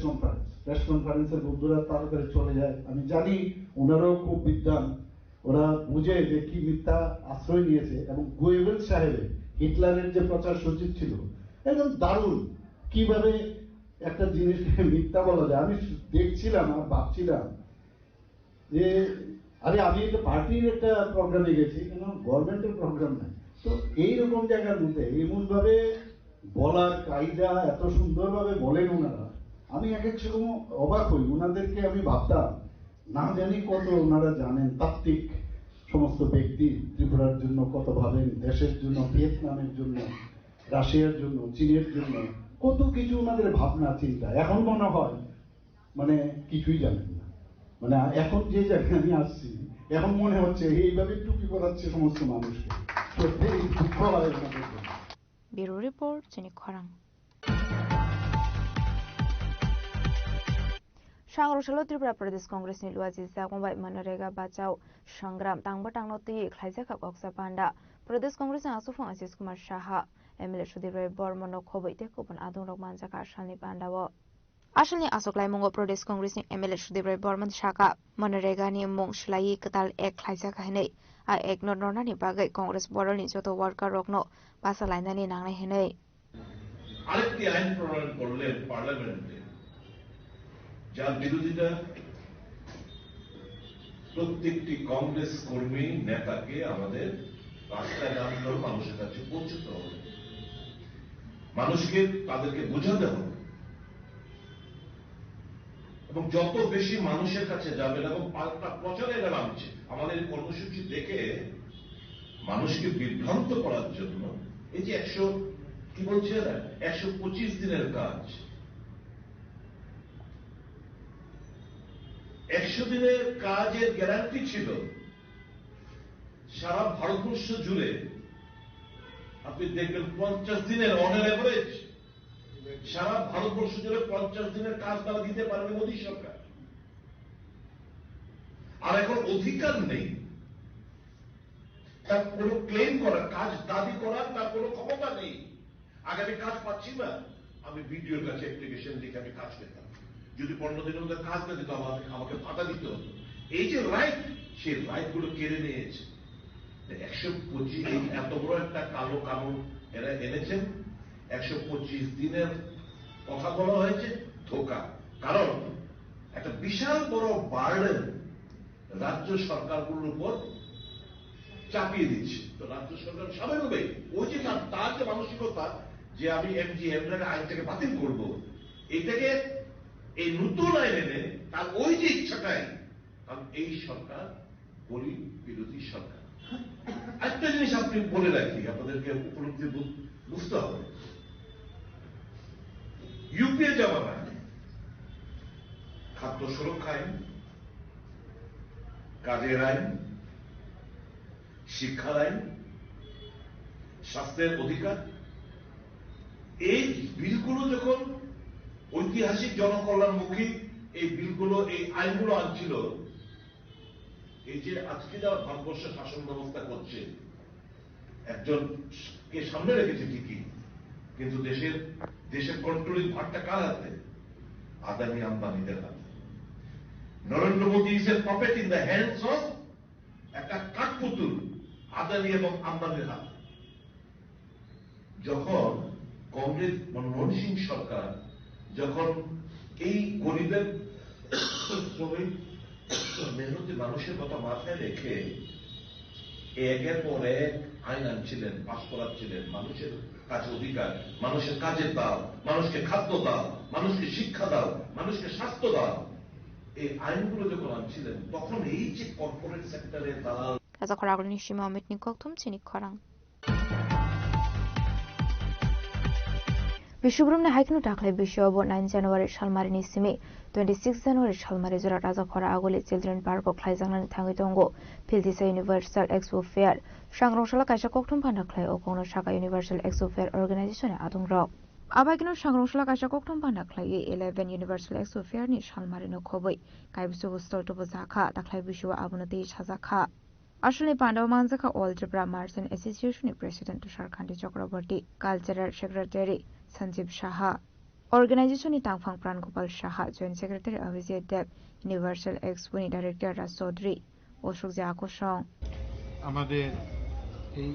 কনফারেন্সের বন্ধুরা তাড়াতাড়ি চলে যায়। আমি জানি ওনারাও খুব বিদ্বান, ওরা বুঝে যে কি মিথ্যা আশ্রয় নিয়েছে। এবং গোয়েবেল সাহেবের হিটলারের যে প্রচার সচিব ছিল, একদম দারুণ কিভাবে একটা জিনিসকে মিথ্যা বলা যায়। আমি দেখছিলাম আর ভাবছিলাম যে আরে আমি একটা পার্টির একটা প্রোগ্রামে গেছি, কেন গভর্নমেন্টের প্রোগ্রাম নাই। তো এইরকম জায়গার মধ্যে এমন ভাবে বলার কায়দা এত সুন্দরভাবে বলেন ওনারা, আমি এক এক সময় অবাক হই। ওনাদেরকে আমি ভাবতাম না জানি কত ওনারা জানেন, তাত্ত্বিক সমস্ত ব্যক্তি ত্রিপুরার জন্য কত ভাবেন, দেশের জন্য, ভিয়েতনামের জন্য, রাশিয়ার জন্য, চীনের জন্য, কত কিছু ওনাদের ভাবনা চিন্তা। এখন মনে হয় মানে কিছুই জানেন না। মানে এখন যে জায়গায় আমি আসছি, এখন মনে হচ্ছে এইভাবে টুপি পরাচ্ছে সমস্ত মানুষকে। সত্যি দুঃখ হয় ওনাদের জন্য। ব্যুরো রিপোর্ট, চিনি খরাং। सांग्रशल त्रिपुरा प्रदेश कांग्रेस नि लुआजि जागंबाय मनरेगा बाचाव संग्राम तांबा तांनोति खलाइजाखा गक्सा पांडा प्रदेश कांग्रेस आसुफां आशिष कुमार साहा एमएलए सुधीर राय बर्मन खबैते कुपन आदुंरक मानजाका आसालनि पांडाव आसालनि आसोकलाय मुंग प्रदेश कांग्रेस नि एमएलए सुधीर राय बर्मन साका मनरेगा नि मुं स्लायि कताल एक खलाइजाखा हनै आ एक नरनानि बागै कांग्रेस बरलनि जतो वर्कार रकनो पासा लाइनानि नांनाय हनै আরেকটি আইন প্রণয়ন করলেন পার্লামেন্টে, যার বিরোধিতা প্রত্যেকটি কংগ্রেস কর্মী নেতাকে আমাদের রাস্তায় নামতে মানুষের কাছে পৌঁছতে হবে, মানুষকে তাদেরকে বোঝাতে হবে এবং যত বেশি মানুষের কাছে যাবেন এবং পাল্টা প্রচারে এরা নামছে। আমাদের কর্মসূচি দেখে মানুষকে বিভ্রান্ত করার জন্য এই যে 125 দিনের কাজ, 100 দিনের কাজের গ্যারান্টি ছিল সারা ভারতবর্ষ জুড়ে। আপনি দেখবেন 50 দিনের অন এভারেজ সারা ভারতবর্ষ জুড়ে 50 দিনের কাজ তারা দিতে পারবে মোদী সরকার। আর এখন অধিকার নেই তার কোনো ক্লেম করা, কাজ দাবি করার তার কোনো ক্ষমতা নেই। আগে আমি কাজ পাচ্ছি না, আমি ভিডিওর কাছে অ্যাপ্লিকেশন লিখে আমি কাজ পেতাম। যদি 15 দিনের মধ্যে কাজ না দিত আমাকে ভাতা দিতে হতো। এই যে রাইট, সেই রাইট গুলো কেড়ে নিয়েছে। 125 এত বড় একটা কালো কানুন এরা এনেছেন। 125 দিনের কথা বলা হয়েছে, ধোকা। কারণ একটা বিশাল বড় বার্ডেন রাজ্য সরকারগুলোর উপর চাপিয়ে দিচ্ছে। তো রাজ্য সরকার স্বাভাবিকভাবে ওই যে তার যে মানসিকতা যে আমি আইনটাকে বাতিল করব, এটাকে এই নতুন আইন এনে তার ওই যে ইচ্ছাটাই, কারণ এই সরকার গরিব বিরোধী সরকার। একটা জিনিস আপনি বলে রাখি, আপনাদেরকে উপলব্ধি বুঝতে হবে। ইউপিএ জামানায় খাদ্য সুরক্ষা আইন, কাজের আইন, শিক্ষার আইন, স্বাস্থ্যের অধিকার, এই বিলগুলো যখন ঐতিহাসিক জনকল্যাণমুখী এই বিলগুলো, এই আইনগুলো আনছিল, এই যে আজকে যারা ভারতবর্ষের শাসন ব্যবস্থা করছে, একজনকে সামনে রেখেছে ঠিকই, কিন্তু দেশের কন্ট্রোলিং ভারটা কার হাতে? আদানি আম্বানিদের হাতে। Narendra Modi is a puppet in the hands of একটা কাঠপুতুল আদানি এবং আম্বানির হাতে। যখন কংগ্রেস মনমোহন সিং সরকার যখন এই গরিবের শ্রমিক মেহনতি মানুষের কথা মাথায় রেখে একের পর এক আইন আনছিলেন, পাশ করাচ্ছিলেন, মানুষের কাছে অধিকার, মানুষের কাজের দাও, মানুষকে খাদ্য দাও, মানুষকে শিক্ষা দাও, মানুষকে স্বাস্থ্য দাও, এই আইনগুলো যখন আনছিলেন, তখন এই যে কর্পোরেট সেক্টরের দালাল Zakoraglini Shima Mitnik Koktum Chinik Korang. Bishubrum Haikno Takle Bishobo 9 January Shalmarini Simi 26 January Shalmari Zura Razakora Agoli Children Park of Klaizanan Tangitongo Pildisa Universal Expo Fair Shangroshala Kasha Koktum Pandaklai Okono Shaka Universal Expo Fair Organization Adung Rock Abagino Shangrosla Kashakokton Panaklay 11 Universal Expo Fair ni Shalmarino Koboi, Kaibusu Stolto Bozaka, Taklai Bishu Abunati Shazaka. Ashli Pandava Manzaka Algebra Marson Association President Tushar Khandi Chakraborty, Cultural Secretary Sanjeev Shaha, Organization ni Tangphang Pran Gopal Shaha, Joint Secretary Avijay Dev, Universal Expo ni Director Ras Chaudhary, Oshukji Akosong. আমাদের এই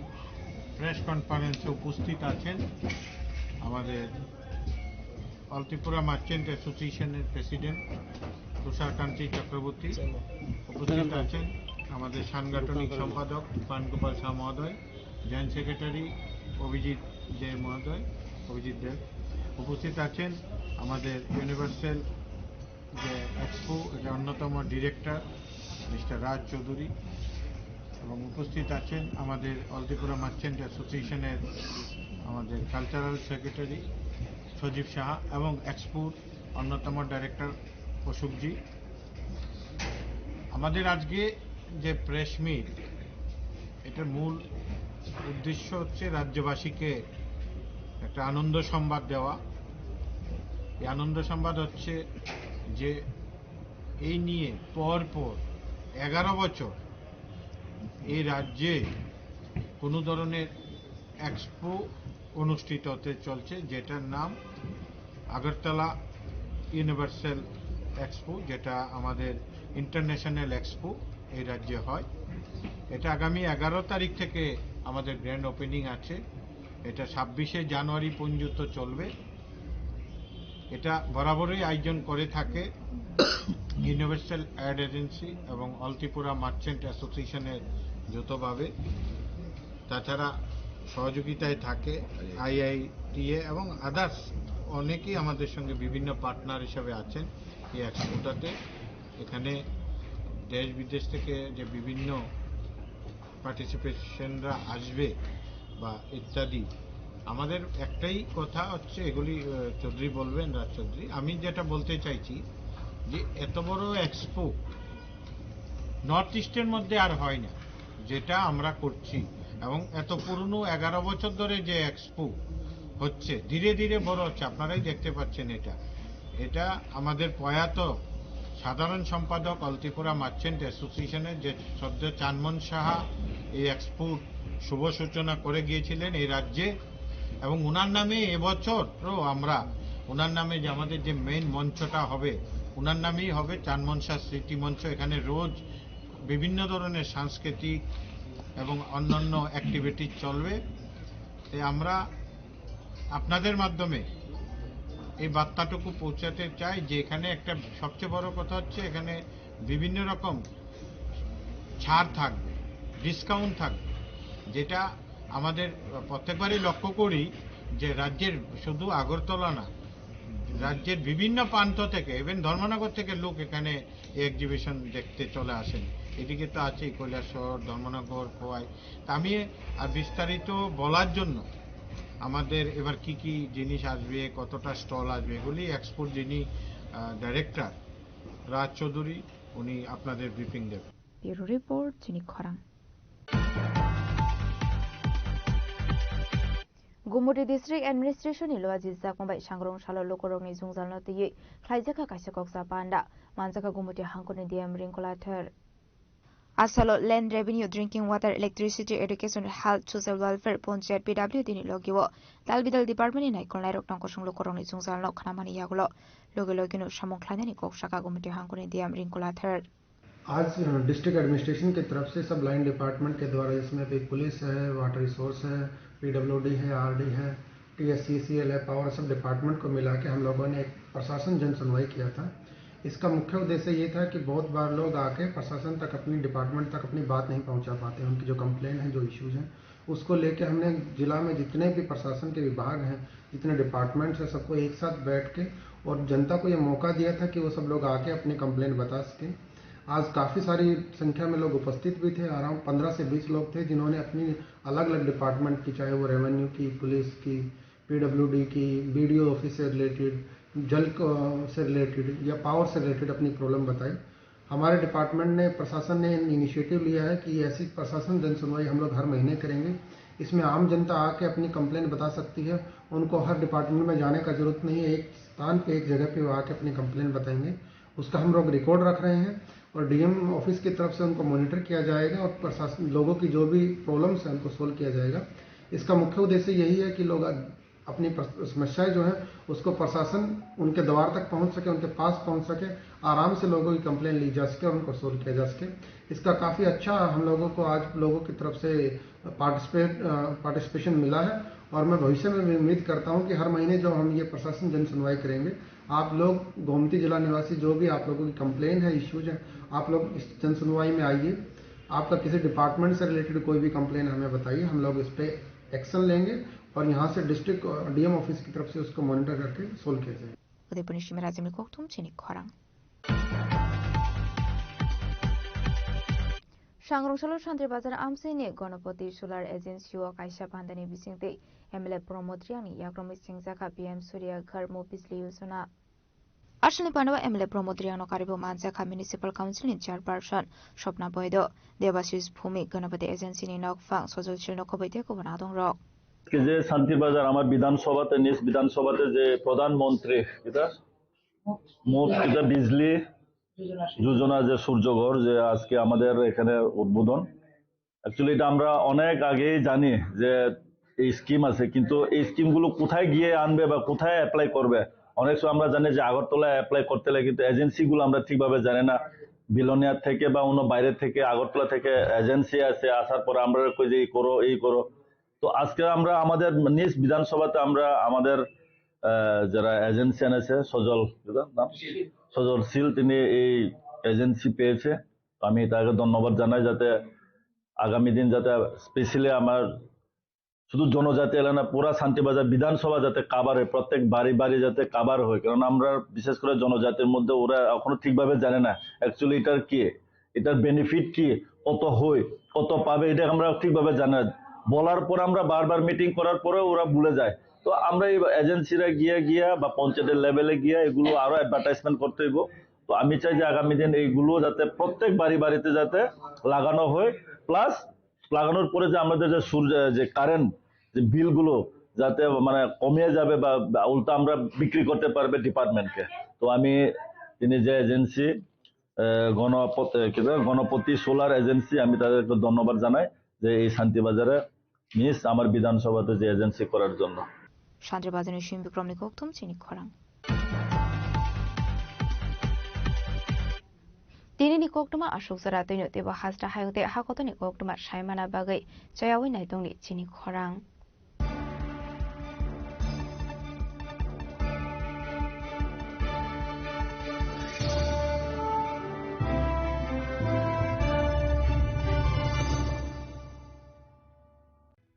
press কনফারেন্সে উপস্থিত আছেন আমাদের অল-ত্রিপুরা merchant অ্যাসোসিয়েশনের president Tusharkanti Chakraborty, উপস্থিত আছেন আমাদের সাংগঠনিক সম্পাদক প্রাণগোপাল শাহ মহোদয়, জয়েন্ট সেক্রেটারি অভিজিৎ দেব, উপস্থিত আছেন আমাদের ইউনিভার্সাল যে এক্সপো এটা অন্যতম ডিরেক্টর মিস্টার রাজ চৌধুরী, এবং উপস্থিত আছেন আমাদের অল-ত্রিপুরা মার্চেন্ট অ্যাসোসিয়েশনের আমাদের কালচারাল সেক্রেটারি সজীব সাহা এবং এক্সপোর অন্যতম ডাইরেক্টর অশোকজি। আমাদের আজকে যে প্রেস মিট, এটার মূল উদ্দেশ্য হচ্ছে রাজ্যবাসীকে একটা আনন্দ সংবাদ দেওয়া। এই আনন্দ সংবাদ হচ্ছে যে এই নিয়ে পর 11 বছর এই রাজ্যে কোনো ধরনের এক্সপো অনুষ্ঠিত হতে চলছে, যেটার নাম আগরতলা ইউনিভার্সাল এক্সপো, যেটা আমাদের ইন্টারন্যাশনাল এক্সপো এই রাজ্যে হয়। এটা আগামী 11 তারিখ থেকে আমাদের গ্র্যান্ড ওপেনিং আছে। এটা 26শে জানুয়ারি পর্যন্ত চলবে। এটা বরাবরই আয়োজন করে থাকে ইউনিভার্সাল অ্যাড এজেন্সি এবং অল-ত্রিপুরা মার্চেন্ট অ্যাসোসিয়েশনের যৌথভাবে। তাছাড়া সহযোগিতায় থাকে IITA এবং আদার্স অনেকেই আমাদের সঙ্গে বিভিন্ন পার্টনার হিসেবে আছেন এই এক্সপোটাতে। এখানে দেশ বিদেশ থেকে যে বিভিন্ন পার্টিসিপেশনরা আসবে বা ইত্যাদি। আমাদের একটাই কথা হচ্ছে, এগুলি চৌধুরী বলবেন, রাজ চৌধুরী। আমি যেটা বলতে চাইছি যে এত বড় এক্সপো নর্থ ইস্টের মধ্যে আর হয় না, যেটা আমরা করছি। এবং এত পুরনো 11 বছর ধরে যে এক্সপো হচ্ছে, ধীরে ধীরে বড় হচ্ছে, আপনারাই দেখতে পাচ্ছেন। এটা আমাদের প্রয়াত সাধারণ সম্পাদক অল-ত্রিপুরা মার্চেন্ট অ্যাসোসিয়েশনের যে সদ্য চানমন সাহা এই এক্সপোর শুভ সূচনা করে গিয়েছিলেন এই রাজ্যে, এবং ওনার নামে এবছরও আমরা ওনার নামে যে আমাদের যে মেইন মঞ্চটা হবে ওনার নামেই হবে, চানমন শাহ স্মৃতি মঞ্চ। এখানে রোজ বিভিন্ন ধরনের সাংস্কৃতিক এবং অন্যান্য অ্যাক্টিভিটি চলবে। তাই আমরা আপনাদের মাধ্যমে এই বার্তাটুকু পৌঁছাতে চাই যে এখানে একটা সবচেয়ে বড় কথা হচ্ছে, এখানে বিভিন্ন রকম ছাড় থাকবে, ডিসকাউন্ট থাকবে, যেটা আমাদের প্রত্যেকবারই লক্ষ্য করি যে রাজ্যের শুধু আগরতলা না, রাজ্যের বিভিন্ন প্রান্ত থেকে, ইভেন ধর্মনগর থেকে লোক এখানে এই এক্সিবিশন দেখতে চলে আসেন। এদিকে তো আছেই কৈলাসহর, ধর্মনগর, খোয়াই। আমি আর বিস্তারিত বলার জন্য আমাদের এবার কি কি জিনিস আসবে, কতটা স্টল আসবে, এগুলি এক্সপোর যিনি ডাইরেক্টর রাজ চৌধুরী, উনি আপনাদের ব্রিফিং দেবেন। ব্যুরো রিপোর্ট চিনি খরাং। Gumudi District Administration ni loa jizza kombai sangrong shalo lokorong ni zungzal no tiyi khlaijaka kaisakok sa panda manjaka Gumudi hangkoni diam ringkolathar Asalo Land Revenue, Drinking Water, Electricity, Education, Health, Social Welfare, Ponchayat, PWD ni logiwo Dalbidal Department ni naikon lairok tangkosong lokorong ni zungzal no khanamani yagulo logino samong khlaina ni koksaka Gumudi hangkoni diam ringkolathar आज district administration की तरफ से सब line department के द्वारा, इसमें भी police है, वाटर रिसोर्स है, PWD है, RD है, TSCCL है, पावर, सब डिपार्टमेंट को मिला के हम लोगों ने एक प्रशासन जन सुनवाई किया था। इसका मुख्य उद्देश्य ये था कि बहुत बार लोग आके प्रशासन तक, अपनी डिपार्टमेंट तक अपनी बात नहीं पहुंचा पाते, उनकी जो कंप्लेंट है, जो इश्यूज हैं, उसको लेके हमने जिला में जितने भी प्रशासन के विभाग हैं, जितने डिपार्टमेंट्स हैं, सबको एक साथ बैठ के और जनता को ये मौका दिया था कि वो सब लोग आके अपनी कंप्लेंट बता सकें। आज काफ़ी सारी संख्या में लोग उपस्थित भी थे, अराउंड 15 से 20 लोग थे, जिन्होंने अपनी अलग अलग डिपार्टमेंट की, चाहे वो रेवेन्यू की, पुलिस की, PWD की, BDO ऑफिस से रिलेटेड, जल से रिलेटेड या पावर से रिलेटेड अपनी प्रॉब्लम बताई। हमारे डिपार्टमेंट ने, प्रशासन ने इनिशिएटिव लिया है कि ऐसी प्रशासन जन सुनवाई हम लोग हर महीने करेंगे। इसमें आम जनता आके अपनी कंप्लेंट बता सकती है, उनको हर डिपार्टमेंट में जाने का जरूरत नहीं है, एक स्थान पे एक जगह पे वो आके अपनी कंप्लेंट बताएंगे। उसका हम लोग रिकॉर्ड रख रहे हैं और डीएम ऑफिस की तरफ से उनको मॉनिटर किया जाएगा और प्रशासन लोगों की जो भी प्रॉब्लम्स हैं उनको सोल्व किया जाएगा। इसका मुख्य उद्देश्य यही है कि लोग अपनी समस्याएं जो है उसको प्रशासन उनके द्वार तक पहुंच सके, उनके पास पहुंच सके, आराम से लोगों की कंप्लेंट ली जा सके और उनको सोल्व किया जा सके। इसका काफ़ी अच्छा हम लोगों को आज लोगों की तरफ से पार्टिसिपेशन मिला है और मैं भविष्य में भी उम्मीद करता हूं कि हर महीने जो हम ये प्रशासन जन सुनवाई करेंगे, आप लोग गोमती जिला निवासी जो भी आप लोगों की कंप्लेंट है, इश्यूज है, आप लोग इस जन सुनवाई में आइए। आपका किसी डिपार्टमेंट से रिलेटेड कोई भी कंप्लेंट हमें बताइए, हम लोग इस पर एक्शन लेंगे और यहाँ से डिस्ट्रिक्ट डीएम ऑफिस की तरफ से उसको मॉनिटर करके सोल्व किया जाएगा। 우대분이 심해라짐을 꼭통 치니 커랑. 상롱설로 산들바जार 암세니 গণপতি সোলার এজেন্সিও কাইসা বান্দানি বিসিংতে এমএলএ প্রমোদ্রিয়ানি ইয়াগ্রমি সিংজাকা বিএম সুরিয়া ঘর মো বিজলি योजना আসলে বানবা এমএলএ প্রমোদ্রিয়ানো কারিবো মানজাকা মিউনিসিপাল কাউন্সিলনি চেয়ারপারসন স্বপ্না বৈদ দেবাশিস ভূমি গণপতি এজেন্সিনি নকফাং সজলশিল নকবৈতে কোবনা দং রক যে শান্তিবাজার আমার বিধানসভাতে নিজ বিধানসভাতে যে প্রধানমন্ত্রী এটা বিজলি যোজনা যে সূর্যঘর যে আজকে আমাদের এখানে উদ্বোধন, অ্যাকচুয়ালি এটা আমরা অনেক আগেই জানি যে এই স্কিম আছে, কিন্তু এই স্কিমগুলো কোথায় গিয়ে আনবে বা কোথায় অ্যাপ্লাই করবে অনেক সময় আমরা জানি যে আগরতলায় অ্যাপ্লাই করতে লাগে, কিন্তু এজেন্সিগুলো আমরা ঠিকভাবে জানি না। বিলোনিয়ার থেকে বা অন্য বাইরে থেকে আগরতলা থেকে এজেন্সি আছে, আসার পরে আমরা কই যে এই করো। তো আজকে আমরা আমাদের নিজ বিধানসভাতে আমরা আমাদের যারা এজেন্সি এনেছে সজলশীল তিনি এই এজেন্সি পেয়েছে, আমি তাকে ধন্যবাদ জানাই, যাতে আগামী দিন যাতে স্পেশালি আমার শুধু জনজাতি এলাকা পুরা শান্তিবাজার বিধানসভা যাতে কাভার হয়, প্রত্যেক বাড়ি বাড়ি যাতে কাভার হয়, কারণ আমরা বিশেষ করে জনজাতির মধ্যে ওরা এখনো ঠিকভাবে জানে না অ্যাকচুয়ালি এটার কি, এটার বেনিফিট কি, কত হয়, কত পাবে, এটা আমরা ঠিকভাবে জানি না। বলার পর আমরা বারবার মিটিং করার পরে ওরা ভুলে যায়। তো আমরা এই এজেন্সিরা গিয়ে বা পঞ্চায়েতের লেভেলে গিয়ে এগুলো আরো অ্যাডভার্টাইজমেন্ট করতে হইব। তো আমি চাই যে আগামী দিন এইগুলো যাতে প্রত্যেক বাড়িতে যাতে লাগানো হয়, প্লাস লাগানোর পরে যে আমাদের যে কারেন্ট যে বিলগুলো যাতে মানে কমিয়ে যাবে বা উল্টা আমরা বিক্রি করতে পারবে ডিপার্টমেন্টকে। তো আমি তিনি যে এজেন্সি গণপতি সোলার এজেন্সি, আমি তাদেরকে ধন্যবাদ জানাই যে এই শান্তিবাজারে নিজ আমার বিধানসভাতে যে এজেন্সি করার জন্য। শান্তিবাজারের শিম বিক্রমনি কোকথম চিনি খরাং দিনিনি কোকটমা আশোক জরা তৈন দেব হাজরা হায়তে হাকতনি কোকটমা সাইমানা বাগৈ জয়াওই নাইদংনি চিনি খরাং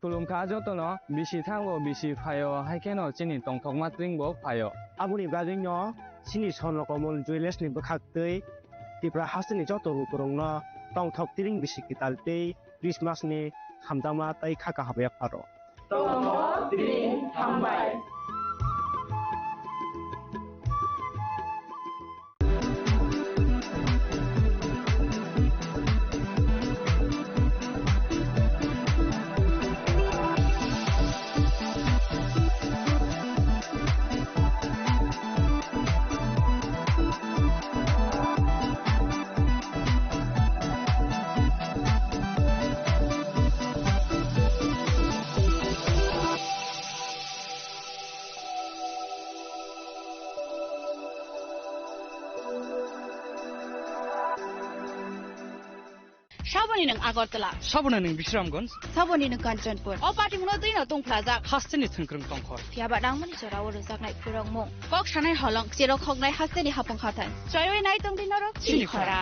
Tulungka jotono bisi thango bisi phayo haikeno chini tongthokma tringbo phayo aboni bajingno chini sonrokomon juiles ni bkhaktei tipra hasni joto rukurongno tongthok tring bisi kitaltei Christmas ni hamdama tai khaka habya pharo tongthok tring hambai Saboni nang Agartala, Saboni nang Bishramganj, Saboni nang Kanchanpur. O party mo din atong plaza. Hasteni thungkrung tongkhor. Tiaba dang mani sorawo rusak nai purong mo. Kok shanai holong siro khok nai hasteni hapong khatan. Choy nai tong din norok chini khora.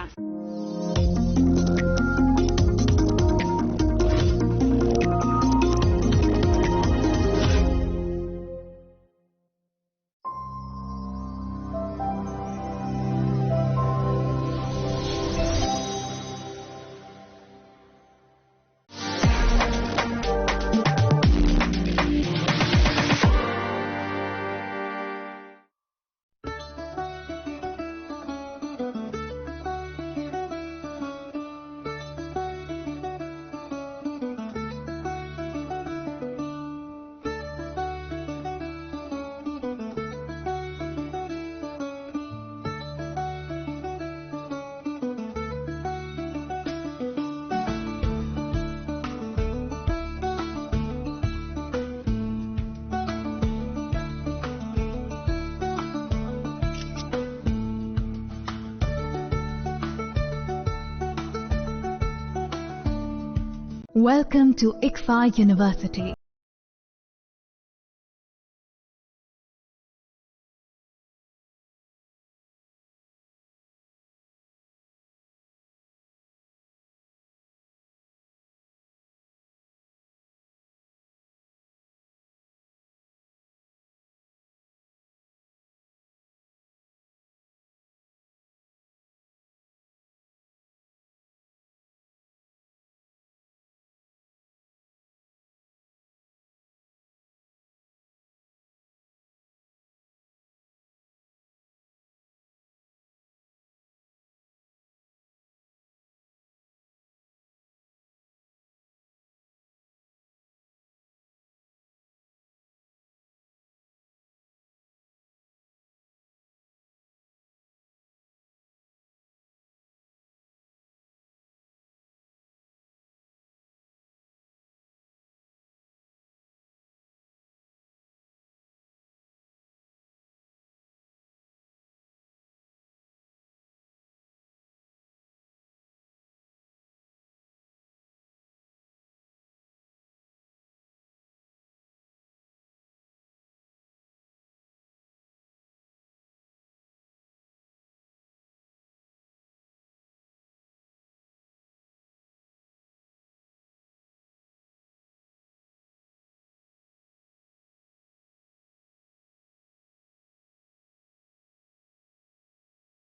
Welcome to ICFA University.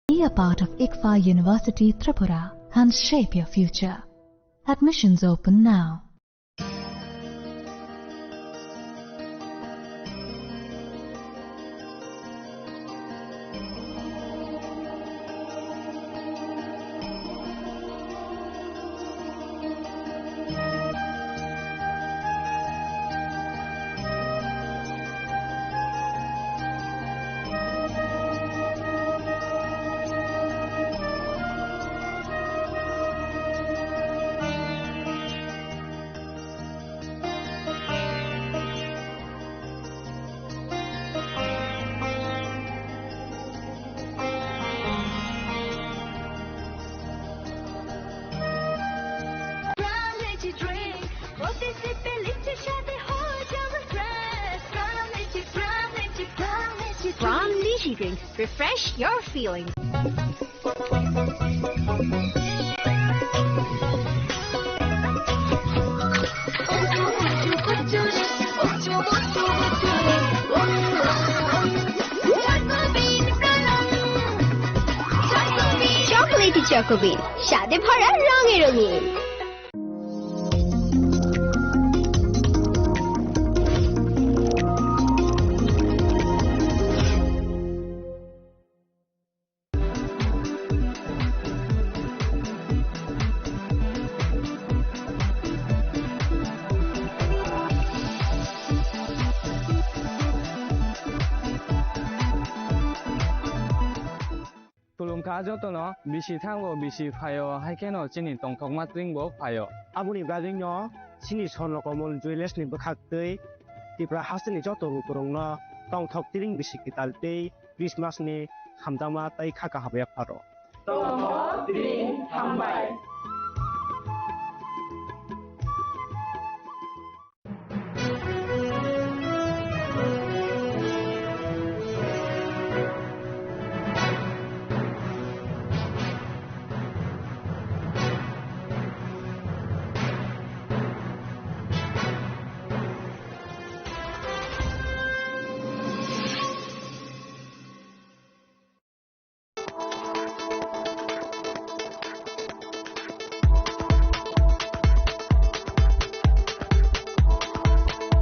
Be a part of ICFA University Tripura and shape your future. Admissions open now. From Lychee Drink, refresh your feelings. Chocolatey Chocobean, স্বাদে ভরা রঙে রঙিন। Tulung ka jotono bisi thango bisi phayo haikeno chini tongthok matringbo phayo. Aboni gadingno chini sonlo komol jewelers ni bakhaktei tipra hasini joto rukurongno tongthok tiring bisi kitaltei Christmas ni hamdama tai khaka habyak paro. Tongthok tiring hambai.